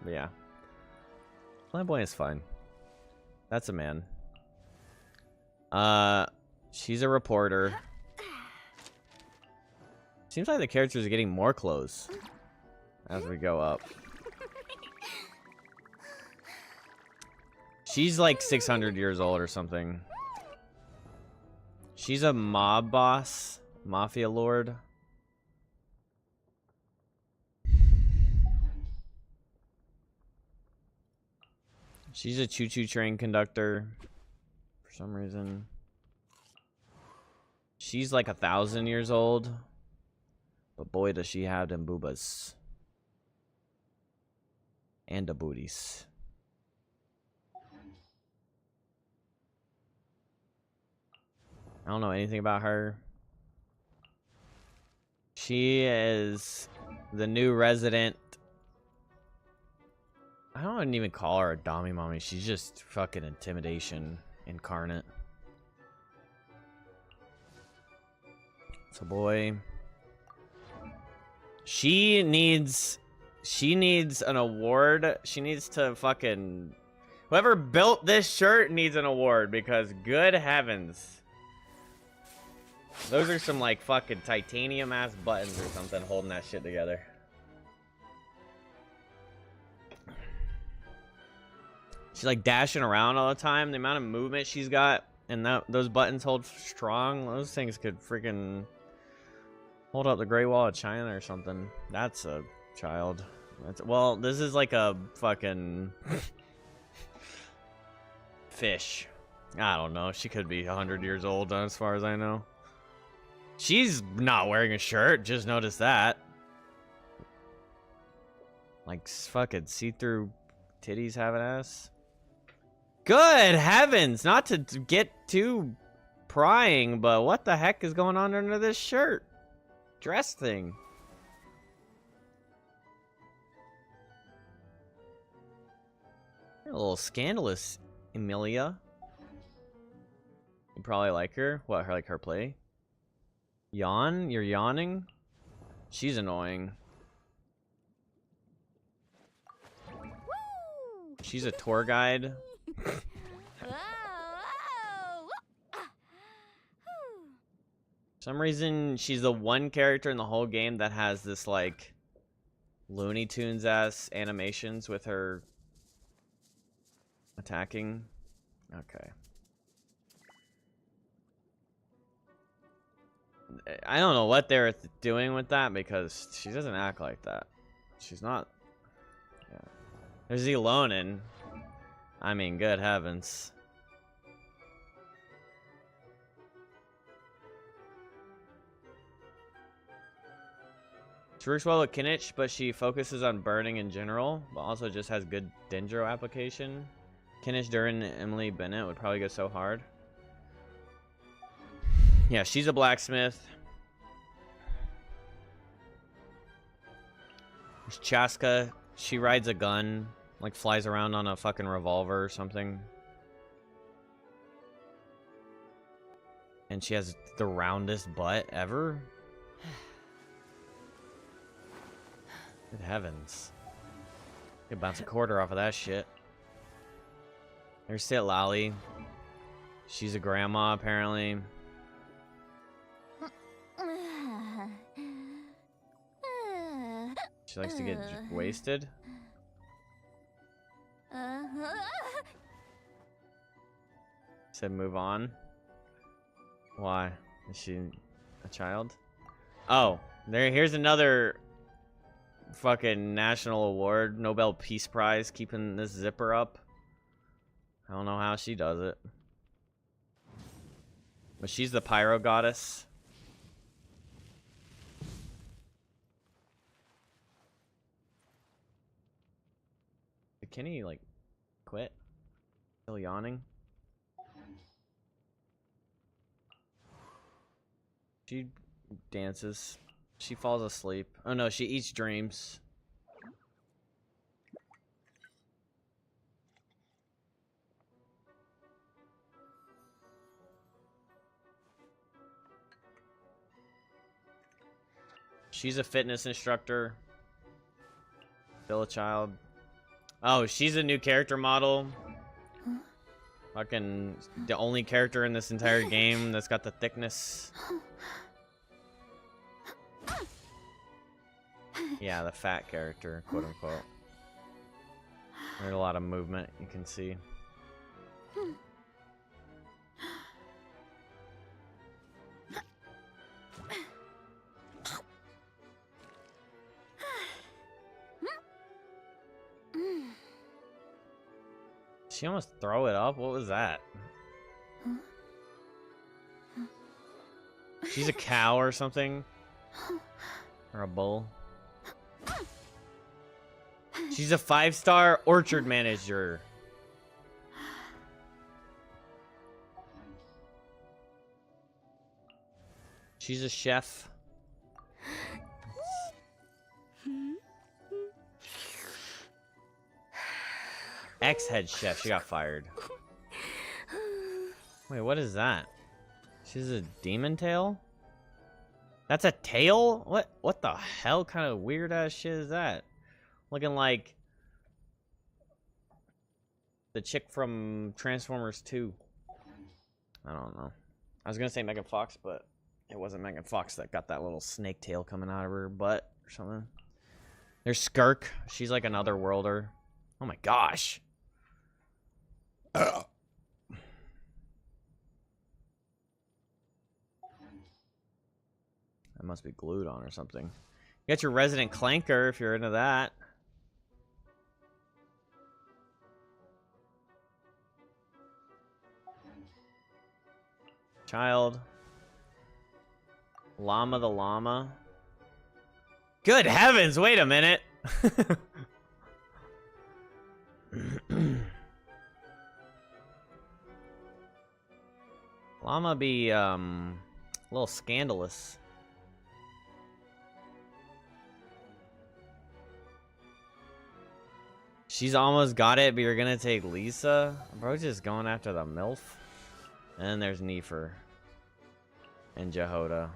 But yeah, flamboyant is fine. That's a man. She's a reporter. Seems like the characters are getting more clothes as we go up. She's like 600 years old or something. She's a mob boss, mafia lord. She's a choo-choo train conductor for some reason. She's like 1,000 years old. But boy, does she have them boobas. And the booties. I don't know anything about her. She is the new resident. I don't even call her a Dami mommy. She's just fucking intimidation incarnate. So boy. She needs an award. She needs to fucking... Whoever built this shirt needs an award because good heavens. Those are some like fucking titanium ass buttons or something holding that shit together. She's like dashing around all the time. The amount of movement she's got and those buttons hold strong. Those things could freaking hold up the Great Wall of China or something. That's a child. Well, this is like a fucking fish. I don't know. She could be 100 years old as far as I know. She's not wearing a shirt. Just noticed that. Like fucking see-through titties have an ass. Good heavens! Not to get too prying, but what the heck is going on under this shirt? Dress thing. You're a little scandalous, Emilia. You probably like her. What, her like her play? Yawn? You're yawning? She's annoying. Woo! She's a tour guide. Whoa, whoa. For some reason, she's the one character in the whole game that has this like Looney Tunes ass animations with her attacking. Okay. I don't know what they're doing with that because she doesn't act like that. She's not. Yeah. There's Elonin. I mean, good heavens. She works well with Kinich, but she focuses on burning in general, but also just has good Dendro application. Kinich, Durin, Emily Bennett would probably go so hard. Yeah, she's a blacksmith. There's Chaska. She rides a gun, like flies around on a fucking revolver or something. And she has the roundest butt ever. Good heavens. You can bounce a quarter off of that shit. There's Sit Lally. She's a grandma, apparently. She likes to get wasted. Said move on. Why? Is she a child? Oh, here's another fucking national award, Nobel Peace Prize, keeping this zipper up. I don't know how she does it. But she's the pyro goddess. Did Kenny, like, quit? Still yawning? She dances. She falls asleep. Oh no, she eats dreams. She's a fitness instructor. Still a child. Oh, she's a new character model. Fucking the only character in this entire game that's got the thickness. Yeah, the fat character, quote unquote. There's a lot of movement you can see. She almost throw it up? What was that? She's a cow or something? Or a bull? She's a 5-star orchard manager. She's a chef. Ex-head chef. She got fired. Wait, what is that? She's a demon tail? That's a tail? What the hell kind of weird ass shit is that? Looking like the chick from Transformers 2. I don't know. I was gonna say Megan Fox, but it wasn't Megan Fox that got that little snake tail coming out of her butt or something. There's Skirk. She's like another worlder. Oh my gosh. That must be glued on or something. You got your Resident Clanker if you're into that. Child. Llama the llama. Good heavens, wait a minute. Llama be a little scandalous. She's almost got it, but you're gonna take Lisa? Bro, just going after the MILF. And then there's Nefer. And Jehoda.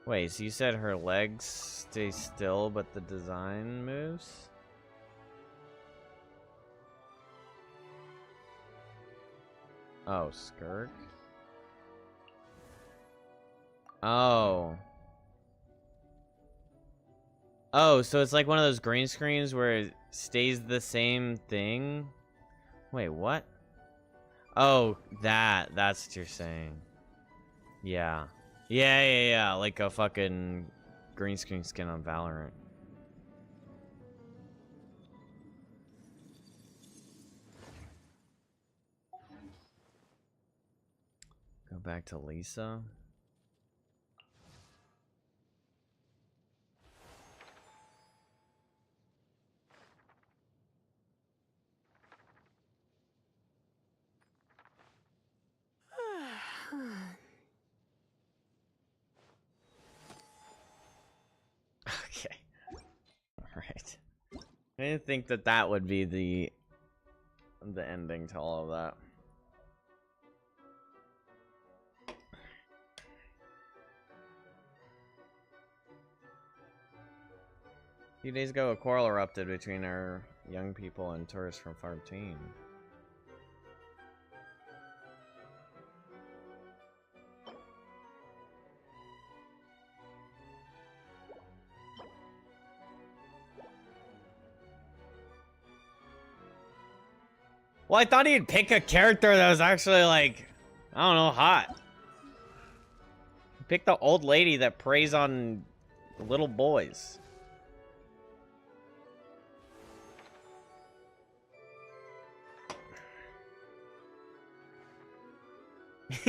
Wait, so you said her legs stay still, but the design moves? Oh, Skirk? Oh. Oh, so it's like one of those green screens where it stays the same thing? Wait, what? Oh, that's what you're saying. Yeah. Yeah, like a fucking green screen skin on Valorant. Go back to Lisa. Okay. Alright. I didn't think that would be the ending to all of that. A few days ago, a quarrel erupted between our young people and tourists from 14. Well, I thought he'd pick a character that was actually, like, I don't know, hot. Pick the old lady that preys on little boys.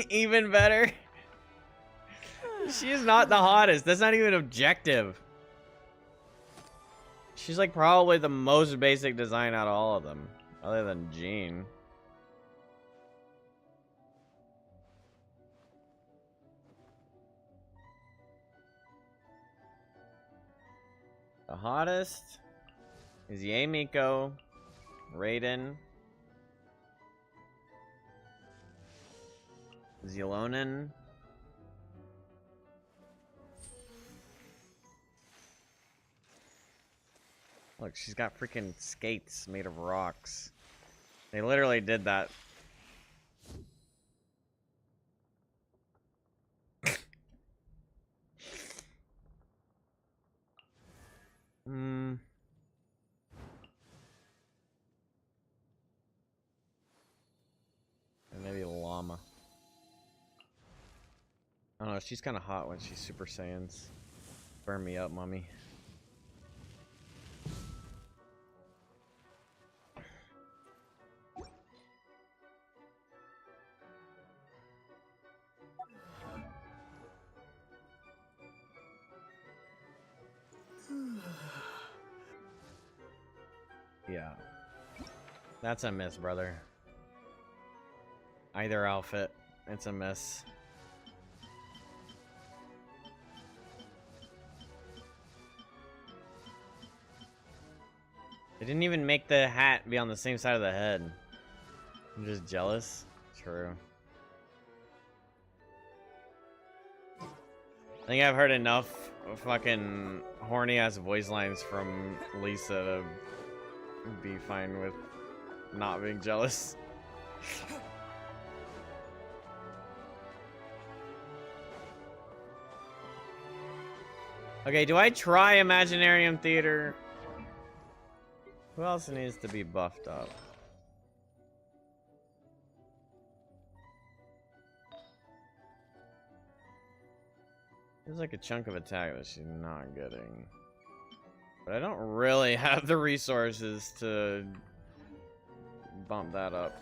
Even better. She is not the hottest. That's not even objective. She's like probably the most basic design out of all of them, other than Jean. The hottest is Yae Miko, Raiden, Zelonin. Look, she's got freaking skates made of rocks. They literally did that. And maybe a llama. I don't know, she's kind of hot when she's Super Saiyans. Burn me up, mommy. Yeah. That's a miss, brother. Either outfit, it's a miss. They didn't even make the hat be on the same side of the head. I'm just jealous. True. I think I've heard enough fucking horny ass voice lines from Lisa to be fine with not being jealous. Okay, do I try Imaginarium Theater? Who else needs to be buffed up? There's like a chunk of attack that she's not getting. But I don't really have the resources to bump that up.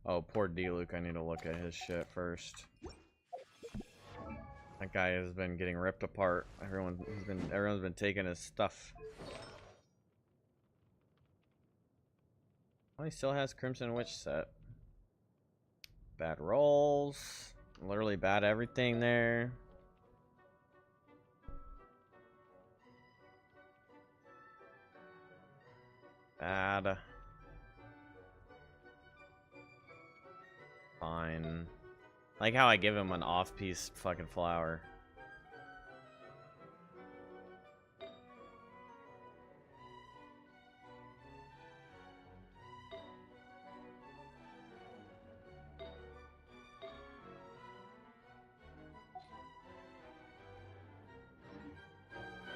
Oh, poor D-Luke. I need to look at his shit first. That guy has been getting ripped apart. Everyone's been taking his stuff. Oh, he still has Crimson Witch set. Bad rolls. Literally bad everything there. Bad. Fine. Like how I give him an off-piece fucking flower.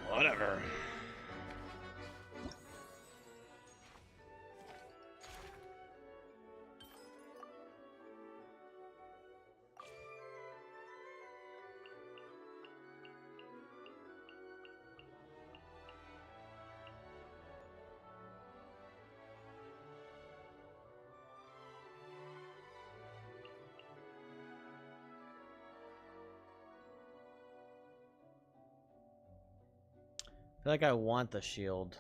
Whatever. I feel like I want the shield.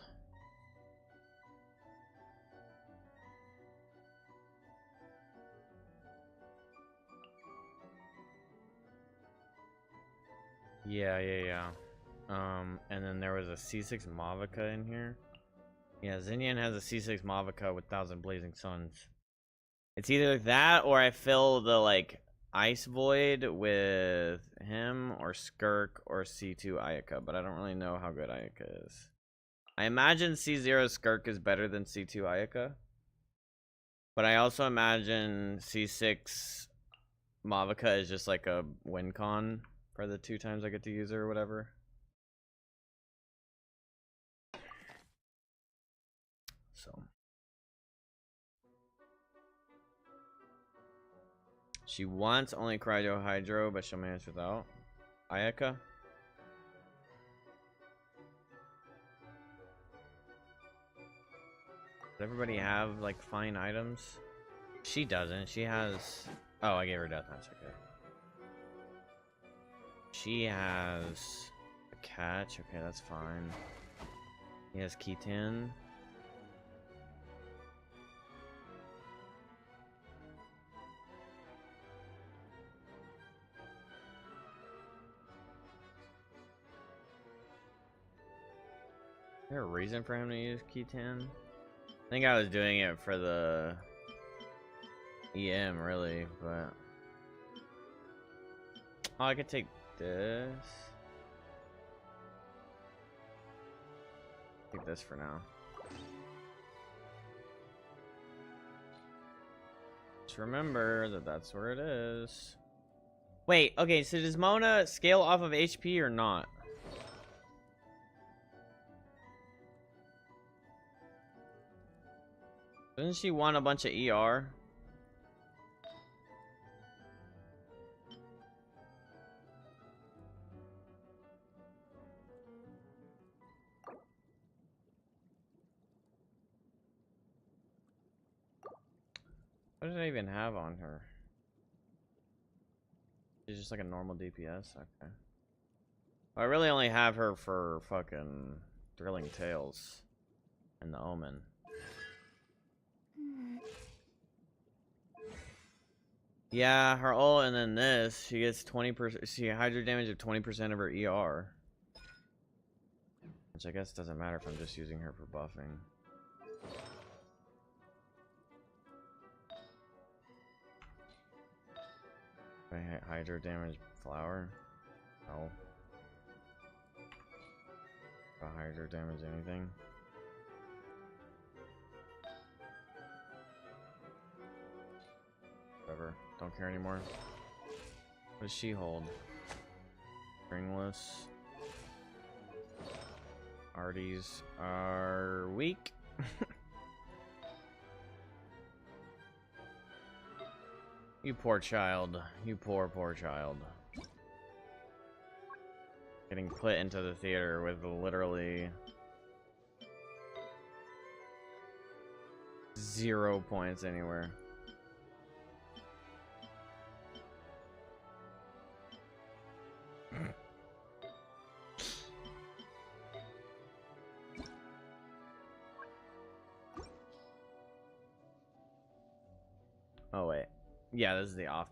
Yeah. And then there was a C6 Mavica in here. Yeah, Xinian has a C6 Mavica with 1,000 Blazing Suns. It's either that or I fill the, like, Ice Void with him or Skirk or C2 Ayaka, but I don't really know how good Ayaka is. I imagine C0 Skirk is better than C2 Ayaka. But I also imagine C6 Mavica is just like a win con for the 2 times I get to use her or whatever. So She wants only Cryo Hydro, but she'll manage without. Ayaka. Does everybody have like fine items? She doesn't. She has. Oh, I gave her death match. Okay. She has a catch. Okay, that's fine. He has Keaton. Is there a reason for him to use Key10? I think I was doing it for the EM, really, but... Oh, I could take this. Take this for now. Just remember that that's where it is. Wait, okay, so does Mona scale off of HP or not? Doesn't she want a bunch of ER? What did I even have on her? She's just like a normal DPS? Okay. I really only have her for fucking Thrilling Tales and the Omen. Yeah, her ult and then this, she gets 20%, she hydro damage of 20% of her ER. Which I guess doesn't matter if I'm just using her for buffing. Hydro damage flower? No. Hydro damage anything? Whatever. Don't care anymore. What does she hold? Stringless. Arties are weak. You poor child. You poor child. Getting put into the theater with literally 0 points anywhere. Oh wait. Yeah, this is the off.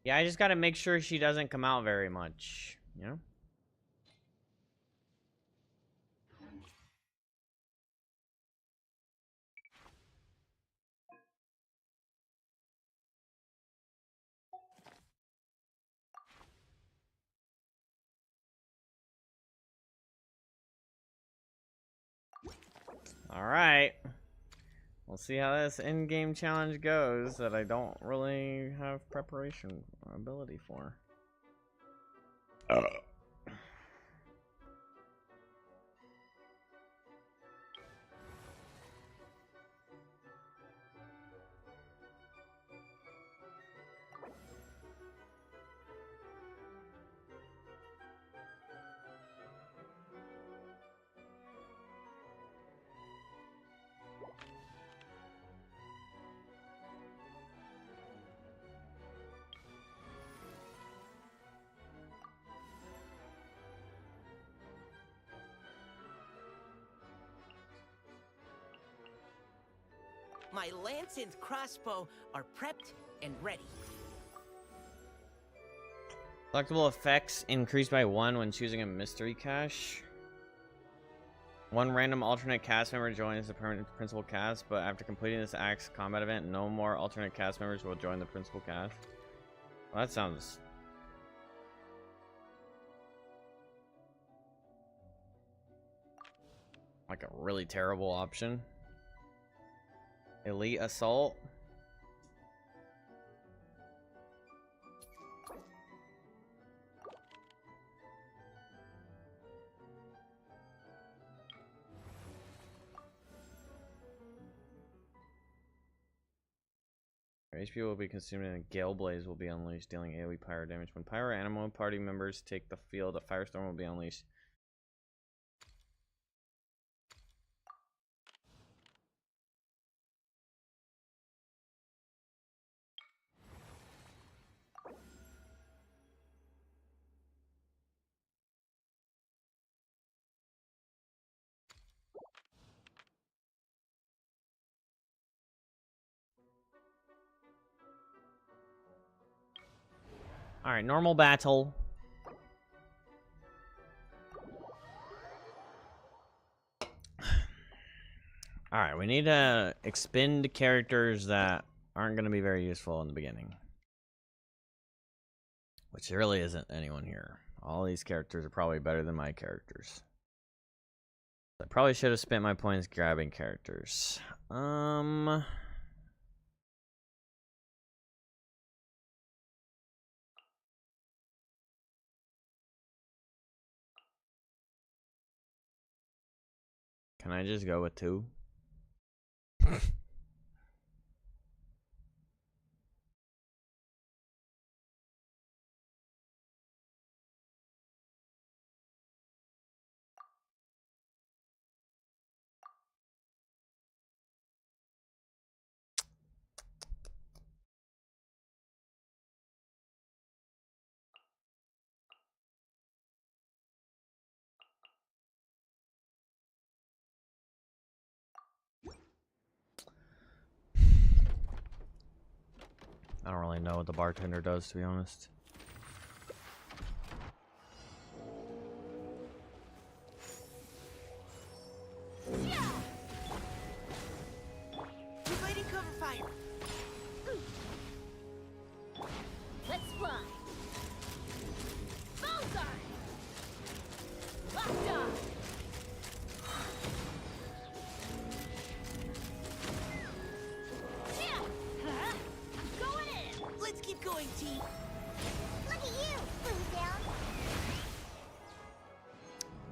Yeah, I just gotta make sure she doesn't come out very much, you know? Alright. We'll see how this in-game challenge goes that I don't really have preparation ability for. My lance and crossbow are prepped and ready. Collectible effects increased by 1 when choosing a mystery cache. One random alternate cast member joins the permanent principal cast, but after completing this Axe combat event, no more alternate cast members will join the principal cast. Well, that sounds... like a really terrible option. Elite Assault. Your HP will be consumed and a Gale Blaze will be unleashed, dealing AoE pyro damage. When pyro animal party members take the field, a firestorm will be unleashed. Alright, normal battle. Alright, we need to expend characters that aren't going to be very useful in the beginning. Which really isn't anyone here. All these characters are probably better than my characters. I probably should have spent my points grabbing characters. Can I just go with 2? I don't really know what the bartender does, to be honest. Providing cover fire. Let's fly. Bullseye. Locked on. Yeah. Huh? I'm going in. Let's keep going, team. Look at you. Move down.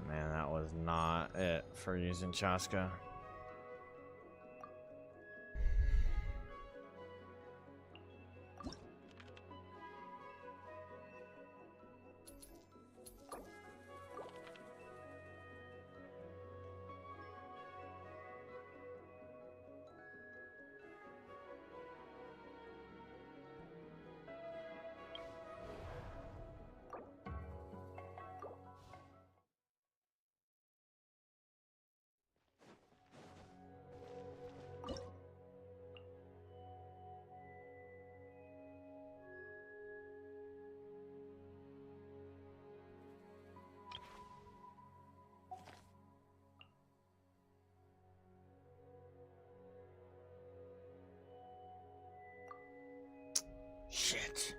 Man, that was not it for using Chaska. Shit.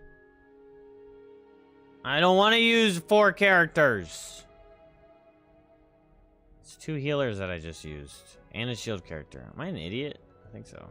I don't want to use 4 characters. It's 2 healers that I just used. And a shield character. Am I an idiot? I think so.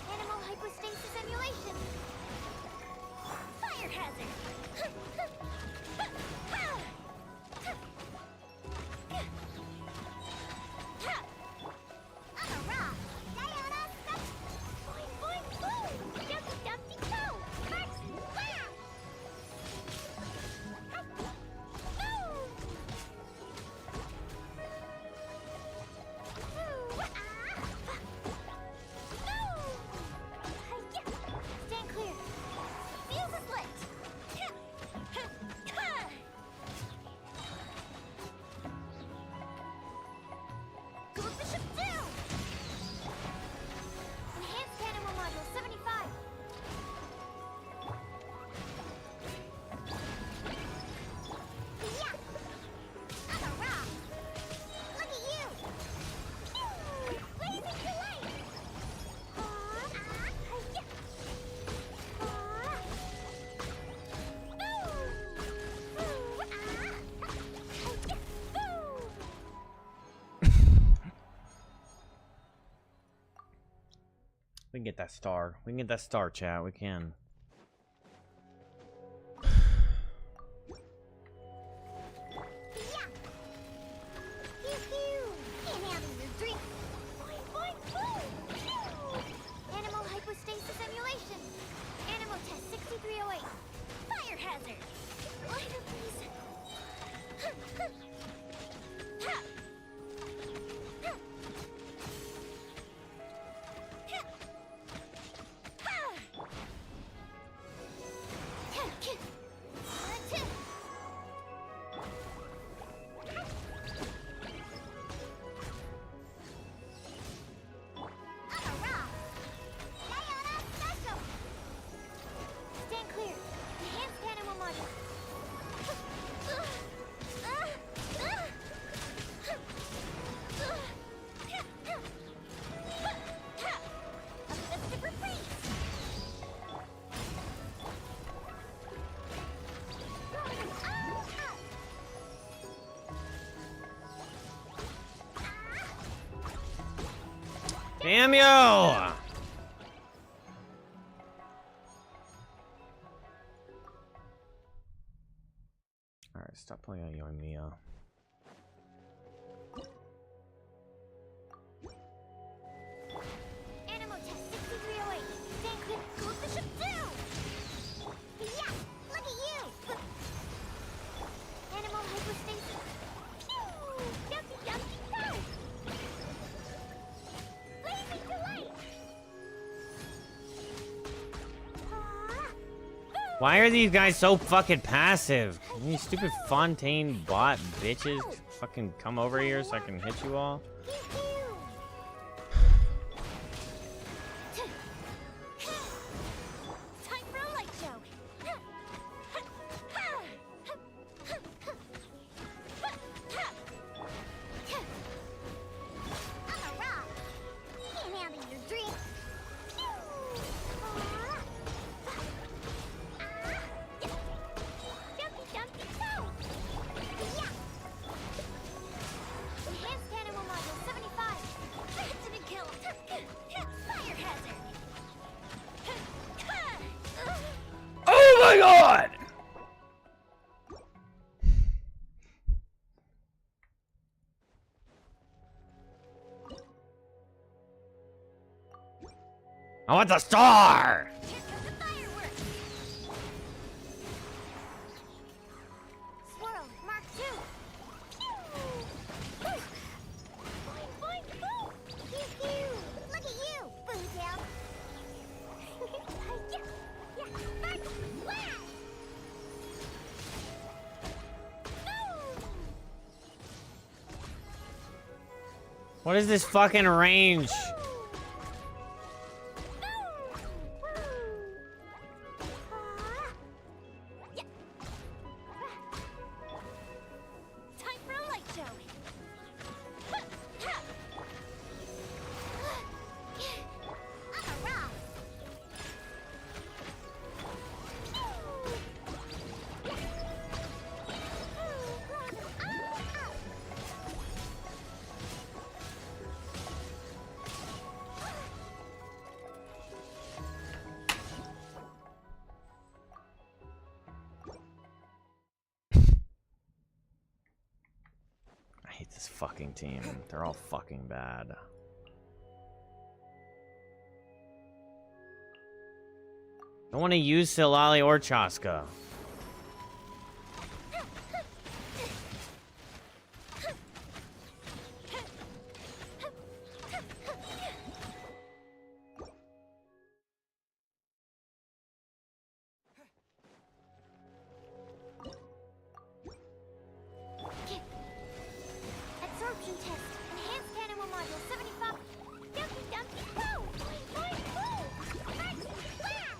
Animal hypostasis emulation. Fire hazard. I'm a rock. Diana, stop. Boing, boing, boom. Dumpty, dumpty, go. Marks, wow. Boom. Ooh, Stand clear. Fuse is lit. We can get that star. We can get that star, chat. We can. Yeah. Pew pew. Inhaling your drink. Boing boing boom. Pew. Animal hypostasis emulation. Animal test 6308. Fire hazard. Lighter, please. Stand clear. Enhanced animal module. Uplifted reprise. Damn you! Alright, stop playing on Young Mia. Animal test 6308. Stand clear. Close the ship down. Yeah, look at you. Animal hypostasis. Pew! Yumpy yumpy go. Blazing delight. Why are these guys so fucking passive? These stupid Fontaine bot bitches fucking come over here so I can hit you all. Pew pew. Time for a light show. I'm a rock. Inhaling your drink. Jumpy jumpy go. Yeah. Enhanced animal module 75. Didn't kill. Fire hazard. Oh my god! I want the star! Here comes the fireworks. Swirl, Mark 2. Pew! Boing, boing, boom! Pew, pew! Look at you, Boo Down. Yeah, yeah, first, blast! Boom! What is this fucking range? Time for a light show. I'm a rock. I hate this fucking team. They're all fucking bad. I want to use Silali or Chaska. Absorption test. Enhanced animal module 75. Dumpy dumpy go. Boing boing boom. First, blast.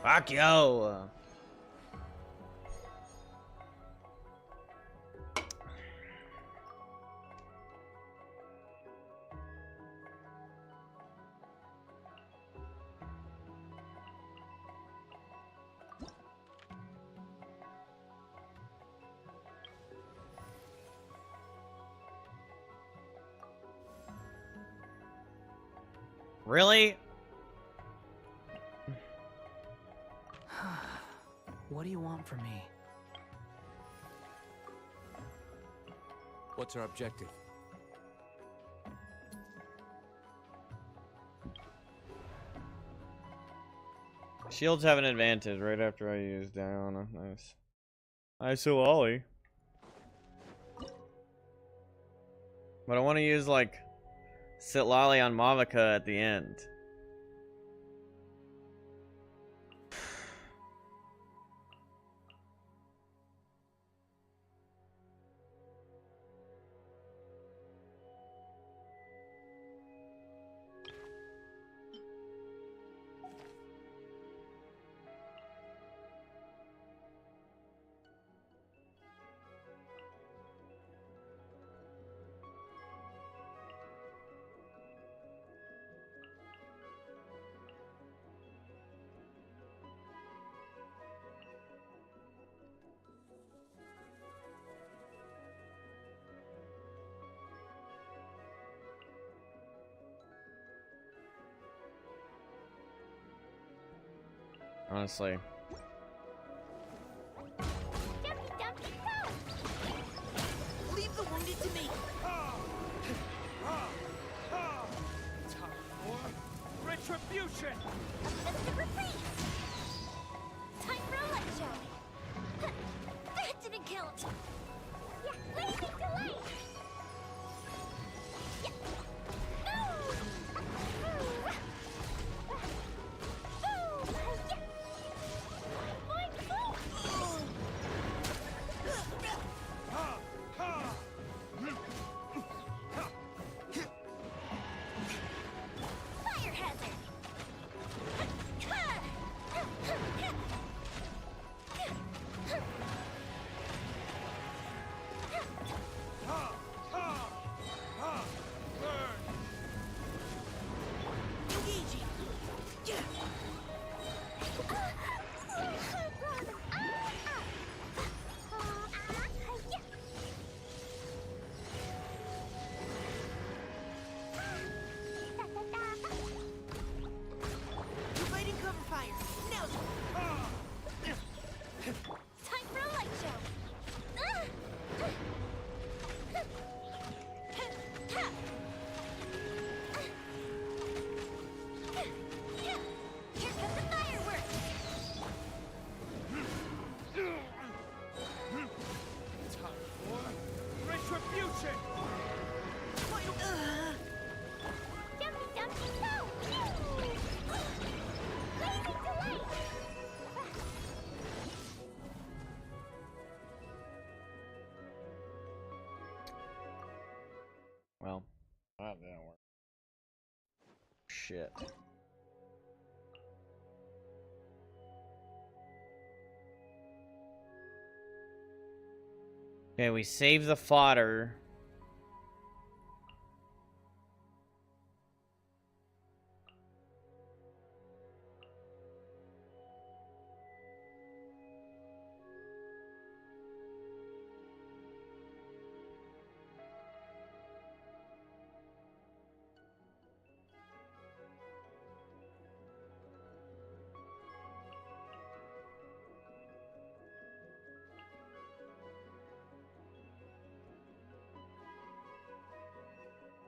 Fuck yo. Really? What do you want from me? What's our objective? Shields have an advantage right after I use Diana. Nice. ISO Ollie. But I want to use like Sitlali on Mavika at the end. Honestly. Leave the wounded to me. Time for retribution! Time for a light show. That didn't count. Yeah, blazing delay. Yeah. Ooh. Ooh. Ooh. Yeah. Boing, boing. Fire hazard. Engaging. Yeah. Providing cover fire. Now's time for a light show. Here comes the fireworks. Time for retribution! Jumpy, jumpy, go! Blazing delay. Well, that didn't work. Shit. Okay, we save the fodder.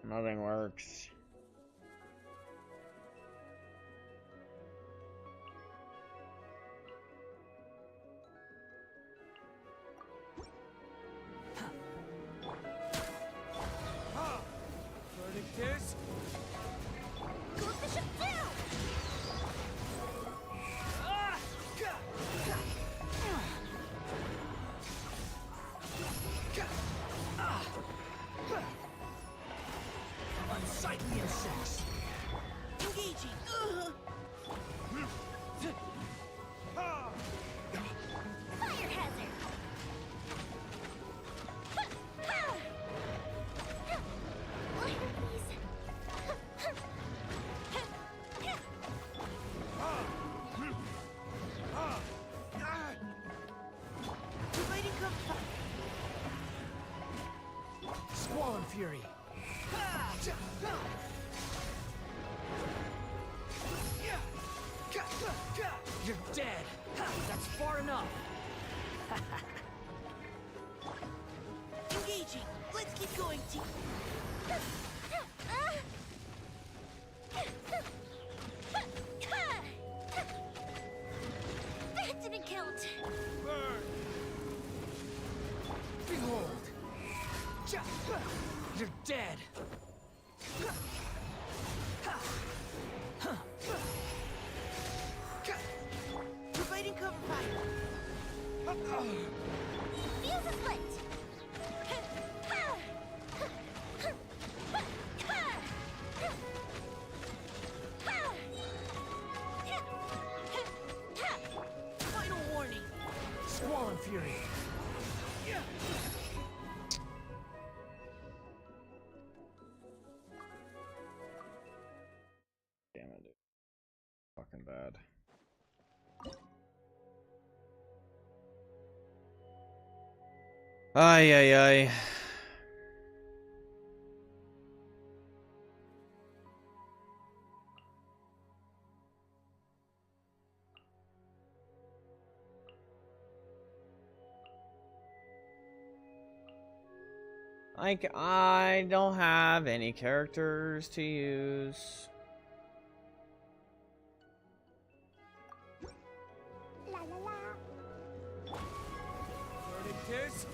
Nothing works. Verdict is... Go bishop down. Unsightly fury. You're dead. That's far enough. Engaging. Let's keep going, team. That didn't count. Burn! Behold. You're dead. Providing cover fire. Fuse is lit. Final warning. Squall and fury. Damn it, dude. Fucking bad. Ay, ay, ay. Like, I don't have any characters to use. La la la. Burning tears?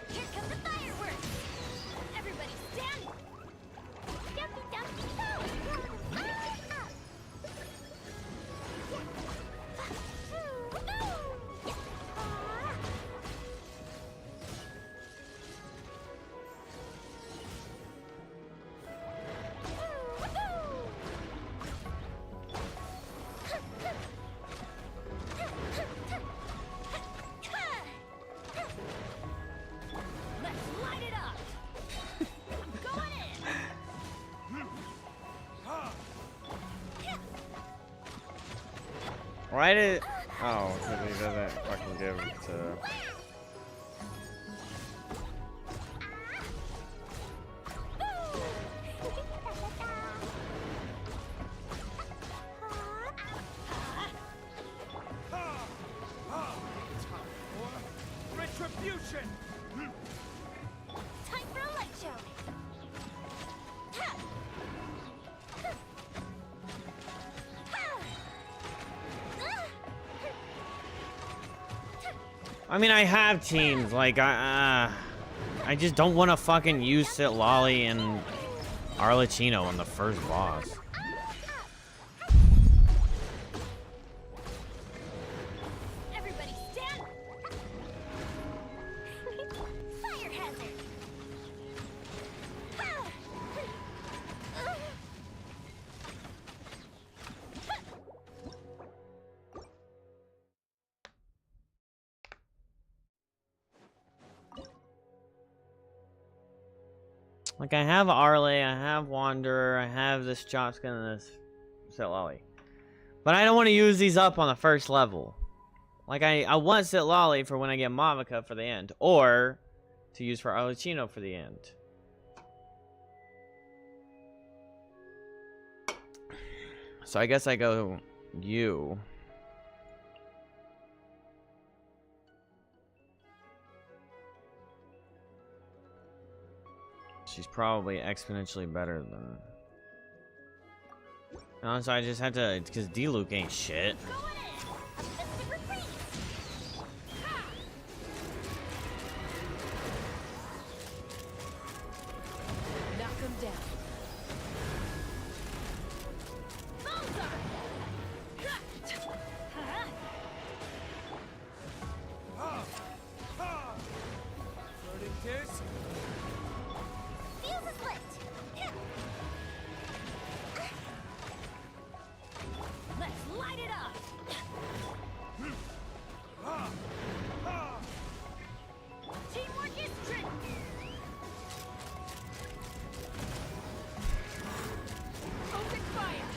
Here come the fireworks. Everybody stand. Dumpy dumpy go. Ah! Let's light it up. Going in. Why did? Oh, because he doesn't fucking give it to. Retribution! Time for a light show. Ha! Ha! I mean, I have teams like I just don't want to fucking use Sitlali and Arlecchino on the first boss. Everybody stand. Fire hazard. Ha! Like, I have Arle, I have Wanderer, I have this Joskin and this Sitlali. But I don't want to use these up on the first level. Like, I want Sitlali for when I get Mavica for the end. Or to use for Arlecchino for the end. So I guess I go you. She's probably exponentially better than. No, so I just had to, because D-Luke ain't shit. Going in. A festive retreat. Ha! Knock him down. Bullseye. Ha! Burning tears? Fuse is lit. Let's light it up. Teamwork is tricky. Open fire.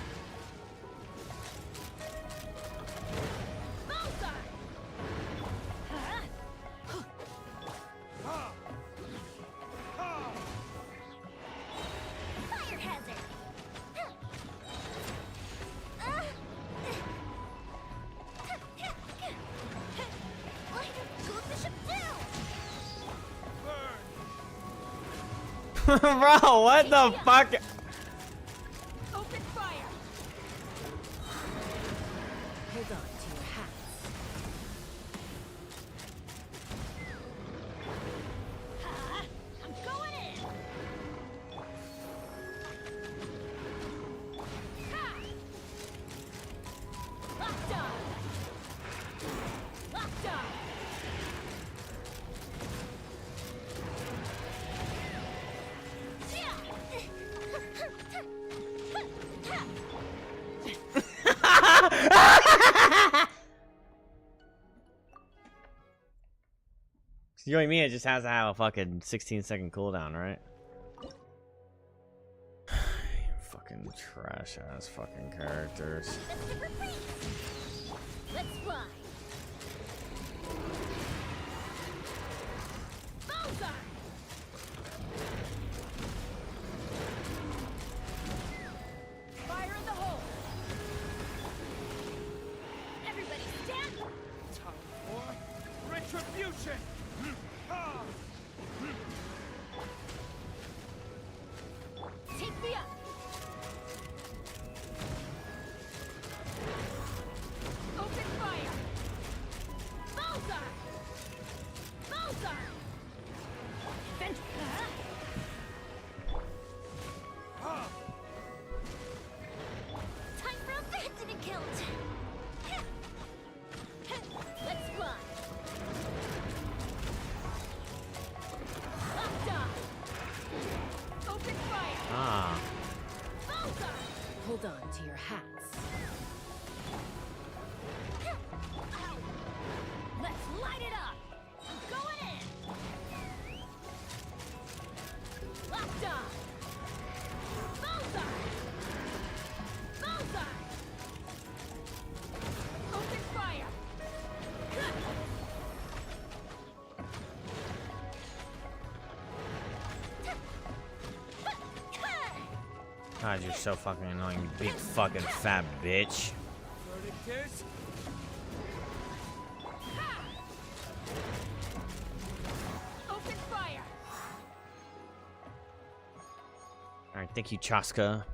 Bullseye. Bro, what the fuck? Open fire! Hold on to your hats. I'm going in. Locked on! Locked on! You and me, it just has to have a fucking 16-second cooldown, right? Fucking trash ass fucking characters. Let's fly. Bullseye. Fire in the hole! Everybody stand. Time for retribution. Take me up. Open fire! Bullseye. Bullseye. Vent. Time for a bit to be killed. Let's fly. Locked on! Open fire! Ah. Bullseye. Hold on to your hats. Let's light it up. I'm going in. Locked on! Bullseye. Bullseye. Open fire! God, you're so fucking annoying, you big fucking fat bitch. Verdict is Open fire! Alright, thank you, Chaska.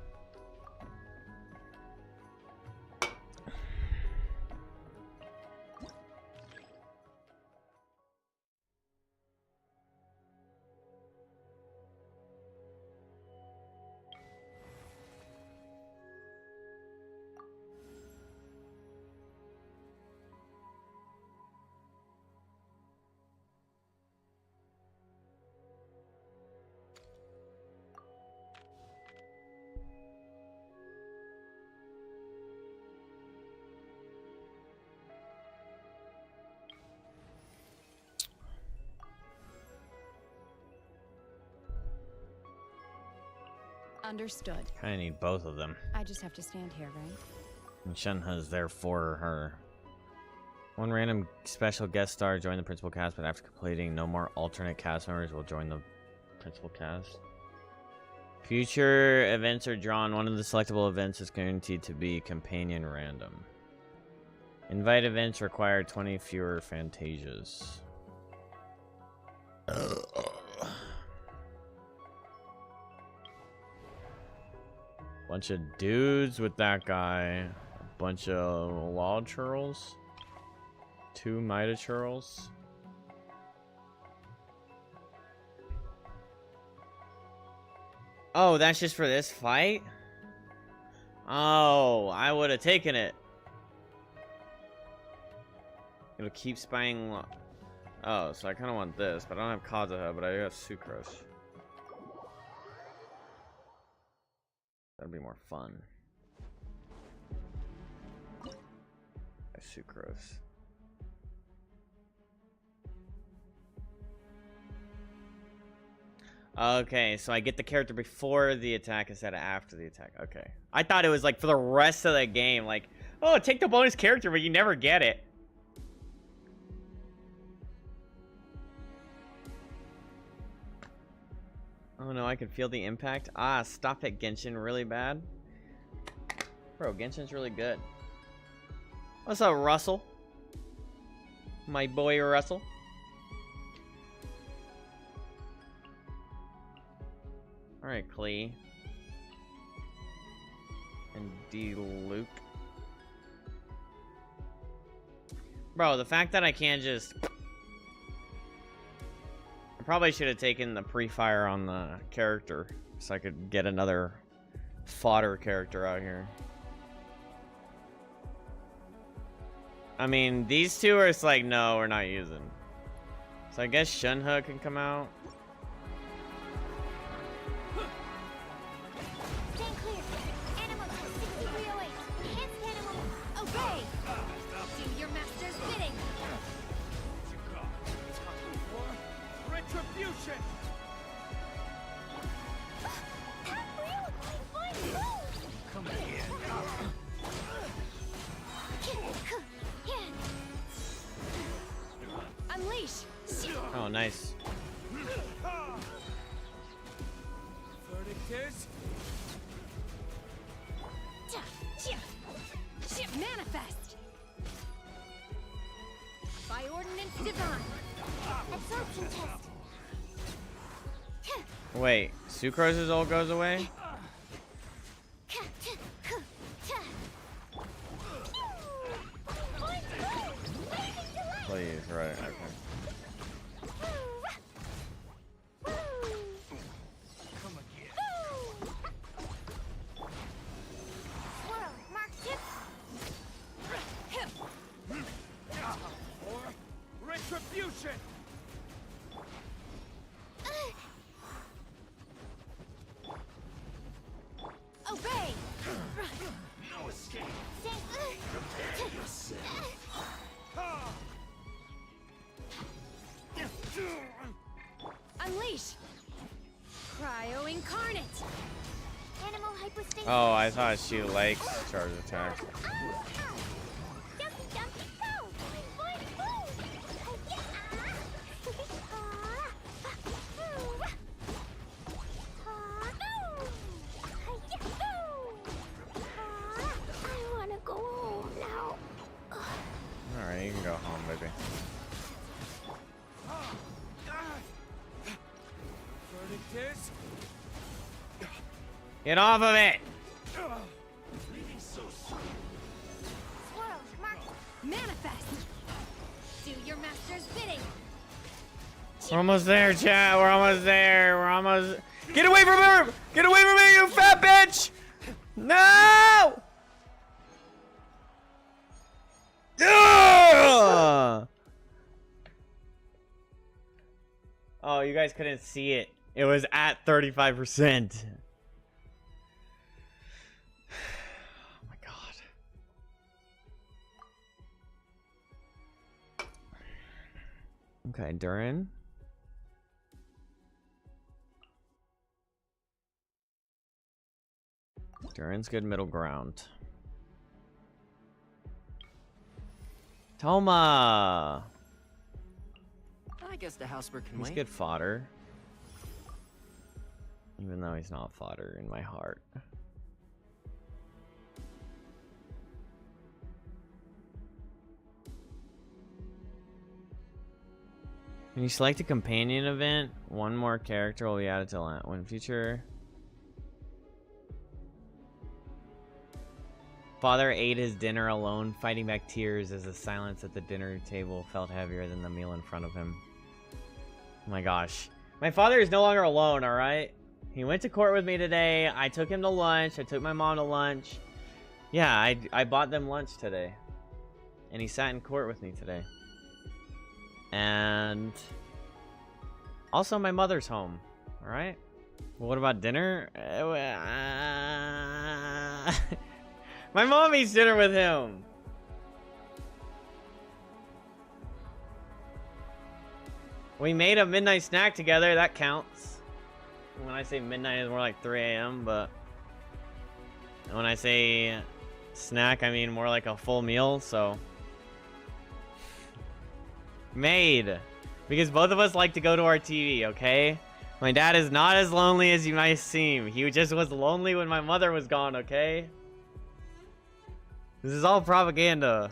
Understood. Kinda need both of them. I just have to stand here, right? And Shenhe's there for her. One random special guest star joined the principal cast, but after completing, no more alternate cast members will join the principal cast. Future events are drawn. One of the selectable events is guaranteed to be companion random. Invite events require 20 fewer Fantasias. Bunch of dudes with that guy. A bunch of law churls. 2 Mida churls. Oh, that's just for this fight? Oh, I would have taken it. It'll keep spying. Oh, so I kind of want this, but I don't have Kazuha, but I have Sucrose. That'd be more fun. Sucrose. Okay, so I get the character before the attack instead of after the attack. Okay. I thought it was like for the rest of the game, like, oh, take the bonus character, but you never get it. Oh no, I can feel the impact. Ah, stop it, Genshin, really bad. Bro, Genshin's really good. What's up, Russell? My boy, Russell. Alright, Klee. And D. Luke. Bro, the fact that I can't just... I probably should have taken the pre-fire on the character so I could get another fodder character out here. I mean, these two are just like, no, we're not using. So I guess Shunha can come out. Stand clear. Animal type 6308. Enhanced animal. Obey. Do your master's bidding. Time for retribution. That real fine move. Come again. Unleash. Oh, nice. Verdict is Manifest. By ordinance divine. Absorption test. Wait, Sucrose's ult goes away? Please, right, okay. come again. Swirl, mark tip. Or retribution. Obey. No escape. Unleash. Cryo incarnate. Animal hypostasis. Oh, I thought she likes charge attack. Jumpy, jumpy, go. Fine, I wanna go home now. Alright, you can go home, baby. Verdict is Get off of it! Leaving so soon. Swirl, mark, manifest. Do your master's bidding. We're almost there, chat. We're almost there. We're almost... Get away from her! Get away from me, you fat bitch! No! Ugh! Oh, you guys couldn't see it. It was at 35%. Oh my god. Okay, Durin. Durin's good middle ground. Toma! I guess the housebird can He's wait. good fodder. Even though he's not fodder in my heart. When you select a companion event, one more character will be added to land. When future... Father ate his dinner alone, fighting back tears as the silence at the dinner table felt heavier than the meal in front of him. Oh my gosh. My father is no longer alone, alright? He went to court with me today. I took him to lunch. I took my mom to lunch. Yeah, I bought them lunch today. And he sat in court with me today. And... also, my mother's home. Alright? Well, what about dinner? My mom eats dinner with him. We made a midnight snack together. That counts. When I say midnight, it's more like 3 a.m. But when I say snack, I mean more like a full meal. So made, because both of us like to go to our TV. Okay. My dad is not as lonely as you might seem. He just was lonely when my mother was gone. Okay. This is all propaganda.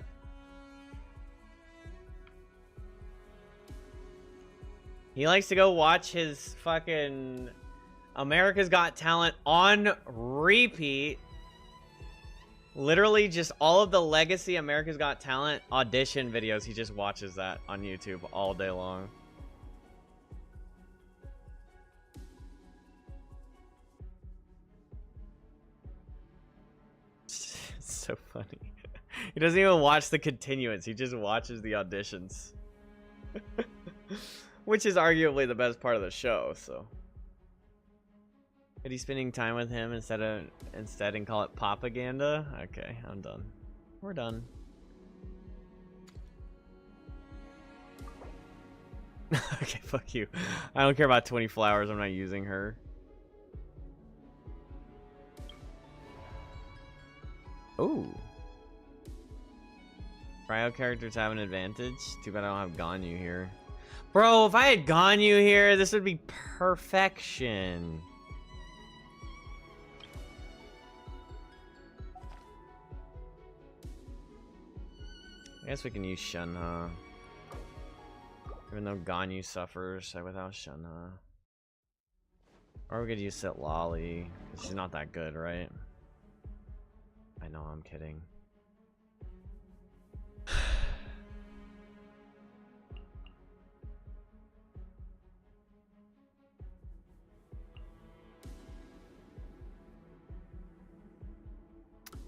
He likes to go watch his fucking America's Got Talent on repeat. Literally just all of the legacy America's Got Talent audition videos. He just watches that on YouTube all day long. It's so funny. He doesn't even watch the continuance. He just watches the auditions. Which is arguably the best part of the show, so. Are you spending time with him instead and call it propaganda? Okay, I'm done. We're done. Okay, fuck you. I don't care about 20 flowers. I'm not using her. Ooh. Cryo characters have an advantage. Too bad I don't have Ganyu here. Bro, if I had Ganyu here, this would be perfection. I guess we can use Shunha. Even though Ganyu suffers without Shunha. Or we could use Sitlali. She's not that good, right? I know, I'm kidding.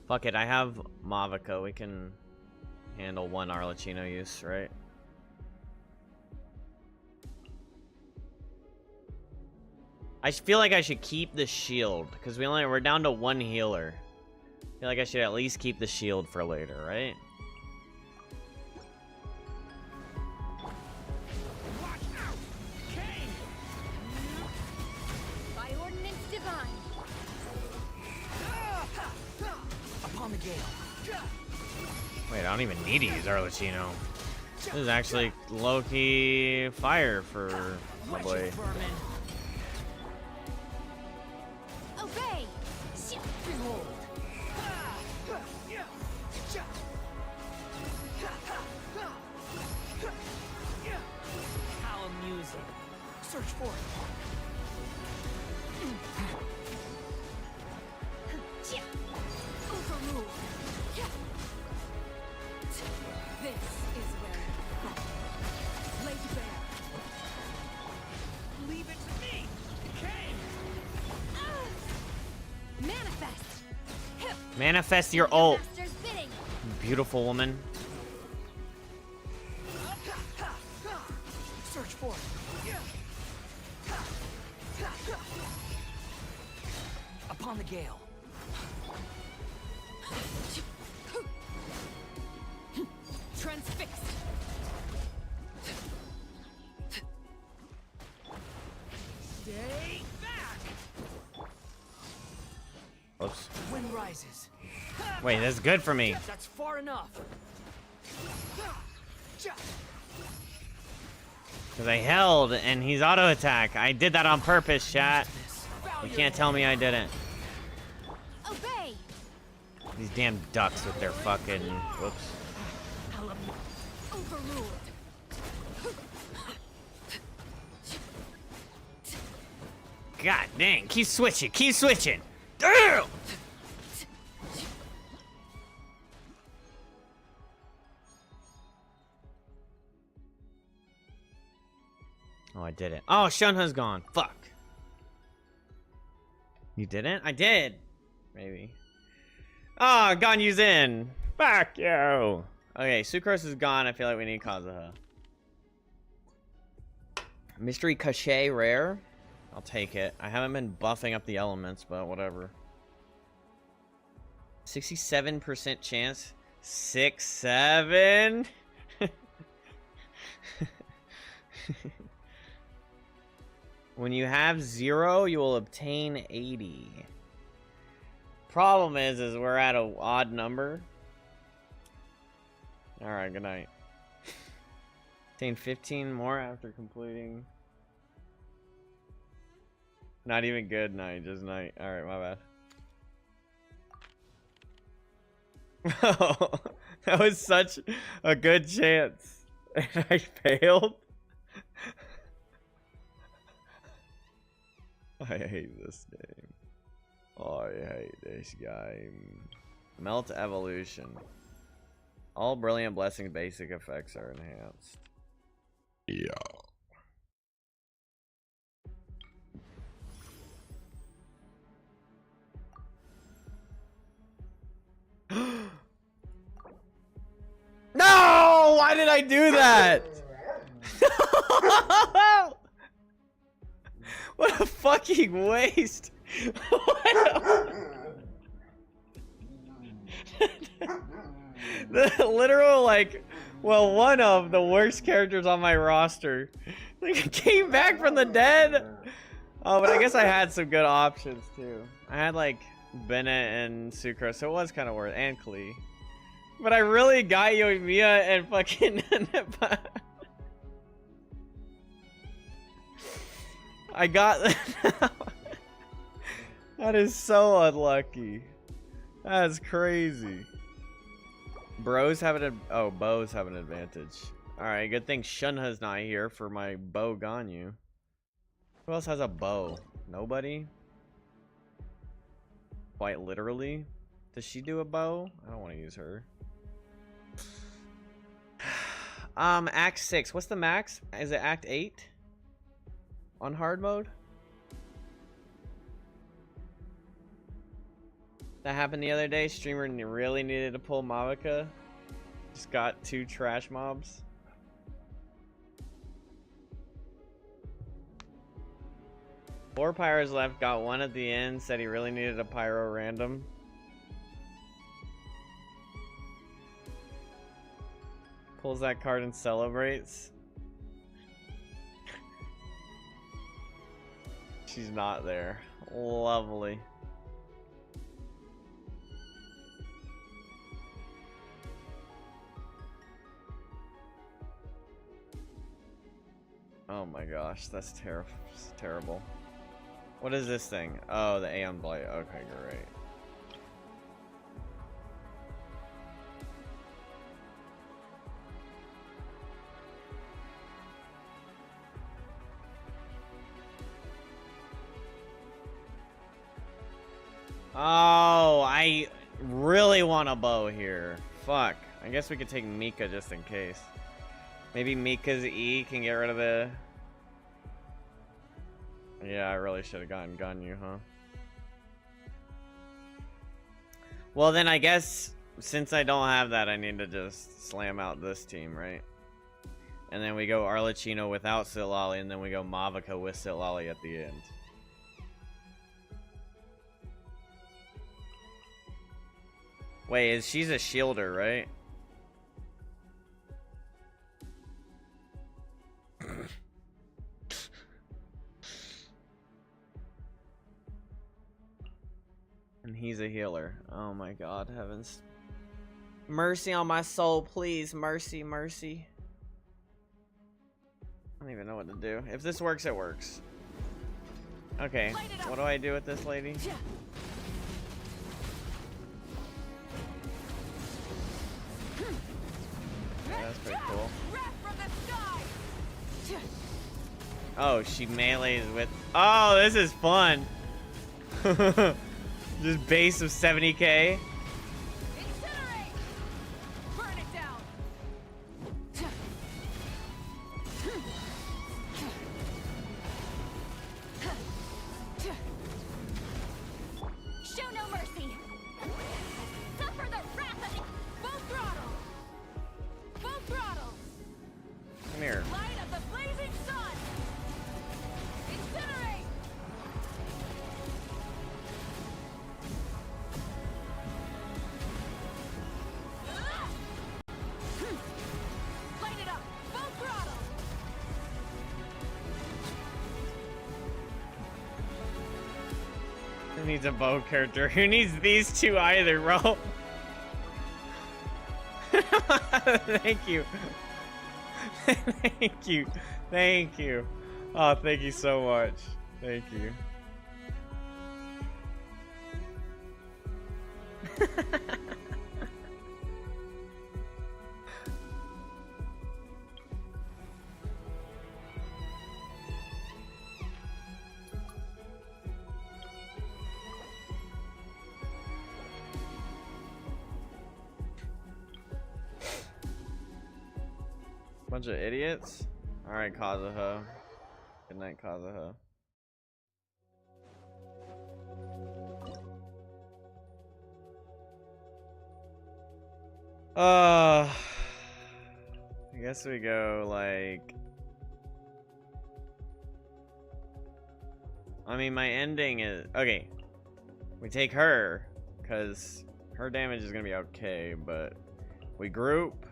Fuck it, I have Mavica. We can handle one Arlecchino use, right? I feel like I should keep the shield because we're down to one healer. I feel like I should at least keep the shield for later, right? By ordinance divine. Upon the gale. Wait, I don't even need to use Arlecchino. This is actually low-key fire for my boy. Obey. Behold. How amusing. Search for it. Overruled. This is where you fall. Lay bare. Leave it to me. Came. Manifest. Manifest your ult, Master's bidding. beautiful woman. Search for it. Upon the gale. Transfixed. Stay back. Oops. Wind rises. Wait, that's good for me. That's far enough. Because I held and he's auto attack. I did that on purpose, chat. You can't tell me I didn't. Obey. These damn ducks with their fucking. Whoops. Overruled. God dang, keep switching, keep switching. Damn! Oh, I did it. Oh, Shunha's gone. Fuck. You didn't? I did. Maybe. Oh, Ganyu's in. Fuck you. Okay, Sucrose is gone. I feel like we need Kazuha. Mystery Cachet rare. I'll take it. I haven't been buffing up the elements, but whatever. 67% chance. 6, 7. When you have 0, you will obtain 80. Problem is we're at an odd number. Alright, good night. Obtain 15 more after completing. Not even good night, just night. Alright, my bad. Bro, that was such a good chance. And I failed. I hate this game. Oh, I hate this game. Melt evolution. All brilliant blessing basic effects are enhanced. Yeah. No! Why did I do that? What a fucking waste. The literal, like, well, one of the worst characters on my roster. Like, came back from the dead. Oh, but I guess I had some good options too. I had like Bennett and Sucrose, so it was kind of worth it, and Klee. But I really got Yoimiya and fucking I got that is so unlucky. That's crazy. Bros have an bows have an advantage. Alright, good thing Shunha's not here for my bow Ganyu. Who else has a bow? Nobody? Quite literally? Does she do a bow? I don't want to use her. Act 6. What's the max? Is it Act 8? On hard mode? That happened the other day. Streamer really needed to pull Mavica. Just got 2 trash mobs. Four pyros left. Got 1 at the end. Said he really needed a pyro random. Pulls that card and celebrates. She's not there. Lovely. Oh my gosh, that's terrible. What is this thing? Oh, the Aeon Blight. Okay, great. Oh, I really want a bow here. Fuck. I guess we could take Mika just in case. Maybe Mika's E can get rid of the... Yeah, I really should have gotten Ganyu, huh? Well, then I guess since I don't have that, I need to just slam out this team, right? And then we go Arlecchino without Sitlali, and then we go Mavica with Sitlali at the end. Wait, she's a shielder, right? And he's a healer. Oh my god, heavens. Mercy on my soul, please. Mercy, mercy. I don't even know what to do. If this works, it works. Okay, what do I do with this lady? Yeah, that's pretty cool. Oh, she melees with... Oh, this is fun. Just base of 70k. Burn it down. Show no mercy. Suffer the wrath of the... Full throttle. Full throttle. Come here. Light of the blazing sun. Incinerate. Light it up. Full throttle. Who needs a bow character? Who needs these two either, bro? Thank you. Thank you. Thank you. Oh, thank you so much. Thank you. Bunch of idiots. All right, Kazuha. Good night, Kazuha. I guess we go like. I mean, my ending is okay. We take her because her damage is gonna be okay, but we group.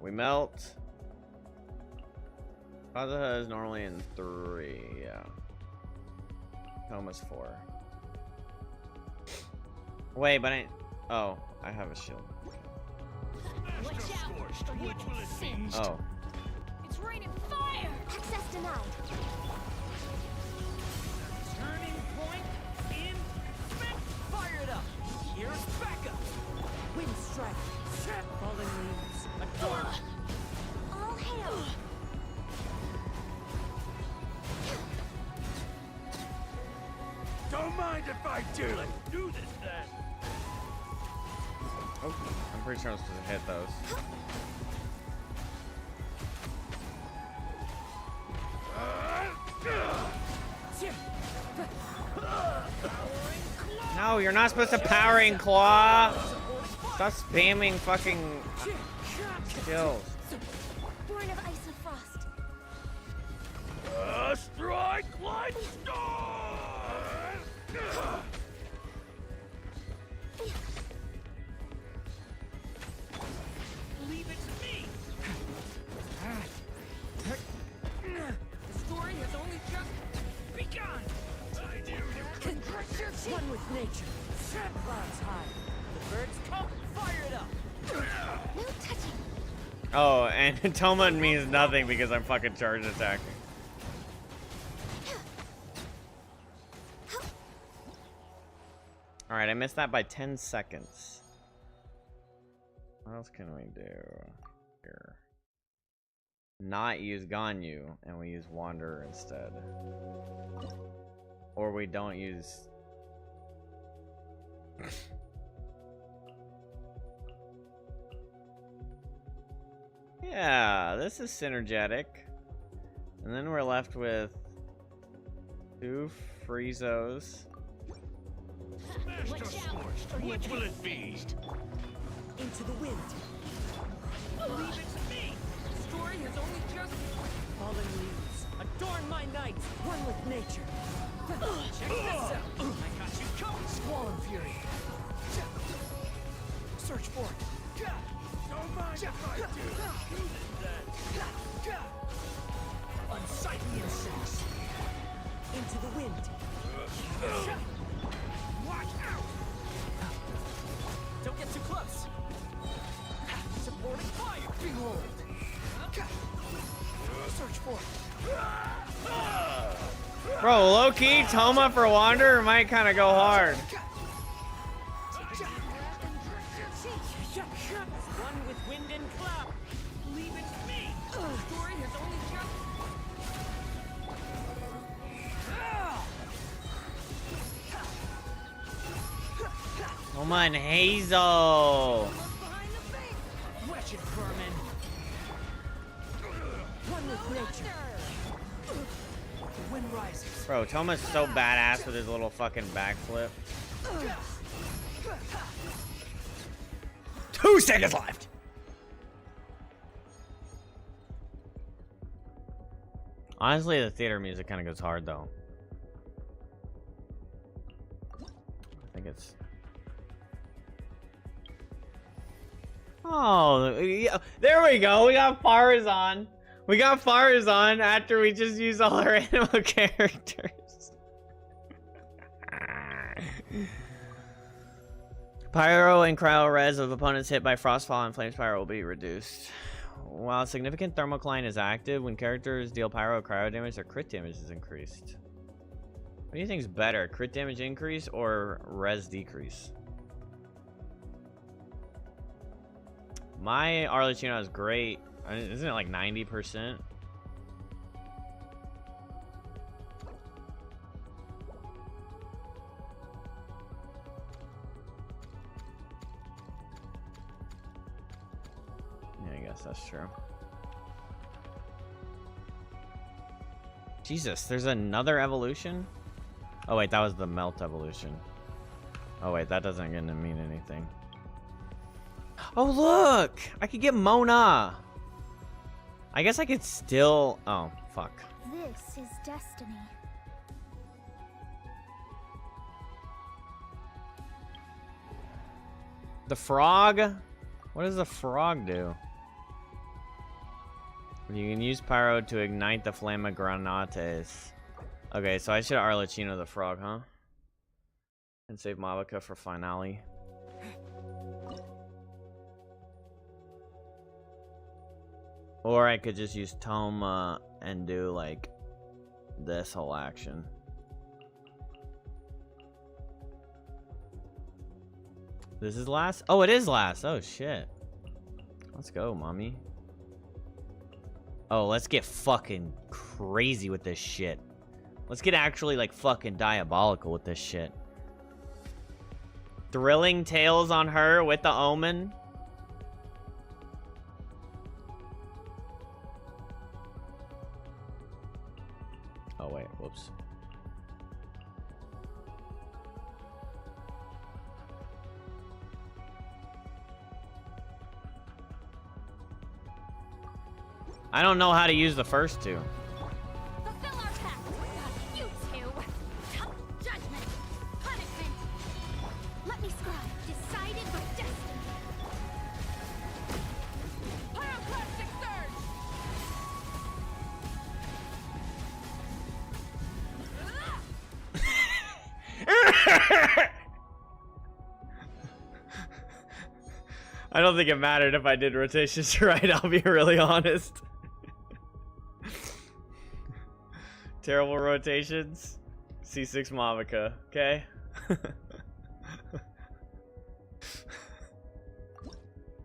We melt. Kazuha is normally in 3, yeah. Toma's 4. Wait, but oh, I have a shield. Watch out, or you'll get singed. Oh. It's raining fire! Access denied. Turning point in. Fire it up. Here's backup. Wind strike. Falling leaves. A door. All hail! Don't mind if I do. Let's do this then. Oh, I'm pretty sure I'm supposed to hit those. No, you're not supposed to powering claw. Stop spamming fucking skills. Born of ice and frost. Strike like stars. Leave it to me. The story has only just begun. I knew you could. One with nature. Clouds high. The birds come. Fire it up. No touching. Oh, and Toma means nothing because I'm fucking charge attacking. Alright, I missed that by 10 seconds. What else can we do here? Not use Ganyu, and we use Wanderer instead. Or we don't use... Yeah, this is synergetic. And then we're left with 2 Friezos. Watch out, or you'll Which will get it be? Into the wind. Leave it to me. The story has only just fallen leaves. Adorn my nights. One with nature. Check this out. I got you covered. Squall and fury. Search for it. Don't mind if I do. Do this then. Unsightly insects. Into the wind. Watch out. Don't get too close. Supporting fire. Behold. Search for it. Bro, low-key, Toma for Wanderer might kind of go hard. One with wind and cloud. Leave it to me. The story has only just. Come on, Hazel. Behind the bank. Wretched vermin. One with nature. The wind rises. Bro, Toma's so badass with his little fucking backflip. 2 seconds left. Honestly, the theater music kind of goes hard though. I think it's. Oh, yeah. There we go. We got Farazan. We got Farazan after we just used all our animal characters. Pyro and cryo res of opponents hit by Frostfall and Flame Spiral will be reduced. While significant thermocline is active, when characters deal pyro or cryo damage, their crit damage is increased. What do you think is better, crit damage increase or res decrease? My Arlecchino is great. Isn't it like 90%? There you guess that's true. Jesus, there's another evolution? Oh wait, that was the melt evolution. Oh wait, that doesn't gonna mean anything. Oh look! I could get Mona! I guess I could still... Oh, fuck. This is destiny. The frog? What does the frog do? You can use Pyro to ignite the Flama Granates. Okay, so I should Arlecchino the frog, huh? And save Mavica for finale. Or I could just use Toma and do, like, this whole action. This is last? Oh, it is last. Oh, shit. Let's go, mommy. Oh, let's get fucking crazy with this shit. Let's get actually, like, fucking diabolical with this shit. Thrilling tales on her with the Omen. Oh, wait. Whoops. I don't know how to use the first two. Fulfill our pact. You two. Judgment. Punishment. Let me scribe. Decided by destiny. Pyroclastic surge! I don't think it mattered if I did rotations right, I'll be really honest. Terrible rotations. C6 Mavica, okay?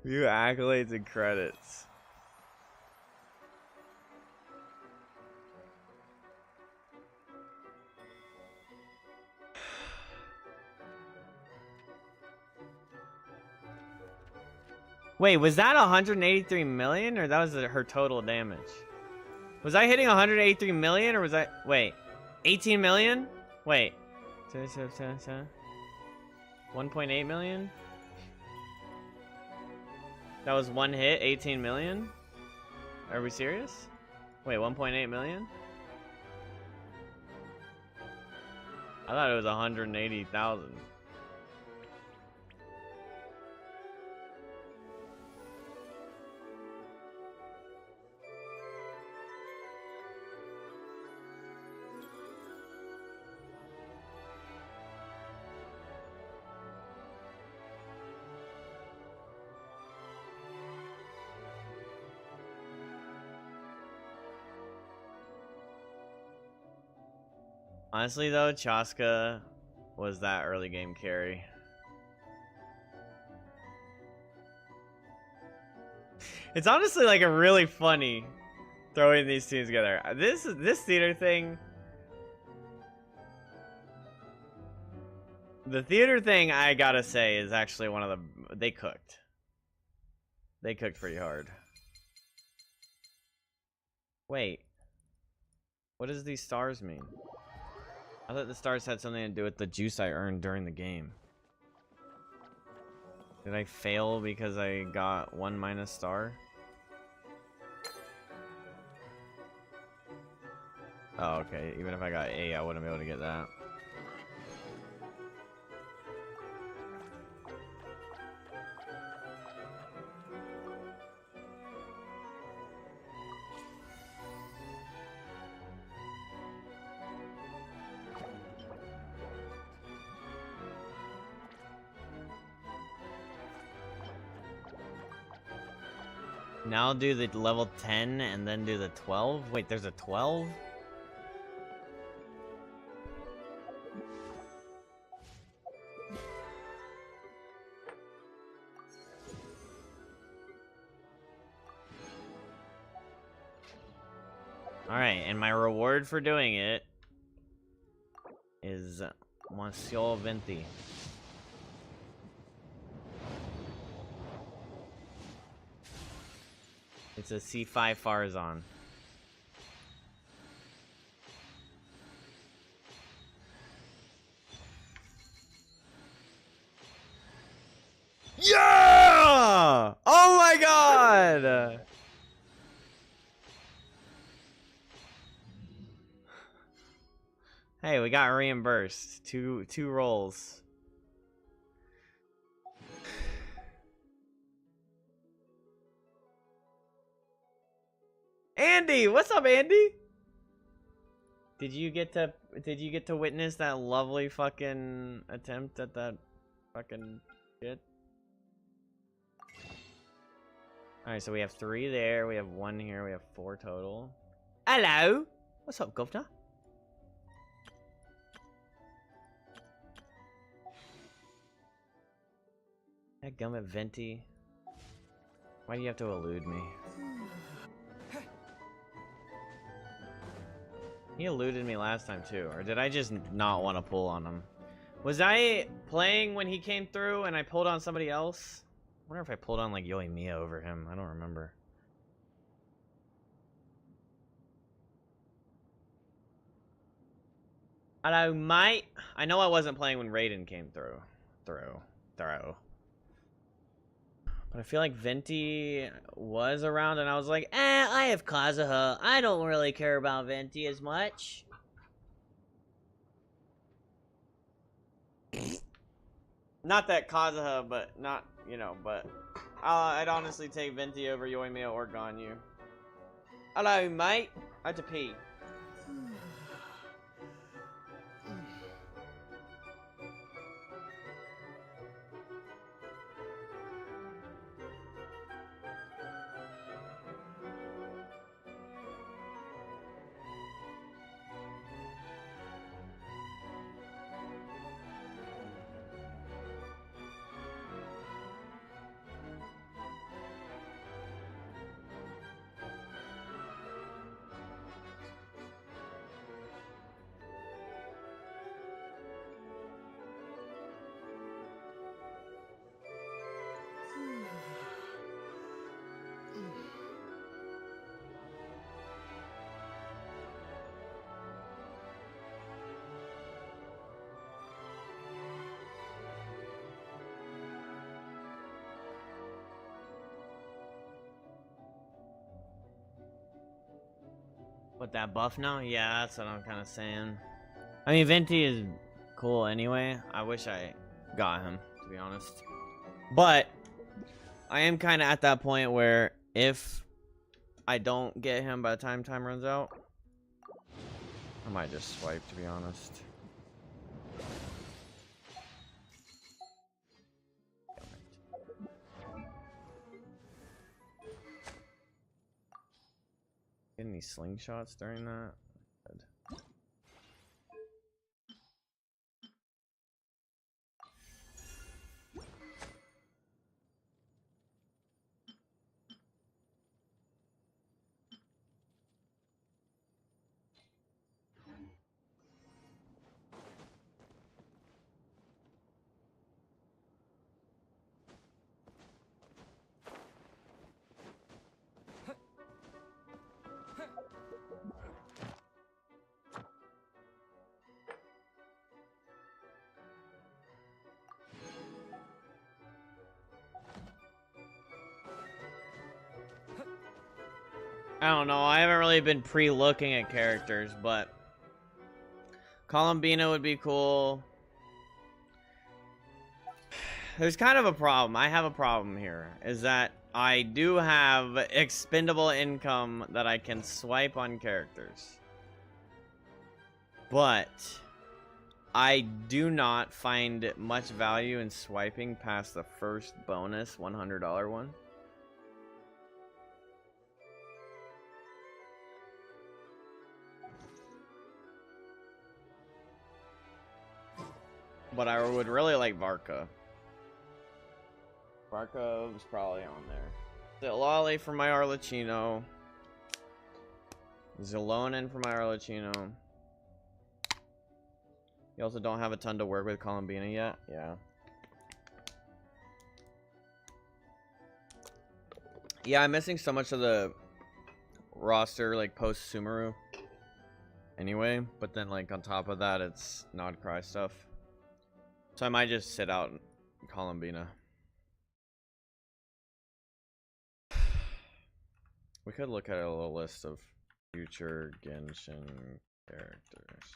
View accolades and credits. Wait, was that 183 million or that was her total damage? Was I hitting 183 million or was I... Wait. 18 million? Wait. 1.8 million? That was one hit, 18 million? Are we serious? Wait, 1.8 million? I thought it was 180,000. Honestly though, Chaska was that early game carry. It's honestly like a really funny throwing these teams together. This theater thing. The theater thing, I gotta say, is actually one of the... They cooked. They cooked pretty hard. Wait. What does these stars mean? I thought the stars had something to do with the juice I earned during the game. Did I fail because I got 1 minus star? Oh, okay. Even if I got A, I wouldn't be able to get that. Now do the level 10 and then do the 12? Wait, there's a 12? Alright, and my reward for doing it is Monsieur Venti. It's a C5 Farzan. Yeah! Oh my god! Hey, we got reimbursed. Two rolls. Andy, what's up, Andy? Did you get to witness that lovely fucking attempt at that fucking shit? Alright, so we have 3 there, we have 1 here, we have 4 total. Hello! What's up, governor? That gummit Venti. Why do you have to elude me? He eluded me last time too, or did I just not want to pull on him? Was I playing when he came through and I pulled on somebody else? I wonder if I pulled on like Yoimiya over him. I don't remember. Hello, mate. I know I wasn't playing when Raiden came through. But I feel like Venti was around and I was like, I have Kazuha. I don't really care about Venti as much. Not that Kazuha, but not, you know, but I'd honestly take Venti over Yoimiya or Ganyu. Hello, mate. I had to pee. What, that buff now? Yeah, that's what I'm kind of saying. I mean, Venti is cool anyway. I wish I got him, to be honest. But I am kind of at that point where if I don't get him by the time runs out, I might just swipe, to be honest. Get any slingshots during that? Good. I don't know, I haven't really been pre-looking at characters, but Columbina would be cool. There's kind of a problem. I have a problem here, is that I do have expendable income that I can swipe on characters. But I do not find much value in swiping past the first bonus $100 one. But I would really like Varka. Varka's probably on there. Zilali for my Arlecchino. Zilonin for my Arlecchino. You also don't have a ton to work with Columbina yet? Yeah. Yeah, I'm missing so much of the roster, like, post Sumeru. Anyway, but then, like, on top of that, it's Nod Cry stuff. So I might just sit out Columbina. We could look at a little list of future Genshin characters.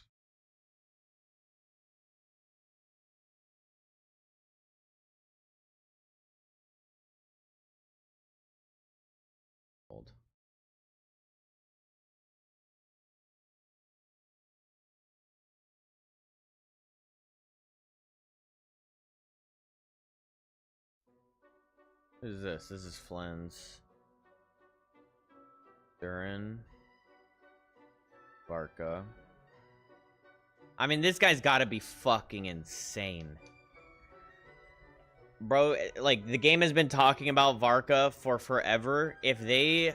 Old. Who's this? This is Flynn's. DURIN. Varka. I mean, this guy's gotta be fucking insane. Bro, like, the game has been talking about Varka for forever. If they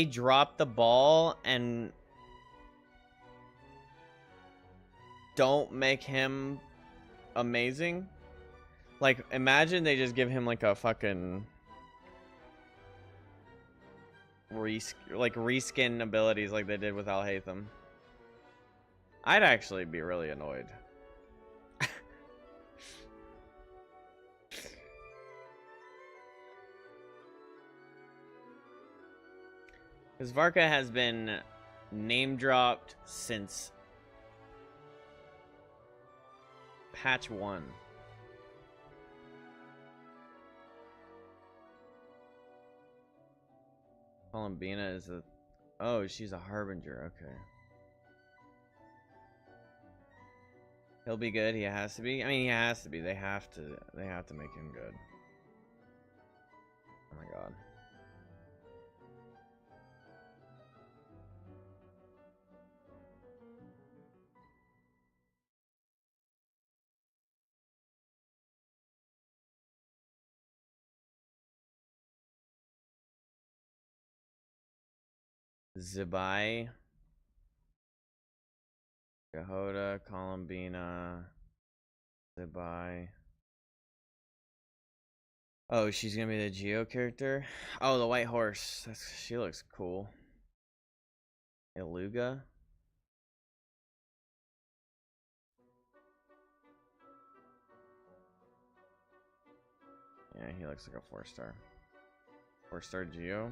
drop the ball and don't make him amazing, like, imagine they just give him, like, a fucking reskin abilities like they did with Alhaitham. I'd actually be really annoyed. Because Varka has been name dropped since patch 1. Columbina is a... Oh, she's a Harbinger, okay. He'll be good, he has to be. I mean, he has to be. They have to make him good. Oh my god. Zibai, Gahoda, Columbina, Zibai. Oh, she's gonna be the Geo character? Oh, the white horse. She looks cool. Iluga. Yeah, he looks like a 4-star. 4-star Geo.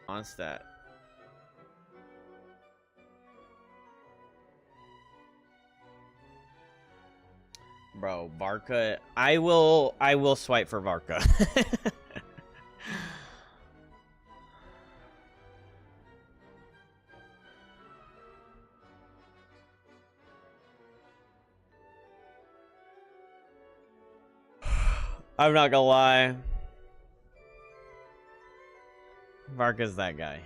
Onstadt. Bro, Varka. I will swipe for Varka. I'm not gonna lie. Varka's that guy.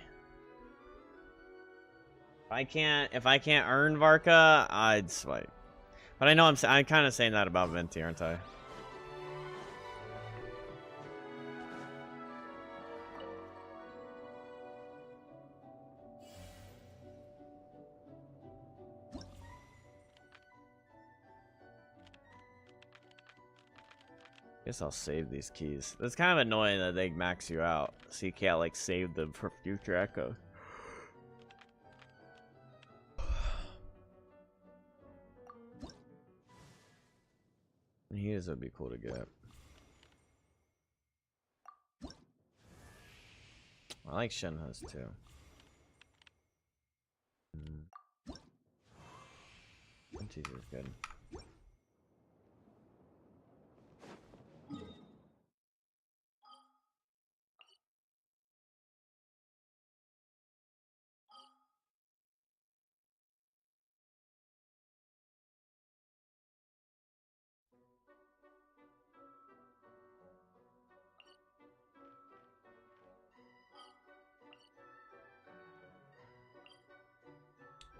If I can't earn Varka, I'd swipe. But I know I'm kind of saying that about Venti, aren't I? Guess I'll save these keys. It's kind of annoying that they max you out, so you can't like save them for future echo. Heaters would be cool to get. I like Shenhuz too. Teaser's good.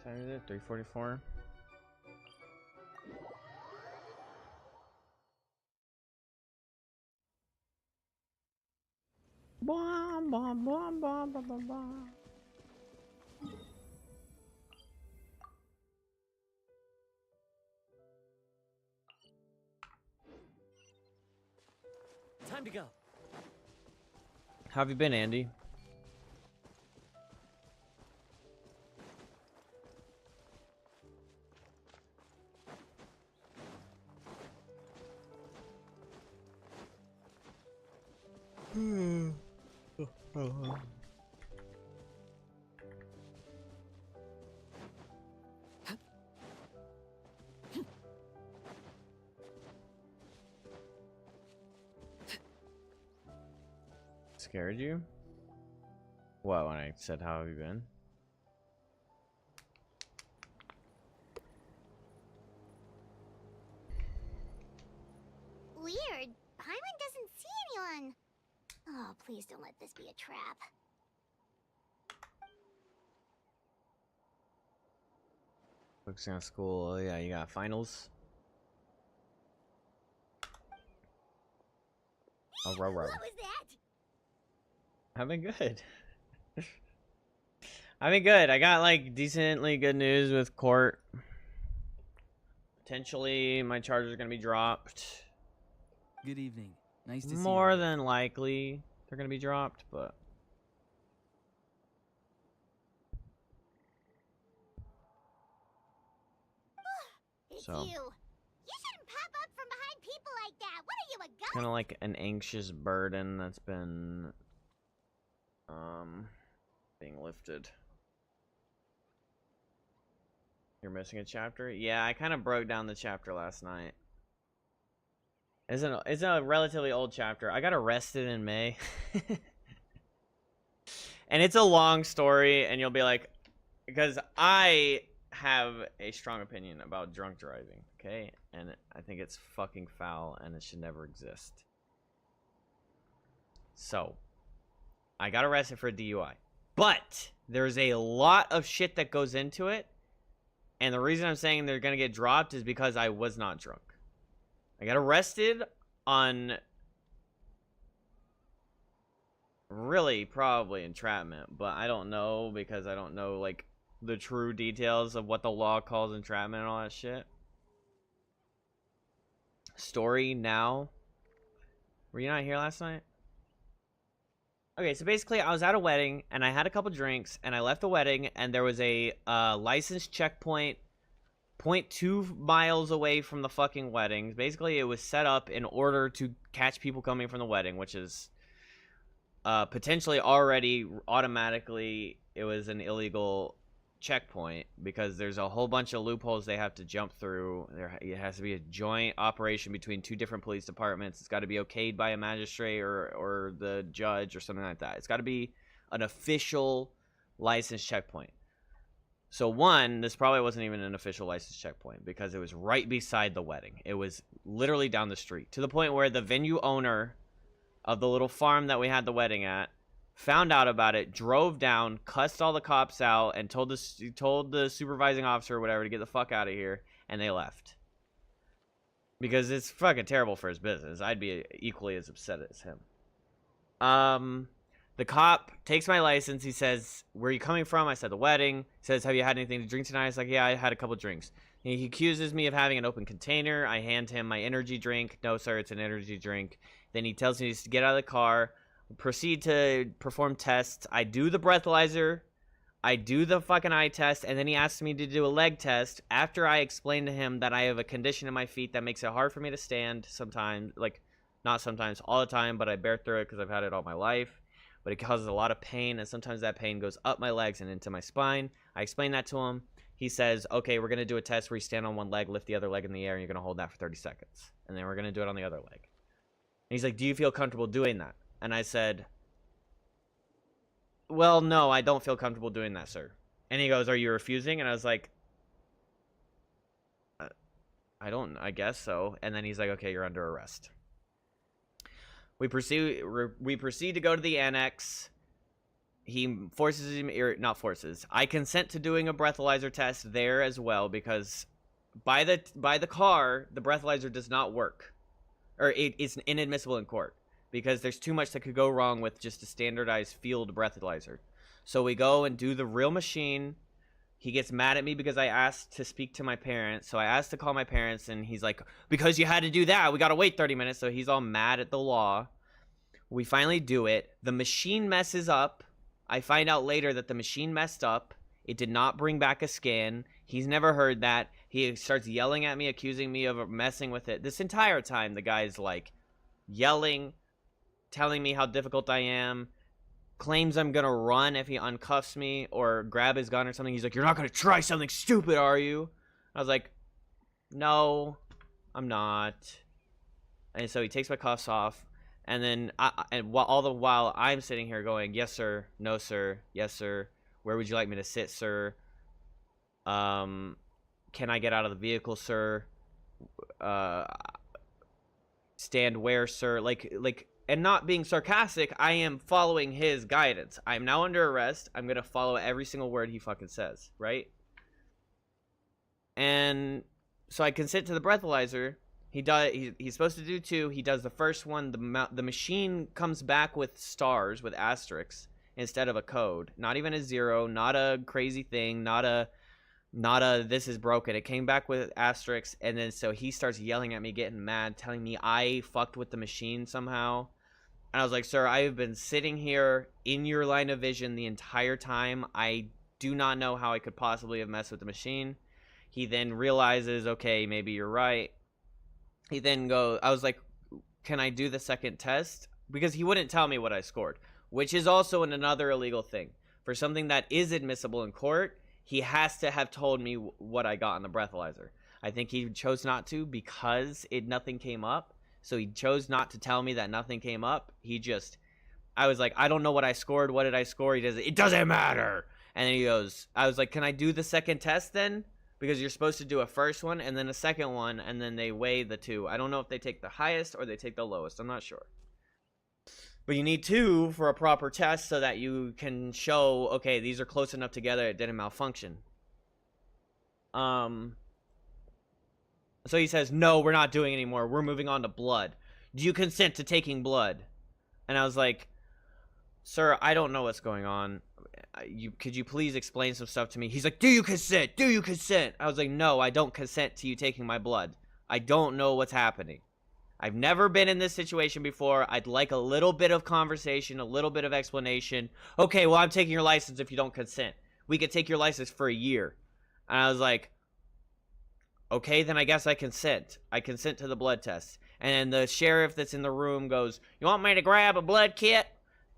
What time is it? 3:44. Bom, bom, bom, bom, bom, bom, bom. Time to go. How have you been, Andy? Scared you? What, when I said how have you been? Weird. Paimon doesn't see anyone. Oh, please don't let this be a trap. Focusing on school. Oh, yeah, you got finals. Oh, row. What was that? I've been good. I've been good. I got like decently good news with court. Potentially my charges are gonna be dropped. Good evening. Nice to see you. More than likely they're gonna be dropped, but It's so you. You shouldn't pop up from behind people like that. What are you, a ghost? kind of like an anxious burden that's been being lifted. You're missing a chapter? Yeah, I kind of broke down the chapter last night. It's a relatively old chapter. I got arrested in May. And it's a long story, and you'll be like, because I have a strong opinion about drunk driving, okay? And I think it's fucking foul, and it should never exist. So, I got arrested for a DUI. But, there's a lot of shit that goes into it, and the reason I'm saying they're gonna get dropped is because I was not drunk. I got arrested on really probably entrapment, but I don't know because I don't know like the true details of what the law calls entrapment and all that shit. Story now. Were you not here last night? Okay, so basically I was at a wedding and I had a couple drinks and I left the wedding and there was a license checkpoint 0.2 miles away from the fucking wedding. Basically, it was set up in order to catch people coming from the wedding, which is potentially already automatically it was an illegal checkpoint because there's a whole bunch of loopholes they have to jump through. It has to be a joint operation between two different police departments. It's got to be okayed by a magistrate or the judge or something like that. It's got to be an official license checkpoint. So one, this probably wasn't even an official license checkpoint because it was right beside the wedding. It was literally down the street to the point where the venue owner of the little farm that we had the wedding at found out about it, drove down, cussed all the cops out, and told the supervising officer or whatever to get the fuck out of here, and they left. Because it's fucking terrible for his business. I'd be equally as upset as him. The cop takes my license. He says, "Where are you coming from?" I said, "The wedding." He says, "Have you had anything to drink tonight?" I was like, "Yeah, I had a couple drinks." He accuses me of having an open container. I hand him my energy drink. "No, sir, it's an energy drink." Then he tells me to get out of the car, proceed to perform tests. I do the breathalyzer. I do the fucking eye test. And then he asks me to do a leg test after I explain to him that I have a condition in my feet that makes it hard for me to stand sometimes. Like, not sometimes, all the time, but I bear through it because I've had it all my life. But it causes a lot of pain, and sometimes that pain goes up my legs and into my spine. I explain that to him. He says, "Okay, we're going to do a test where you stand on one leg, lift the other leg in the air, and you're going to hold that for 30 seconds. And then we're going to do it on the other leg." And he's like, "Do you feel comfortable doing that?" And I said, "Well, no, I don't feel comfortable doing that, sir." And he goes, "Are you refusing?" And I was like, I guess so. And then he's like, "Okay, you're under arrest." We proceed to go to the annex. He forces him, or not forces. I consent to doing a breathalyzer test there as well because by the car, the breathalyzer does not work, or it's inadmissible in court because there's too much that could go wrong with just a standardized field breathalyzer. So we go and do the real machine. He gets mad at me because I asked to speak to my parents. So I asked to call my parents, and he's like, "Because you had to do that, we got to wait 30 minutes. So he's all mad at the law. We finally do it. The machine messes up. I find out later that the machine messed up. It did not bring back a scan. He's never heard that. He starts yelling at me, accusing me of messing with it. This entire time, the guy's like yelling, telling me how difficult I am, claims I'm gonna run if he uncuffs me or grab his gun or something. He's like, "You're not gonna try something stupid, are you?" I was like, "No, I'm not." And so he takes my cuffs off, and then all the while I'm sitting here going, "Yes, sir. No, sir. Yes, sir. Where would you like me to sit, sir? Can I get out of the vehicle, sir? Stand where, sir?" Like, and not being sarcastic, I am following his guidance. I'm now under arrest. I'm gonna follow every single word he fucking says, right? And so I consent to the breathalyzer. He's supposed to do 2. He does the first one. The machine comes back with stars, with asterisks, instead of a code. Not even a 0, not a crazy thing, not a this is broken. It came back with asterisks, and then so he starts yelling at me, getting mad, telling me I fucked with the machine somehow. And I was like, "Sir, I have been sitting here in your line of vision the entire time. I do not know how I could possibly have messed with the machine." He then realizes, okay, maybe you're right. He then goes, I was like, "Can I do the second test?" Because he wouldn't tell me what I scored, which is also another illegal thing. For something that is admissible in court, he has to have told me what I got on the breathalyzer. I think he chose not to because nothing came up. So he chose not to tell me that nothing came up. I was like, "I don't know what I scored. What did I score?" He does, "It doesn't matter." And then he goes, I was like, "Can I do the second test then? Because you're supposed to do a first one and then a second one, and then they weigh the 2. I don't know if they take the highest or they take the lowest. I'm not sure. But you need 2 for a proper test so that you can show, okay, these are close enough together, it didn't malfunction." So he says, "No, we're not doing anymore. We're moving on to blood. Do you consent to taking blood?" And I was like, "Sir, I don't know what's going on. Could you please explain some stuff to me?" He's like, "Do you consent? Do you consent?" I was like, "No, I don't consent to you taking my blood. I don't know what's happening. I've never been in this situation before. I'd like a little bit of conversation, a little bit of explanation." "Okay, well, I'm taking your license if you don't consent. We could take your license for a year." And I was like, "Okay, then I guess I consent. I consent to the blood test." And the sheriff that's in the room goes, "You want me to grab a blood kit?"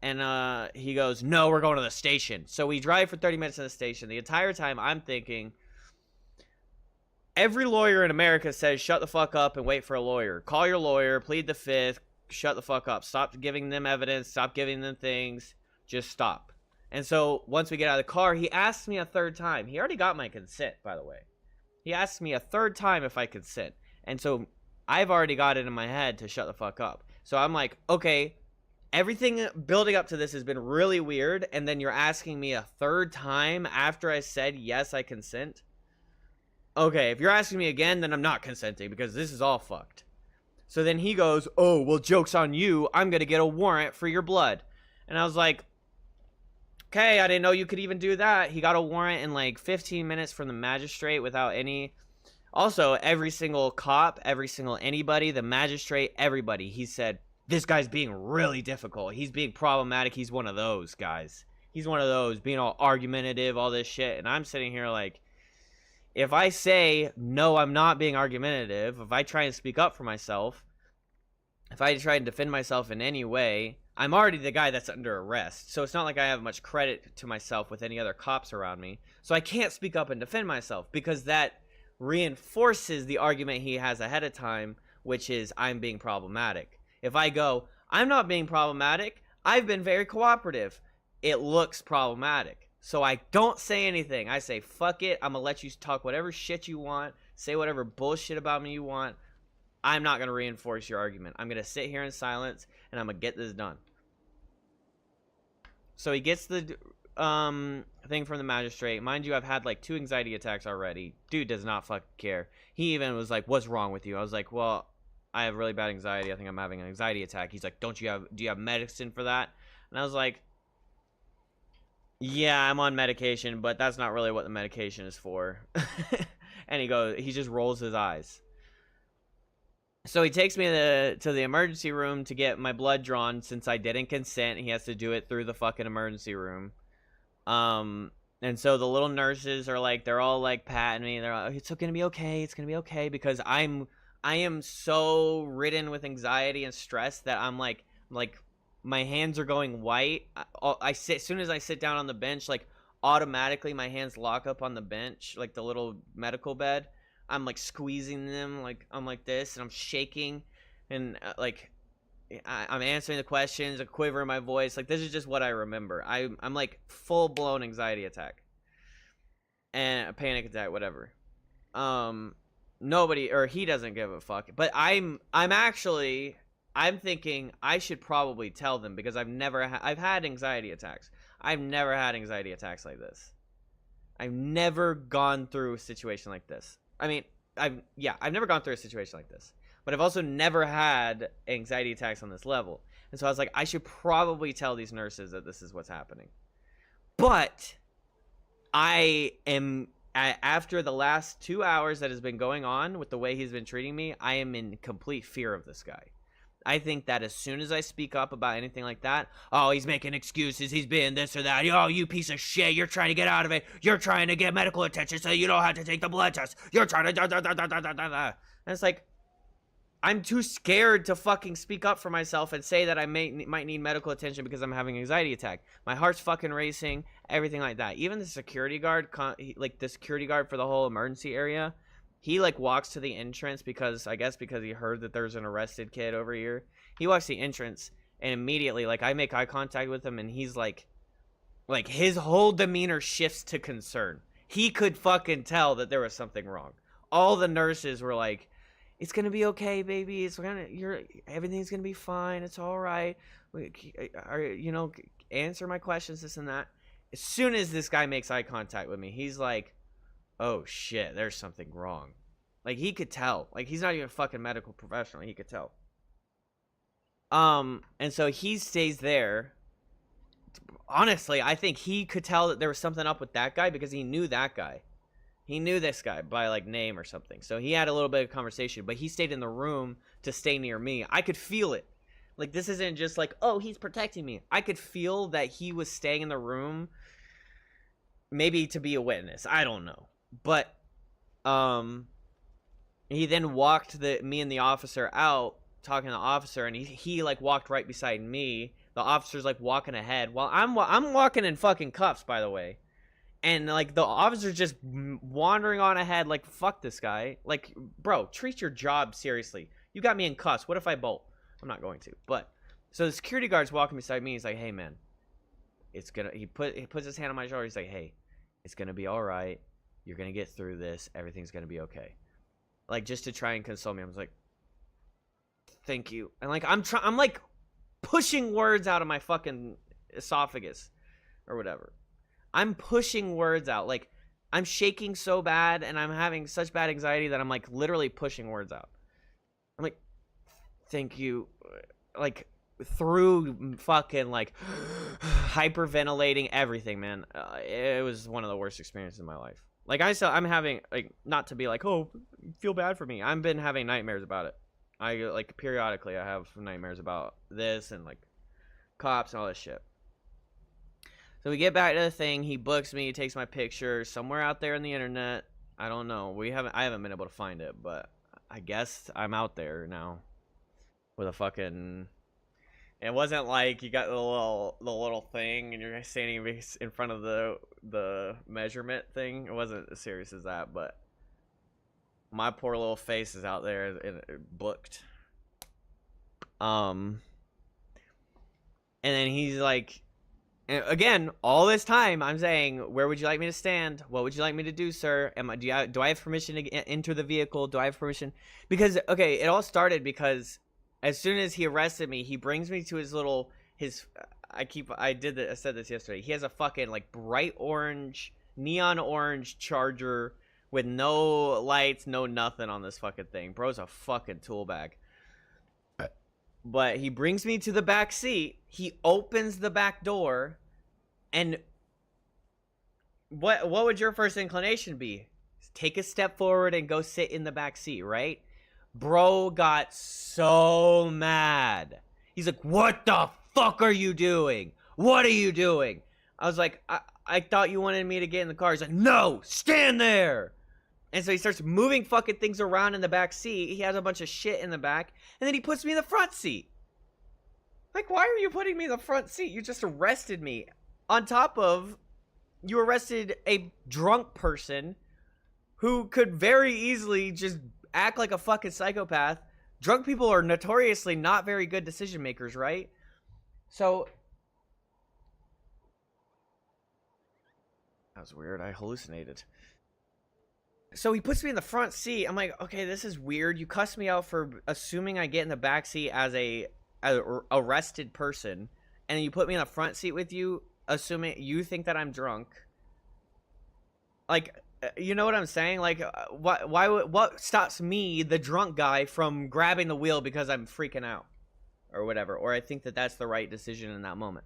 And he goes, "No, we're going to the station." So we drive for 30 minutes to the station. The entire time I'm thinking, every lawyer in America says shut the fuck up and wait for a lawyer. Call your lawyer, plead the fifth, shut the fuck up. Stop giving them evidence, stop giving them things, just stop. And so once we get out of the car, he asks me a third time. He already got my consent, by the way. He asks me a third time if I consent. And so I've already got it in my head to shut the fuck up. So I'm like, okay, everything building up to this has been really weird, and then you're asking me a third time after I said, yes, I consent? Okay, if you're asking me again, then I'm not consenting, because this is all fucked. So then he goes, "Oh, well, joke's on you. I'm going to get a warrant for your blood." And I was like, okay, I didn't know you could even do that. He got a warrant in like 15 minutes from the magistrate without any... Also, every single cop, every single anybody, the magistrate, everybody, he said, "This guy's being really difficult. He's being problematic. He's one of those guys. He's one of those being all argumentative, all this shit." And I'm sitting here like, if I say, no, I'm not being argumentative, if I try and speak up for myself, if I try and defend myself in any way, I'm already the guy that's under arrest. So it's not like I have much credit to myself with any other cops around me. So I can't speak up and defend myself, because that reinforces the argument he has ahead of time, which is I'm being problematic. If I go, I'm not being problematic, I've been very cooperative, it looks problematic. So I don't say anything. I say, fuck it, I'm gonna let you talk whatever shit you want, say whatever bullshit about me you want. I'm not gonna reinforce your argument. I'm gonna sit here in silence, and I'm gonna get this done. So he gets the thing from the magistrate. Mind you, I've had like 2 anxiety attacks already. Dude does not fucking care. He even was like, "What's wrong with you?" I was like, "Well, I have really bad anxiety. I think I'm having an anxiety attack." He's like, do you have medicine for that?" And I was like, "Yeah, I'm on medication, but that's not really what the medication is for." And he just rolls his eyes. So he takes me to the emergency room to get my blood drawn since I didn't consent. He has to do it through the fucking emergency room. And so the little nurses are like, they're all like patting me. They're like, it's gonna be okay. It's gonna be okay, because I am so ridden with anxiety and stress that I'm like my hands are going white. I sit, as soon as I sit down on the bench, like automatically my hands lock up on the bench, like the little medical bed. I'm like squeezing them, like I'm like this, and I'm shaking, and like I'm answering the questions, a quiver in my voice. Like, this is just what I remember. I'm like full blown anxiety attack and a panic attack, whatever. Nobody, or he doesn't give a fuck. But I'm thinking I should probably tell them, because I've had anxiety attacks. I've never had anxiety attacks like this. I've never gone through a situation like this. I mean, I've never gone through a situation like this, but I've also never had anxiety attacks on this level. And so I was like, I should probably tell these nurses that this is what's happening. But after the last 2 hours that has been going on with the way he's been treating me, I am in complete fear of this guy. I think that as soon as I speak up about anything like that, oh, he's making excuses, he's being this or that, oh, you piece of shit, you're trying to get out of it, you're trying to get medical attention so you don't have to take the blood test, you're trying to And it's like, I'm too scared to fucking speak up for myself and say that I might need medical attention because I'm having an anxiety attack. My heart's fucking racing, everything like that. Even the security guard, like the security guard for the whole emergency area, he like walks to the entrance because he heard that there's an arrested kid over here. He walks to the entrance, and immediately, like, I make eye contact with him, and he's like his whole demeanor shifts to concern. He could fucking tell that there was something wrong. All the nurses were like, it's gonna be okay, baby. Everything's gonna be fine. It's all right. Answer my questions, this and that. As soon as this guy makes eye contact with me, he's like, oh shit, there's something wrong. Like, he could tell. Like, he's not even a fucking medical professional. He could tell. And so he stays there. Honestly, I think he could tell that there was something up with that guy because he knew that guy. He knew this guy by, like, name or something. So he had a little bit of conversation, but he stayed in the room to stay near me. I could feel it. Like, this isn't just like, oh, he's protecting me. I could feel that he was staying in the room maybe to be a witness. I don't know. But he then walked me and the officer out, talking to the officer, and he like walked right beside me. The officer's like walking ahead while I'm walking in fucking cuffs, by the way. And like the officer's just wandering on ahead like, fuck this guy. Like, bro, treat your job seriously. You got me in cuffs. What if I bolt? I'm not going to. But so the security guard's walking beside me. He's like, hey man, he puts his hand on my shoulder. He's like, hey, it's gonna be all right. You're gonna get through this. Everything's gonna be okay. Like, just to try and console me. I was like, thank you. And like, I'm like pushing words out of my fucking esophagus or whatever. I'm pushing words out. Like, I'm shaking so bad and I'm having such bad anxiety that I'm like literally pushing words out. I'm like, thank you. Like, through fucking like hyperventilating everything, man. It was one of the worst experiences in my life. Like, I'm having, like, not to be like, oh, feel bad for me. I've been having nightmares about it. Like, periodically I have nightmares about this and, like, cops and all this shit. So we get back to the thing. He books me. He takes my picture somewhere out there on the internet. I don't know. I haven't been able to find it, but I guess I'm out there now with a fucking... It wasn't like you got the little thing and you're standing in front of the measurement thing. It wasn't as serious as that, but my poor little face is out there and booked. And then he's like, and again, all this time I'm saying, where would you like me to stand? What would you like me to do, sir? Do I have permission to enter the vehicle? Do I have permission? Because, okay, it all started because as soon as he arrested me, he brings me to I said this yesterday. He has a fucking like bright orange, neon orange Charger with no lights, no nothing on this fucking thing. Bro's a fucking tool bag. But he brings me to the back seat. He opens the back door, and what would your first inclination be? Take a step forward and go sit in the back seat, right? Bro got so mad. He's like, what the fuck are you doing? What are you doing? I was like, I thought you wanted me to get in the car. He's like, no, stand there. And so he starts moving fucking things around in the back seat. He has a bunch of shit in the back. And then he puts me in the front seat. Like, why are you putting me in the front seat? You just arrested me. On top of, you arrested a drunk person who could very easily just act like a fucking psychopath. Drunk people are notoriously not very good decision makers, right? So that was weird. I hallucinated. So he puts me in the front seat. I'm like, okay, this is weird. You cussed me out for assuming I get in the back seat as a arrested person, and then you put me in the front seat with you, assuming you think that I'm drunk. Like, you know what I'm saying? Like, what stops me, the drunk guy, from grabbing the wheel because I'm freaking out or whatever, or I think that that's the right decision in that moment.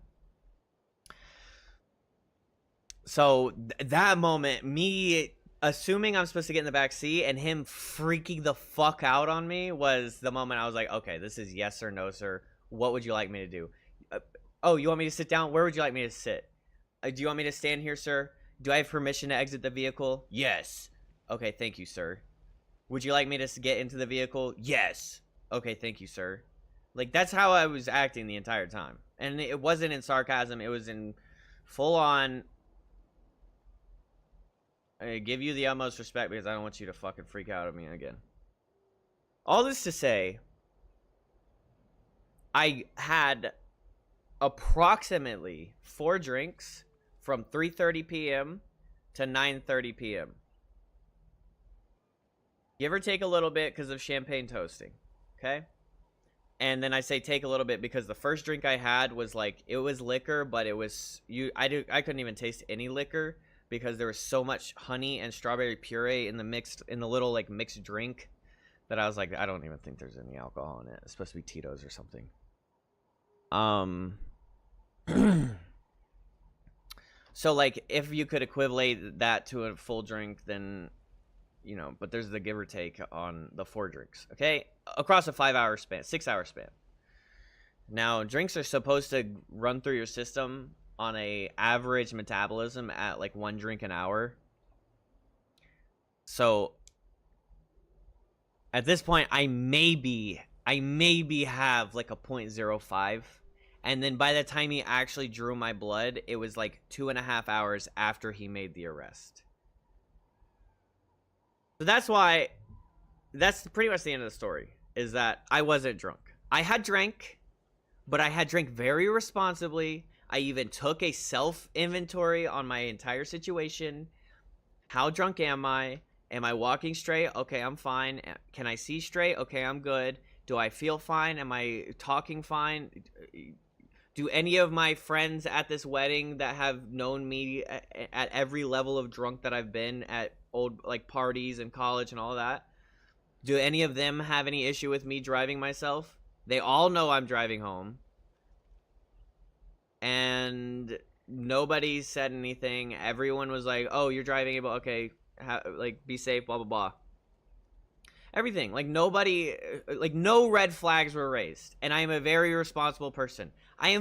So that moment, me assuming I'm supposed to get in the back seat and him freaking the fuck out on me was the moment I was like, okay, this is yes or no, sir. What would you like me to do? Oh, you want me to sit down? Where would you like me to sit? Do you want me to stand here, sir? Do I have permission to exit the vehicle? Yes. Okay, thank you, sir. Would you like me to get into the vehicle? Yes. Okay, thank you, sir. Like, that's how I was acting the entire time. And it wasn't in sarcasm. It was in full-on, I give you the utmost respect because I don't want you to fucking freak out at me again. All this to say, I had approximately 4 drinks from 3:30 p.m. to 9:30 p.m. Give or take a little bit because of champagne toasting, okay? And then I say take a little bit because the first drink I had was like, it was liquor, but it was, I couldn't even taste any liquor because there was so much honey and strawberry puree in the little like mixed drink that I was like, I don't even think there's any alcohol in it. It's supposed to be Tito's or something. So like if you could equivalent that to a full drink, then, you know, but there's the give or take on the 4 drinks, okay? Across a 5-hour span, 6-hour span. Now, drinks are supposed to run through your system on a average metabolism at like 1 drink an hour. So at this point, I maybe have like a 0.05. And then by the time he actually drew my blood, it was like 2.5 hours after he made the arrest. So that's why, that's pretty much the end of the story, is that I wasn't drunk. I had drank, but I had drank very responsibly. I even took a self-inventory on my entire situation. How drunk am I? Am I walking straight? Okay, I'm fine. Can I see straight? Okay, I'm good. Do I feel fine? Am I talking fine? Do any of my friends at this wedding that have known me at every level of drunk that I've been at old like parties and college and all that, do any of them have any issue with me driving myself? They all know I'm driving home. And nobody said anything. Everyone was like, oh, you're driving, but okay, like be safe, blah blah blah. Everything, like nobody, like no red flags were raised, and I am a very responsible person. I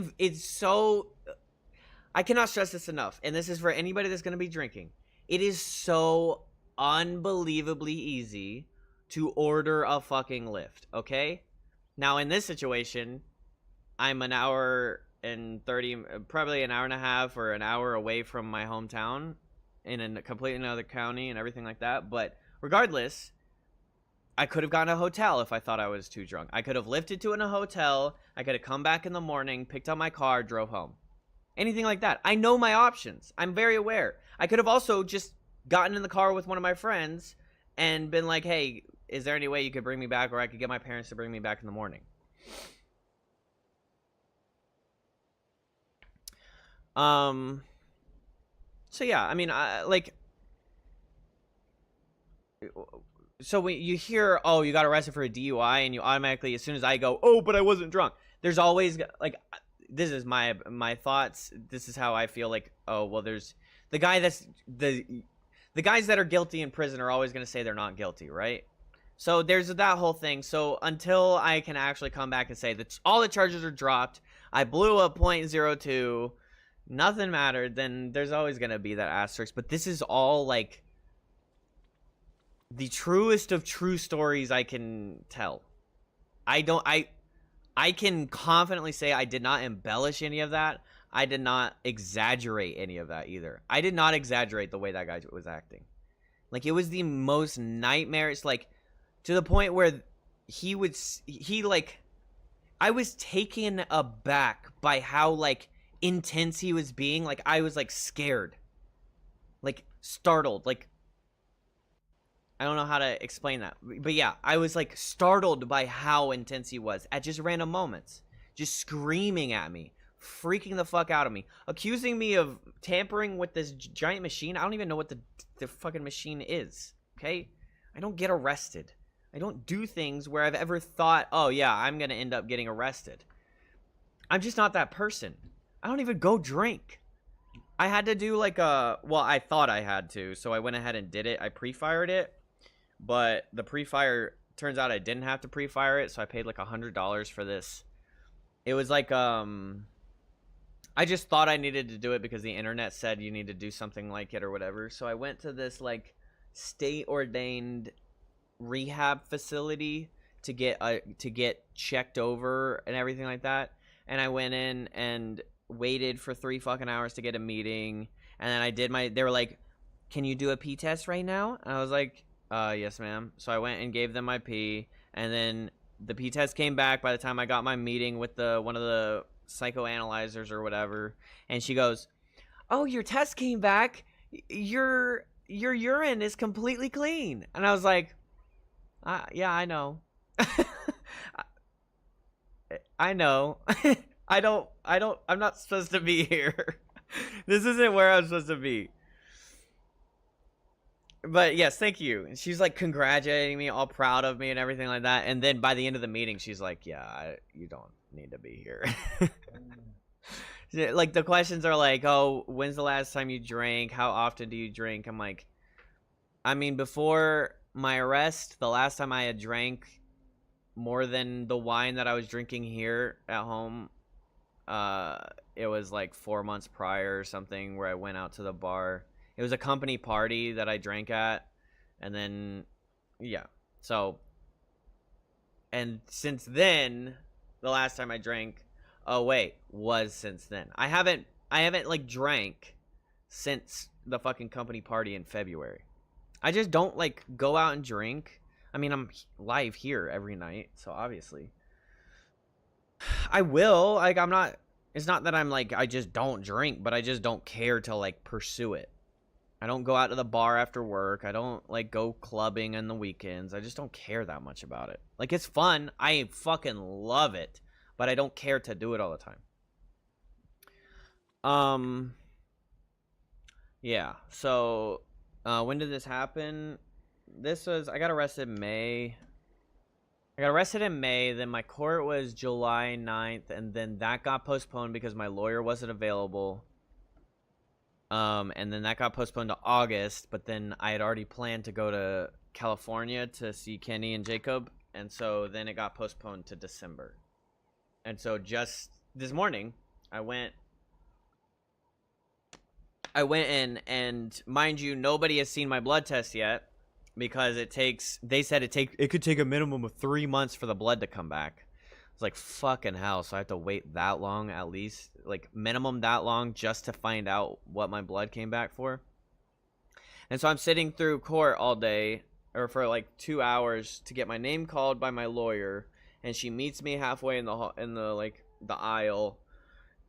cannot stress this enough, and this is for anybody that's going to be drinking. It is so unbelievably easy to order a fucking Lyft, okay? Now, in this situation, I'm an hour and 30, probably an hour and a half or an hour away from my hometown in a completely another county and everything like that, but regardless, I could have gotten a hotel if I thought I was too drunk. I could have lifted to in a hotel. I could have come back in the morning, picked up my car, drove home. Anything like that. I know my options. I'm very aware. I could have also just gotten in the car with one of my friends and been like, hey, is there any way you could bring me back, or I could get my parents to bring me back in the morning? So yeah, I mean, so when you hear, oh, you got arrested for a DUI, and you automatically, as soon as I go, oh, but I wasn't drunk, there's always, like, this is my thoughts, this is how I feel, like, oh, well, there's, the guys that are guilty in prison are always going to say they're not guilty, right? So there's that whole thing. So until I can actually come back and say that all the charges are dropped, I blew a .02, nothing mattered, then there's always going to be that asterisk. But this is all like the truest of true stories I can tell. I can confidently say I did not embellish any of that. I did not exaggerate any of that either. I did not exaggerate the way that guy was acting. Like, it was the most nightmarish, like, to the point where I was taken aback by how, like, intense he was being. Like, I was, like, scared. Like, startled. Like, I don't know how to explain that. But yeah, I was, like, startled by how intense he was at just random moments. Just screaming at me. Freaking the fuck out of me. Accusing me of tampering with this giant machine. I don't even know what the fucking machine is. Okay? I don't get arrested. I don't do things where I've ever thought, oh yeah, I'm gonna end up getting arrested. I'm just not that person. I don't even go drink. I had to do like well, I thought I had to, so I went ahead and did it. I pre-fired it, but the pre-fire, turns out I didn't have to pre-fire it, so I paid like $100 for this. It was like, I just thought I needed to do it because the internet said you need to do something like it or whatever. So I went to this like state-ordained rehab facility to get checked over and everything like that. And I went in and waited for 3 fucking hours to get a meeting. And then I did they were like, "Can you do a pee test right now?" And I was like, yes, ma'am. So I went and gave them my pee. And then the pee test came back by the time I got my meeting with one of the psychoanalyzers or whatever, and she goes, "Oh, your test came back. Your urine is completely clean." And I was like, yeah, I know. I know. I'm not supposed to be here. This isn't where I'm supposed to be. But yes, thank you. And she's like congratulating me, all proud of me and everything like that. And then by the end of the meeting, she's like, "Yeah, you don't need to be here." Like, the questions are like, "Oh, when's the last time you drank? How often do you drink?" I'm like, I mean, before my arrest, the last time I had drank more than the wine that I was drinking here at home, it was like 4 months prior or something, where I went out to the bar. It was a company party that I drank at, and then, yeah. So, and since then, the last time I drank, was since then. I haven't like drank since the fucking company party in February. I just don't like go out and drink. I mean, I'm live here every night, so obviously I will. Like, I'm not, it's not that I'm like, I just don't drink, but I just don't care to like pursue it. I don't go out to the bar after work. I don't like go clubbing on the weekends. I just don't care that much about it. Like, it's fun. I fucking love it, but I don't care to do it all the time. Yeah. So, when did this happen? I got arrested in May. Then my court was July 9th, and then that got postponed because my lawyer wasn't available. And then that got postponed to August, but then I had already planned to go to California to see Kenny and Jacob, and so then it got postponed to December. And so just this morning, I went in, and mind you, nobody has seen my blood test yet, because they said it could take a minimum of 3 months for the blood to come back. It's like, fucking hell, so I have to wait that long, at least, like minimum that long, just to find out what my blood came back for. And so I'm sitting through court all day, or for like 2 hours, to get my name called by my lawyer, and she meets me halfway in the aisle,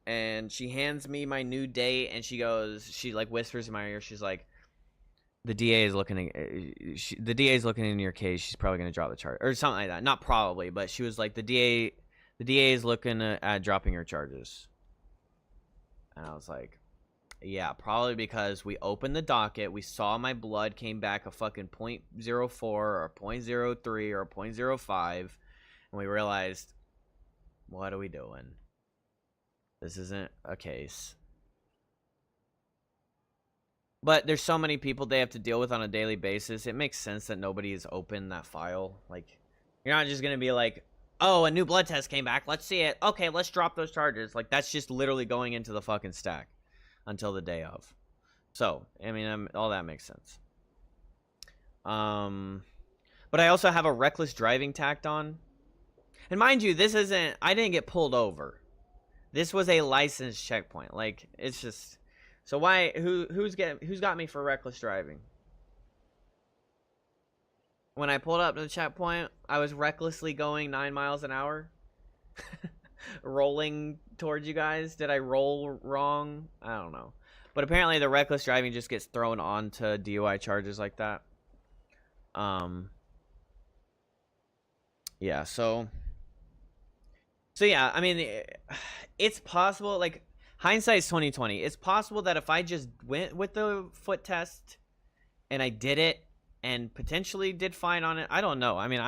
and she hands me my new date, and she like whispers in my ear, she's like, the DA is looking in your case. She's probably going to drop the charge or something like that. Not probably, but she was like, the DA is looking at dropping your charges. And I was like, yeah, probably because we opened the docket. We saw my blood came back a fucking 0.04 or 0.03 or 0.05. And we realized, what are we doing? This isn't a case. But there's so many people they have to deal with on a daily basis. It makes sense that nobody has opened that file. Like, you're not just going to be like, oh, a new blood test came back. Let's see it. Okay, let's drop those charges. Like, that's just literally going into the fucking stack until the day of. So, I mean, all that makes sense. But I also have a reckless driving tacked on. And mind you, this isn't... I didn't get pulled over. This was a license checkpoint. Like, it's just... So why... Who's got me for reckless driving? When I pulled up to the checkpoint, I was recklessly going 9 miles an hour. Rolling towards you guys. Did I roll wrong? I don't know. But apparently the reckless driving just gets thrown onto DUI charges like that. Yeah, so yeah, I mean, it's possible, like, hindsight's 2020. It's possible that if I just went with the foot test and I did it and potentially did fine on it, I don't know. I mean,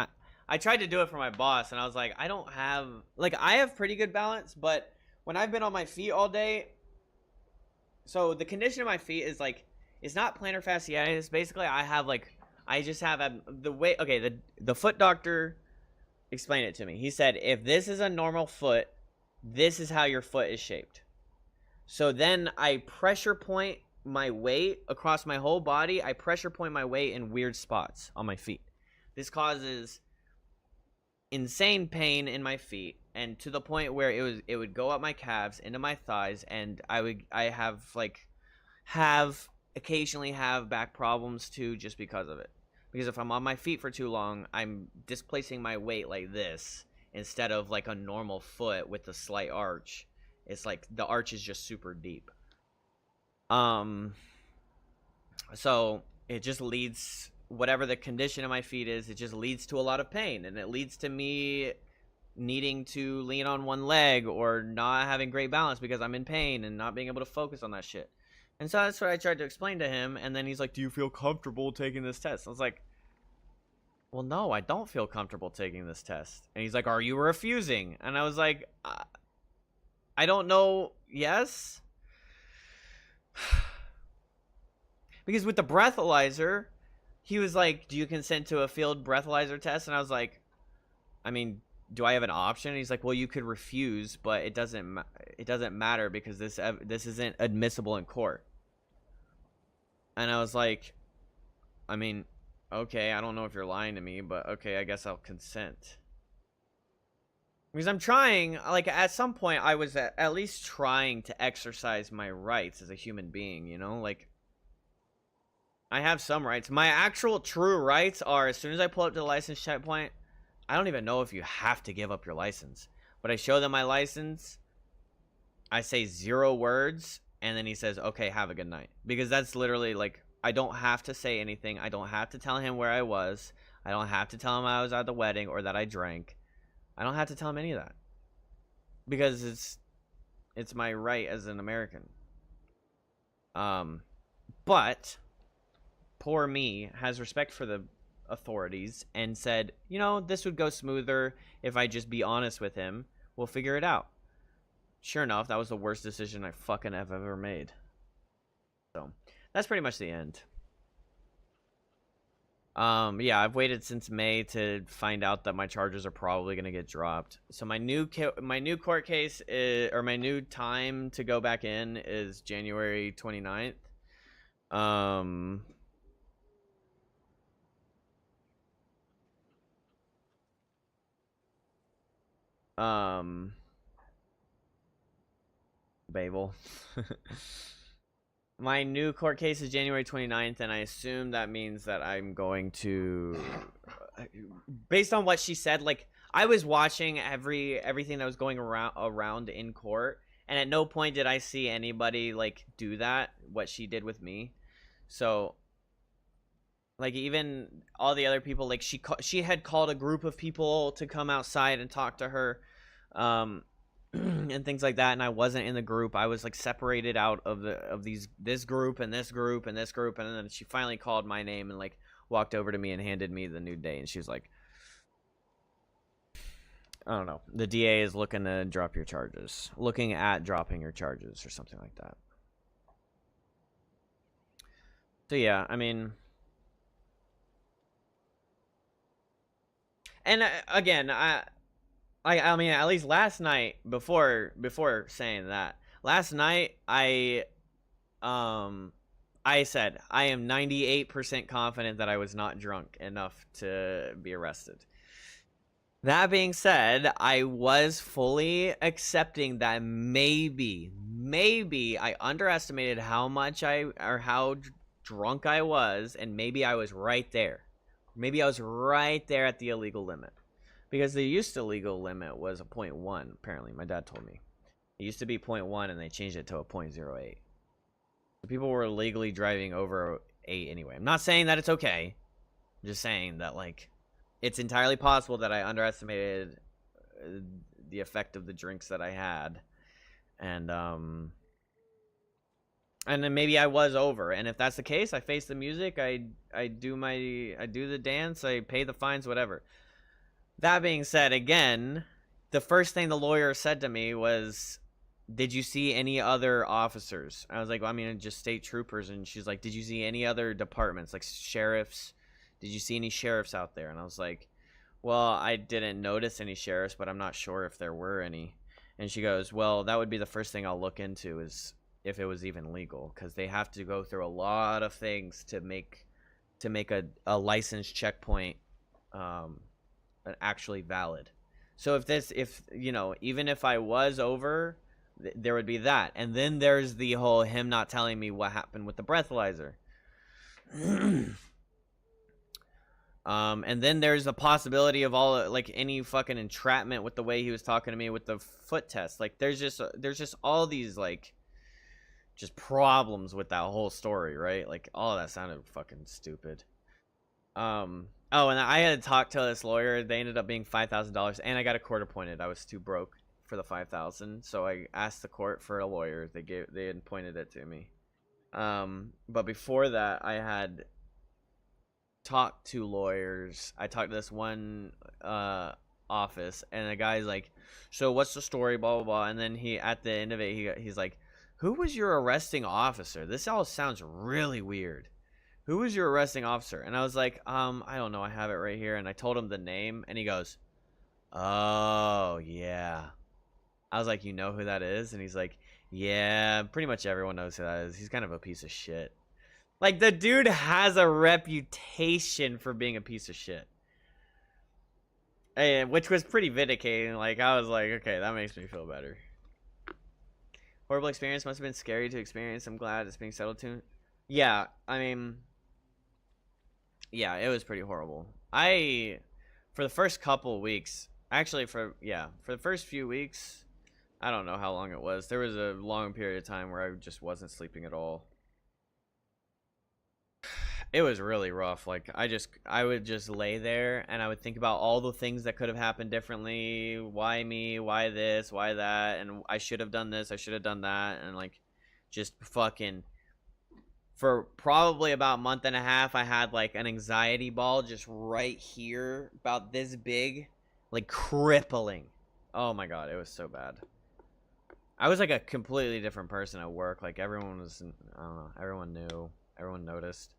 I tried to do it for my boss, and I was like, I don't have, like, I have pretty good balance, but when I've been on my feet all day, so the condition of my feet is, like, it's not plantar fasciitis. Basically, I have, like, I just have the way, okay, the foot doctor explained it to me. He said, if this is a normal foot, this is how your foot is shaped. So then I pressure point my weight across my whole body. I pressure point my weight in weird spots on my feet. This causes insane pain in my feet, and to the point where it would go up my calves into my thighs, and I occasionally have back problems too, just because of it. Because if I'm on my feet for too long, I'm displacing my weight like this instead of like a normal foot with a slight arch. It's like the arch is just super deep. So it just leads, whatever the condition of my feet is, it just leads to a lot of pain, and it leads to me needing to lean on one leg or not having great balance because I'm in pain and not being able to focus on that shit. And so that's what I tried to explain to him, and then he's like, do you feel comfortable taking this test? I was like, well, no, I don't feel comfortable taking this test. And he's like, are you refusing? And I was like, I don't know, yes? Because with the breathalyzer, he was like, do you consent to a field breathalyzer test? And I was like, I mean, do I have an option? And he's like, well, you could refuse, but it doesn't matter because this isn't admissible in court. And I was like, I mean, okay, I don't know if you're lying to me, but okay, I guess I'll consent. Because I'm trying, like, at some point, I was at least trying to exercise my rights as a human being, you know? Like, I have some rights. My actual true rights are, as soon as I pull up to the license checkpoint, I don't even know if you have to give up your license. But I show them my license, I say 0 words, and then he says, okay, have a good night. Because that's literally, like, I don't have to say anything. I don't have to tell him where I was. I don't have to tell him I was at the wedding or that I drank. I don't have to tell him any of that. Because it's my right as an American. But poor me has respect for the authorities and said, you know, this would go smoother if I just be honest with him. We'll figure it out. Sure enough, that was the worst decision I fucking have ever made. So, that's pretty much the end. Yeah, I've waited since May to find out that my charges are probably going to get dropped. So my new court case is, or my new time to go back in is January 29th. Babel. My new court case is January 29th, and I assume that means that I'm going to, based on what she said, like, I was watching everything that was going around in court, and at no point did I see anybody, like, do that, what she did with me. So, like, even all the other people, like, she had called a group of people to come outside and talk to her, and things like that, and I wasn't in the group. I was like separated out of this group and this group and this group, and then she finally called my name and like walked over to me and handed me the new day, and she was like, I don't know, the DA is looking to drop your charges, looking at dropping your charges or something like that. So yeah, I mean, and again, I mean, at least last night, before saying that, last night I said I am 98% confident that I was not drunk enough to be arrested. That being said, I was fully accepting that maybe I underestimated how much how drunk I was, and maybe I was right there. Maybe I was right there at the illegal limit. Because the legal limit was a 0.1, apparently. My dad told me. It used to be 0.1, and they changed it to a 0.08. So people were legally driving over 8 anyway. I'm not saying that it's okay. I'm just saying that, like, it's entirely possible that I underestimated the effect of the drinks that I had. And then maybe I was over. And if that's the case, I face the music, I do the dance, I pay the fines, whatever. That being said, again, the first thing the lawyer said to me was, did you see any other officers? I was like, well, I mean, just state troopers. And she's like, did you see any other departments, like sheriffs? Did you see any sheriffs out there? And I was like, well, I didn't notice any sheriffs, but I'm not sure if there were any. And she goes, well, that would be the first thing I'll look into, is if it was even legal, because they have to go through a lot of things to make a licensed checkpoint actually valid. So if you know, even if I was over, there would be that. And then there's the whole him not telling me what happened with the breathalyzer. And then there's a possibility of like any fucking entrapment with the way he was talking to me with the foot test. Like there's just all these like just problems with that whole story, right? Like all of that sounded fucking stupid. Oh, and I had to talk to this lawyer. They ended up being $5,000, and I got a court appointed. I was too broke for the $5,000, so I asked the court for a lawyer. They had pointed it to me. But before that, I had talked to lawyers. I talked to this one office, and the guy's like, "So what's the story?" Blah blah blah. And then at the end of it, he's like, "Who was your arresting officer? This all sounds really weird. Who was your arresting officer?" And I was like, I don't know. I have it right here. And I told him the name, and he goes, "Oh, yeah." I was like, "You know who that is?" And he's like, "Yeah, pretty much everyone knows who that is. He's kind of a piece of shit." Like, the dude has a reputation for being a piece of shit. And, which was pretty vindicating. Like, I was like, okay, that makes me feel better. Horrible experience. Must have been scary to experience. I'm glad it's being settled to. Yeah, I mean... yeah, it was pretty horrible. For the first couple weeks, actually for the first few weeks, I don't know how long it was. There was a long period of time where I just wasn't sleeping at all. It was really rough. Like, I would just lay there and I would think about all the things that could have happened differently. Why me? Why this? Why that? And I should have done this. I should have done that. And like, just fucking... for probably about a month and a half, I had like an anxiety ball just right here, about this big, like crippling. Oh my god, it was so bad. I was like a completely different person at work. Like everyone was, I don't know, everyone knew, everyone noticed.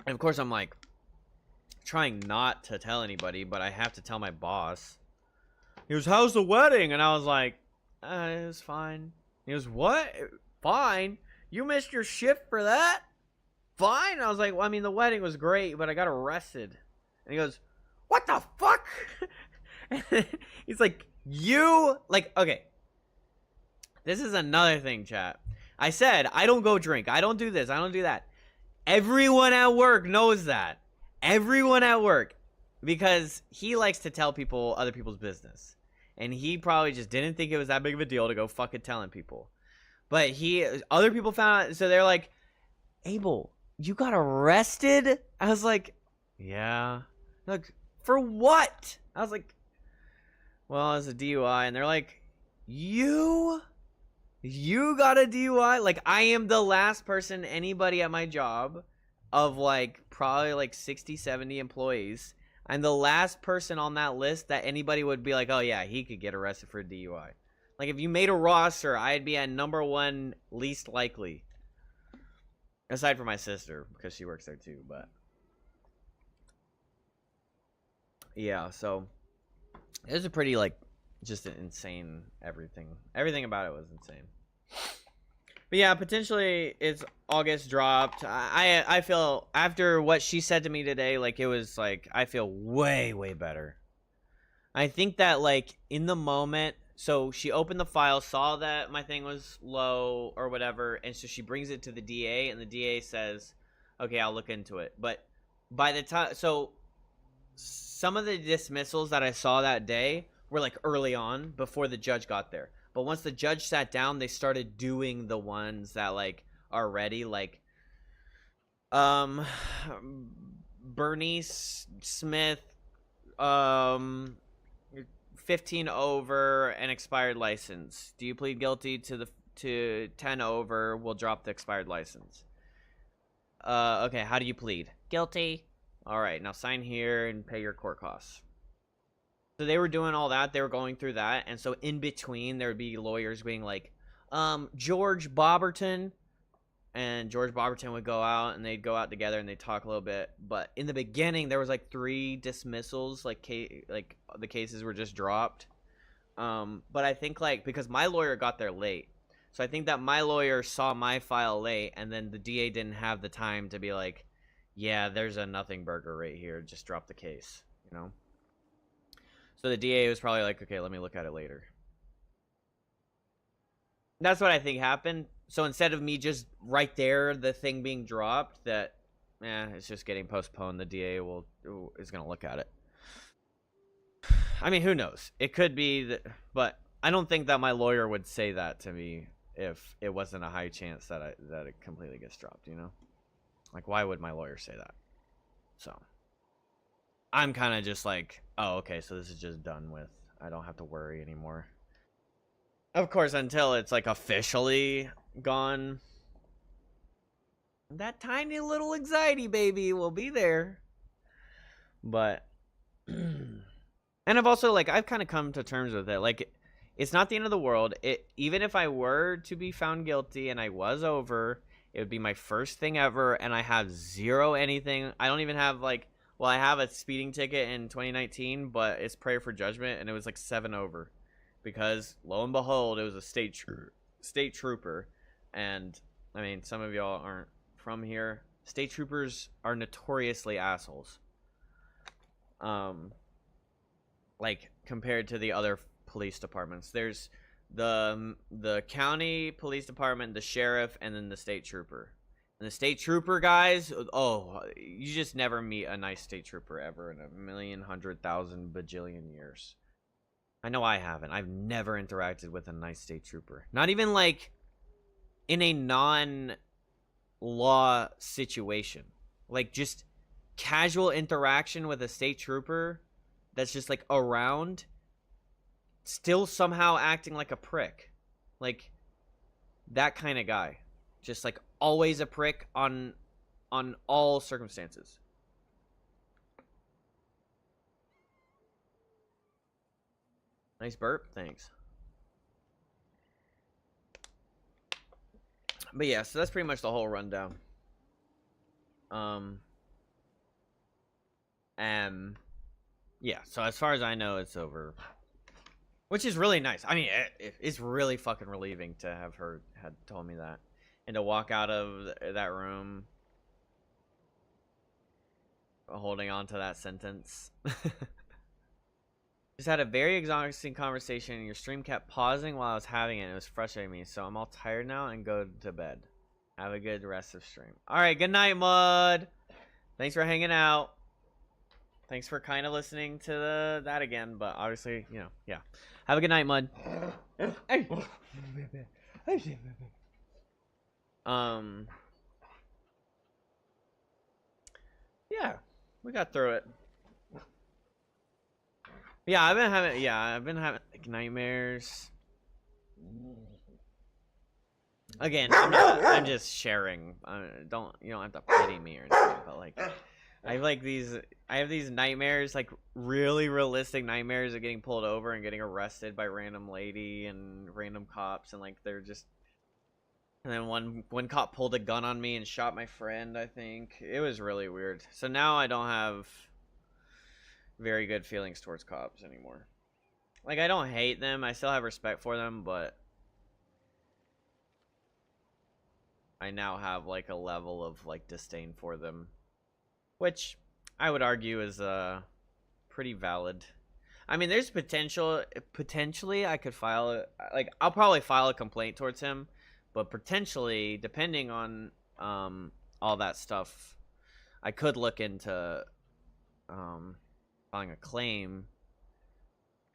And of course I'm like trying not to tell anybody, but I have to tell my boss. He goes, "How's the wedding?" And I was like, it was fine. He goes, "What? Fine? You missed your shift for that? Fine?" I was like, "Well, I mean, the wedding was great, but I got arrested." And he goes, "What the fuck?" He's like, "You, like, okay. This is another thing, chat. I said, I don't go drink. I don't do this. I don't do that. Everyone at work knows that. Everyone at work. Because he likes to tell people other people's business. And he probably just didn't think it was that big of a deal to go fucking telling people. But other people found out, so they're like, "Abel, you got arrested?" I was like, "Yeah." Like, "For what?" I was like, "Well, it's a DUI." And they're like, You got a DUI? Like, I am the last person, anybody at my job, of like, probably like 60, 70 employees. I'm the last person on that list that anybody would be like, "Oh yeah, he could get arrested for a DUI." Like, if you made a roster, I'd be at #1 least likely. Aside from my sister, because she works there too, but... Yeah, so... It was a pretty, like, just an insane everything. Everything about it was insane. But yeah, potentially it's August dropped. I feel, after what she said to me today, like, it was, like, I feel way, way better. I think that, like, in the moment... So she opened the file, saw that my thing was low or whatever, and so she brings it to the DA, and the DA says, okay, I'll look into it. But by the time... So some of the dismissals that I saw that day were, like, early on, before the judge got there. But once the judge sat down, they started doing the ones that, like, are ready, like, Bernice Smith, 15 over, an expired license. Do you plead guilty to 10 over? We'll drop the expired license. Okay, how do you plead? Guilty. All right, now sign here and pay your court costs. So they were doing all that. They were going through that. And so in between, there would be lawyers being like, George Bobberton. And George Bobberton would go out, and they'd go out together, and they'd talk a little bit. But in the beginning, there was, like, 3 dismissals. Like the cases were just dropped. But I think, like, because my lawyer got there late. So I think that my lawyer saw my file late, and then the DA didn't have the time to be like, yeah, there's a nothing burger right here. Just drop the case, you know? So the DA was probably like, okay, let me look at it later. That's what I think happened. So instead of me just right there, the thing being dropped, that, it's just getting postponed. The DA is going to look at it. I mean, who knows? It could be that, but I don't think that my lawyer would say that to me if it wasn't a high chance that it completely gets dropped, you know? Like, why would my lawyer say that? So I'm kind of just like, oh, okay, so this is just done with. I don't have to worry anymore. Of course, until it's, like, officially gone, that tiny little anxiety baby will be there. But, and I've also, like, I've kind of come to terms with it. Like, it's not the end of the world. Even if I were to be found guilty and I was over, it would be my first thing ever, and I have zero anything. I don't even have, like, well, I have a speeding ticket in 2019, but it's prayer for judgment, and it was, like, 7 over. Because, lo and behold, it was a state trooper. And, I mean, some of y'all aren't from here. State troopers are notoriously assholes. Like, compared to the other police departments. There's the county police department, the sheriff, and then the state trooper. And the state trooper guys, oh, you just never meet a nice state trooper ever in 1,100,000 bajillion years. I know I haven't. I've never interacted with a nice state trooper. Not even, like, in a non-law situation. Like, just casual interaction with a state trooper that's just, like, around, still somehow acting like a prick. Like, that kind of guy. Just, like, always a prick on all circumstances. Nice burp, thanks. But yeah, so that's pretty much the whole rundown. Yeah, so as far as I know, it's over. Which is really nice. I mean, it's really fucking relieving to have her had told me that. And to walk out of that room holding on to that sentence. Just had a very exhausting conversation, and your stream kept pausing while I was having it. It was frustrating me, so I'm all tired now and go to bed. Have a good rest of stream. All right, good night, Mud. Thanks for hanging out. Thanks for kind of listening to that again, but obviously, you know, yeah. Have a good night, Mud. Yeah, we got through it. Yeah, I've been having like, nightmares. Again, I'm just sharing. You don't have to pity me or anything, but like, I have like these. I have these nightmares, like really realistic nightmares of getting pulled over and getting arrested by random lady and random cops, and like they're just. And then one cop pulled a gun on me and shot my friend. I think it was really weird. So now I don't have very good feelings towards cops anymore. Like I don't hate them. I still have respect for them, but I now have like a level of like disdain for them, which I would argue is pretty valid. I mean, there's potentially I could file like I'll probably file a complaint towards him, but potentially depending on all that stuff, I could look into filing a claim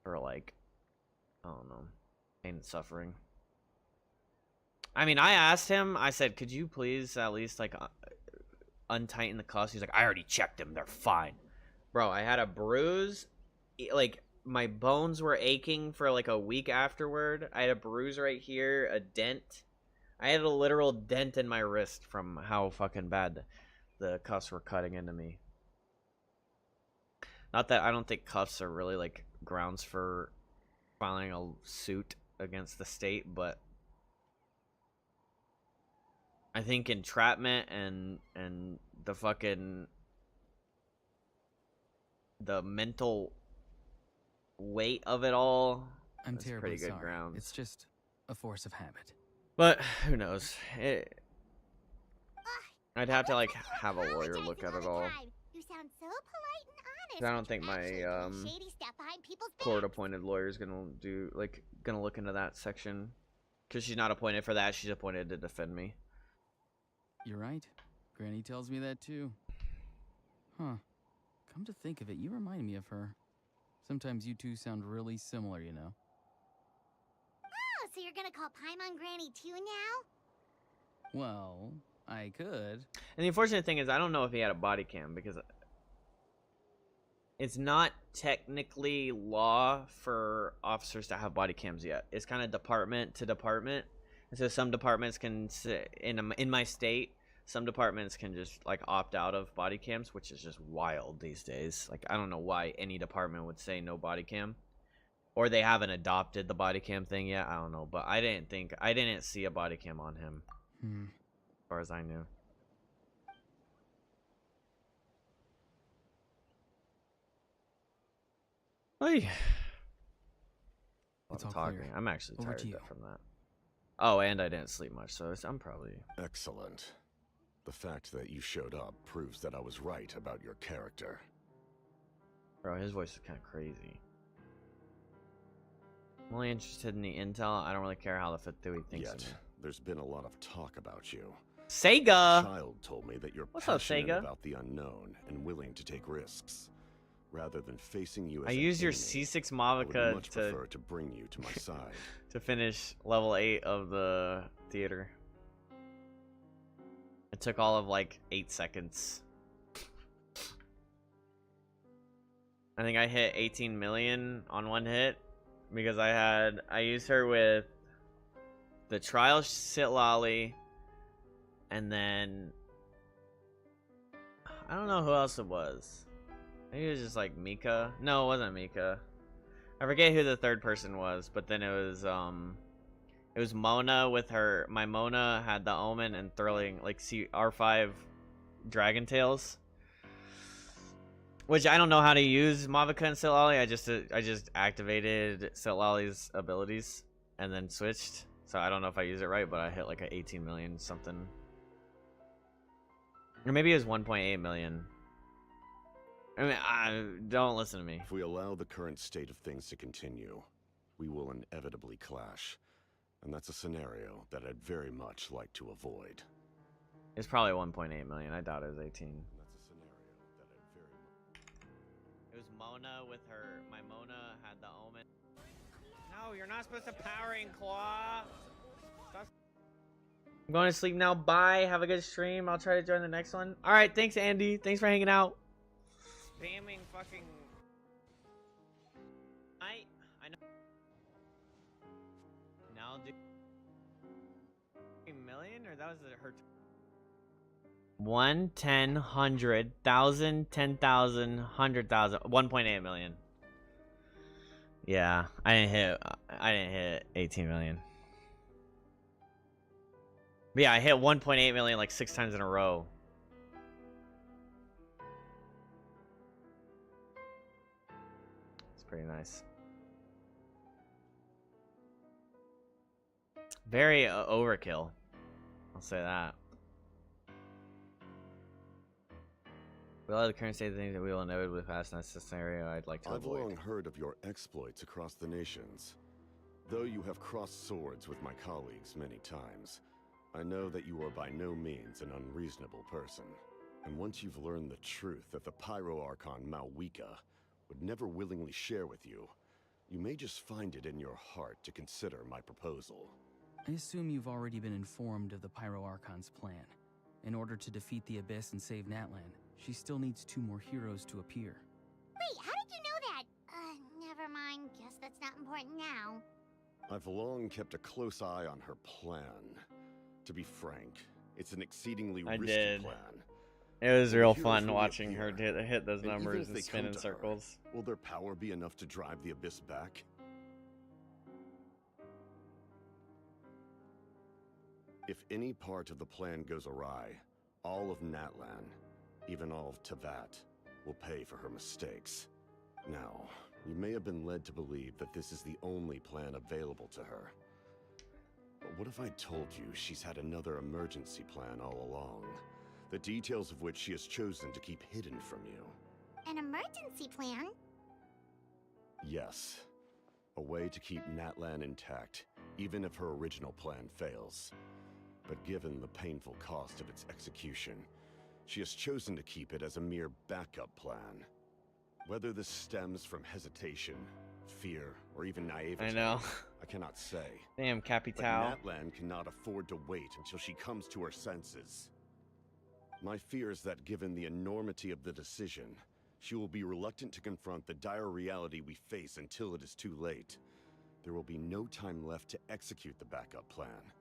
for like I don't know, pain and suffering. I mean, I asked him, I said, could you please at least, like, untighten the cuffs? He's like, I already checked them. They're fine. Bro, I had a bruise. Like, my bones were aching for, like, a week afterward. I had a bruise right here, a dent. I had a literal dent in my wrist from how fucking bad the cuffs were cutting into me. Not that I don't think cuffs are really, like, grounds for filing a suit against the state, but I think entrapment and the fucking the mental weight of it all. I'm that's terribly pretty good sorry. grounds. It's just a force of habit. But who knows? I'd have to like have a lawyer look at it all. You sound so polite and honest. 'Cause I don't think my Actually, shady stuff behind people's backs. court-appointed lawyer is gonna look into that section, because she's not appointed for that. She's appointed to defend me. You're right. Granny tells me that too. Huh. Come to think of it, you remind me of her. Sometimes you two sound really similar, you know. Oh, so you're gonna call Paimon Granny too now? Well, I could. And the unfortunate thing is, I don't know if he had a body cam, because it's not technically law for officers to have body cams yet. It's kind of department to department. And so some departments can, in my state, some departments can just like opt out of body cams, which is just wild these days. Like, I don't know why any department would say no body cam, or they haven't adopted the body cam thing yet. I don't know, but I didn't see a body cam on him, as far as I knew. Hey, It's I'm all talking. clear. I'm actually Over tired to you. from that. Oh, and I didn't sleep much, so I'm probably. Excellent. The fact that you showed up proves that I was right about your character. Bro, his voice is kind of crazy. I'm only interested in the intel. I don't really care how the Fatui thinks of Yet, me. there's been a lot of talk about you. Sega! Child told me that you're What's up, passionate Sega? about the unknown and willing to take risks. Rather than facing you as I an used your enemy, C6 I would Mavica much to prefer to bring you to my side. to finish level 8 of the theater. It took all of like 8 seconds. I think I hit 18 million on one hit because I used her with the trial Sitlali, and then I don't know who else it was. Maybe it was just like Mika. No, it wasn't Mika. I forget who the third person was, but then it was Mona with her. My Mona had the Omen and Thrilling, like R5 Dragon Tails. Which I don't know how to use Mavica and Sitlali. I just activated Sitlali's abilities and then switched. So I don't know if I used it right, but I hit like a 18 million something. Or maybe it was 1.8 million. I mean, don't listen to me. If we allow the current state of things to continue, we will inevitably clash. And that's a scenario that I'd very much like to avoid. It's probably 1.8 million. I doubt it was 18. That's a scenario that I'd very much... It was Mona with her. My Mona had the Omen. No, you're not supposed to powering Claw. Stop. I'm going to sleep now. Bye. Have a good stream. I'll try to join the next one. All right. Thanks, Andy. Thanks for hanging out. Spamming fucking. I know. Now do. $1 million, or that was her. 1, 10, 100, 1,000, 10,000, 100,000, 1.8 million. Yeah, I didn't hit 18 million. But yeah, I hit 1.8 million like 6 times in a row. It's pretty nice. Very overkill. I'll say that. With all the current state of things that we will inevitably pass in this scenario, I'd like to I've avoid. long heard of your exploits across the nations. Though you have crossed swords with my colleagues many times, I know that you are by no means an unreasonable person. And once you've learned the truth that the Pyro Archon Malwika would never willingly share with you, you may just find it in your heart to consider my proposal. I assume you've already been informed of the Pyro Archon's plan. In order to defeat the Abyss and save Natlan, she still needs 2 more heroes to appear. Wait, how did you know that? Never mind. Guess that's not important now. I've long kept a close eye on her plan. To be frank, it's an exceedingly risky plan. It was real Heroes fun will watching her appear, hit those and even numbers if and they spin come in to her, circles. Will their power be enough to drive the Abyss back? If any part of the plan goes awry, all of Natlan, even all of Tevat, will pay for her mistakes. Now, you may have been led to believe that this is the only plan available to her. But what if I told you she's had another emergency plan all along, the details of which she has chosen to keep hidden from you? An emergency plan? Yes. A way to keep Natlan intact, even if her original plan fails. But given the painful cost of its execution, she has chosen to keep it as a mere backup plan. Whether this stems from hesitation, fear, or even naivety, I know. I cannot say. Damn, But Capital. Natlan cannot afford to wait until she comes to her senses. My fear is that given the enormity of the decision, she will be reluctant to confront the dire reality we face until it is too late. There will be no time left to execute the backup plan,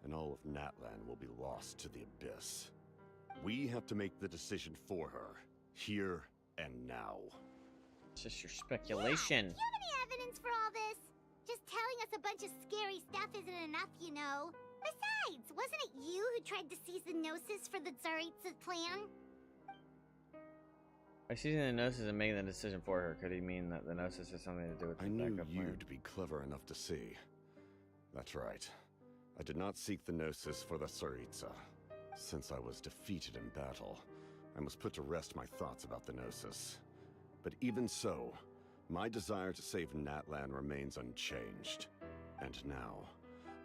and all of Natlan will be lost to the Abyss. We have to make the decision for her, here and now. It's just your speculation. Yeah, do you have any evidence for all this? Just telling us a bunch of scary stuff isn't enough, you know. Besides, wasn't it you who tried to seize the Gnosis for the Tsaritsa's plan? By seizing the Gnosis and making the decision for her, could he mean that the Gnosis has something to do with the I knew backup you plan? to be clever enough to see. That's right. I did not seek the Gnosis for the Tsaritsa. Since I was defeated in battle, I must put to rest my thoughts about the Gnosis. But even so, my desire to save Natlan remains unchanged. And now,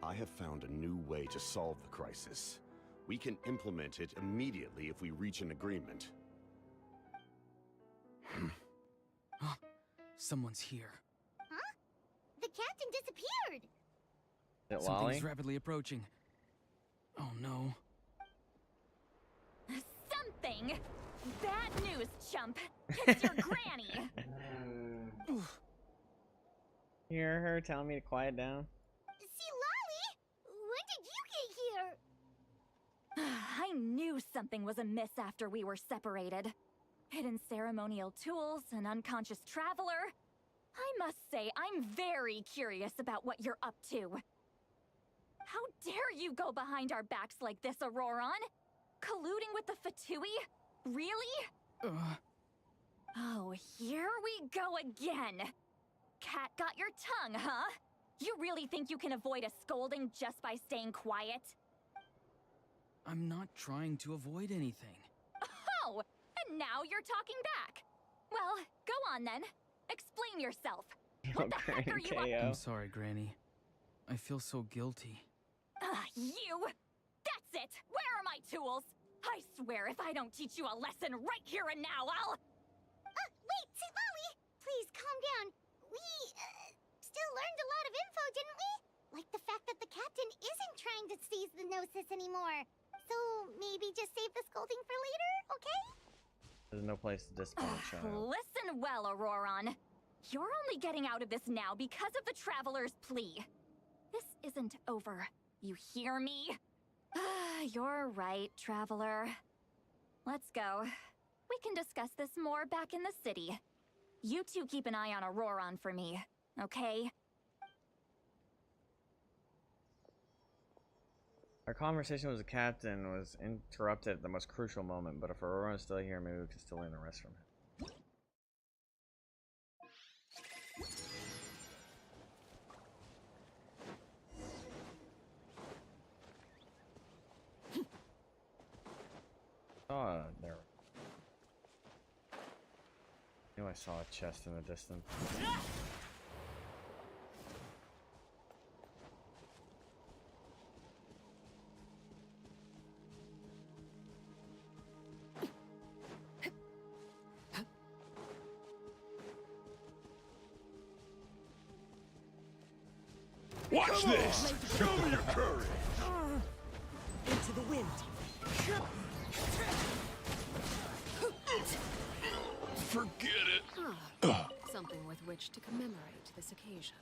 I have found a new way to solve the crisis. We can implement it immediately if we reach an agreement. Someone's here. Huh? The captain disappeared! Is it Lolly? Something's rapidly approaching. Oh no. Something! Bad news, chump! It's your granny! Hear her telling me to quiet down? See, Lolly? When did you get here? I knew something was amiss after we were separated. Hidden ceremonial tools, an unconscious traveler. I must say, I'm very curious about what you're up to. How dare you go behind our backs like this, Auroron? Colluding with the Fatui? Really? Oh, here we go again. Cat got your tongue, huh? You really think you can avoid a scolding just by staying quiet? I'm not trying to avoid anything. Oh, and now you're talking back. Well, go on then. Explain yourself. What the heck are you up? I'm sorry, Granny. I feel so guilty. You! That's it! Where are my tools? I swear if I don't teach you a lesson right here and now, I'll... Wait, see, Lolly! Please, calm down. We, still learned a lot of info, didn't we? Like the fact that the captain isn't trying to seize the Gnosis anymore. So, maybe just save the scolding for later, okay? There's no place to discipline a child. Listen well, Auroron. You're only getting out of this now because of the Traveler's plea. This isn't over. You hear me? You're right, Traveler. let's go. We can discuss this more back in the city. You two keep an eye on Auroron for me, okay? Our conversation with the captain was interrupted at the most crucial moment, but if Aurora is still here, maybe we can still learn the rest from him. Oh, there. I knew I saw a chest in the distance. Watch this! Show me your courage! Into the wind. Forget it! Something with which to commemorate this occasion.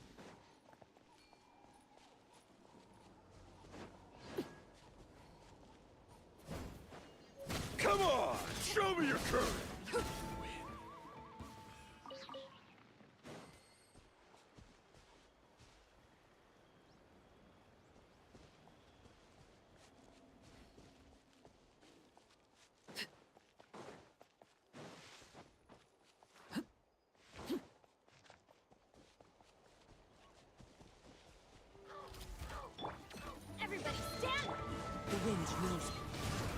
Come on! Show me your courage! Everybody stand! The wind knows me.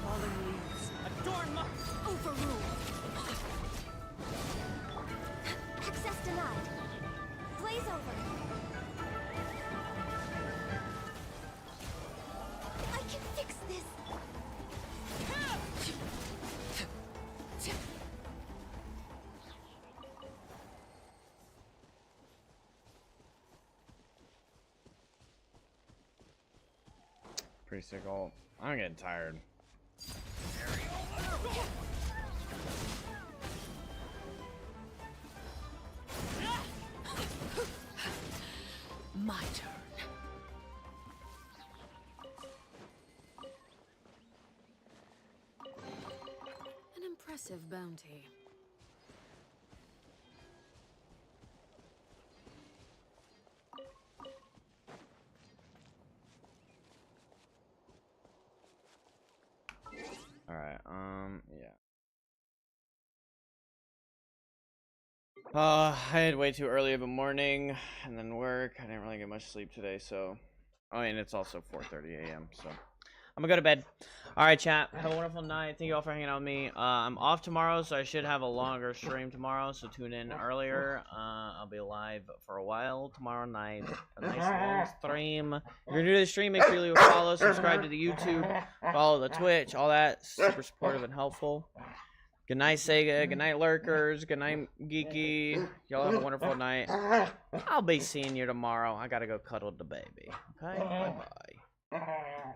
Fallen leaves. Adorn my... Overruled. Access denied. Blaze over. I can fix this. Pretty sick ult. I'm getting tired. My turn. An impressive bounty. Alright, yeah. I had way too early of a morning and then work. I didn't really get much sleep today, so. Oh, and it's also 4:30 a.m., so. I'm gonna go to bed. Alright, chat. Have a wonderful night. Thank you all for hanging out with me. I'm off tomorrow, so I should have a longer stream tomorrow, so tune in earlier. I'll be live for a while tomorrow night. A nice long stream. If you're new to the stream, make sure you leave a follow, subscribe to the YouTube, follow the Twitch, all that. Super supportive and helpful. Good night, Sega. Good night, Lurkers. Good night, Geeky. Y'all have a wonderful night. I'll be seeing you tomorrow. I gotta go cuddle the baby. Okay? Bye-bye.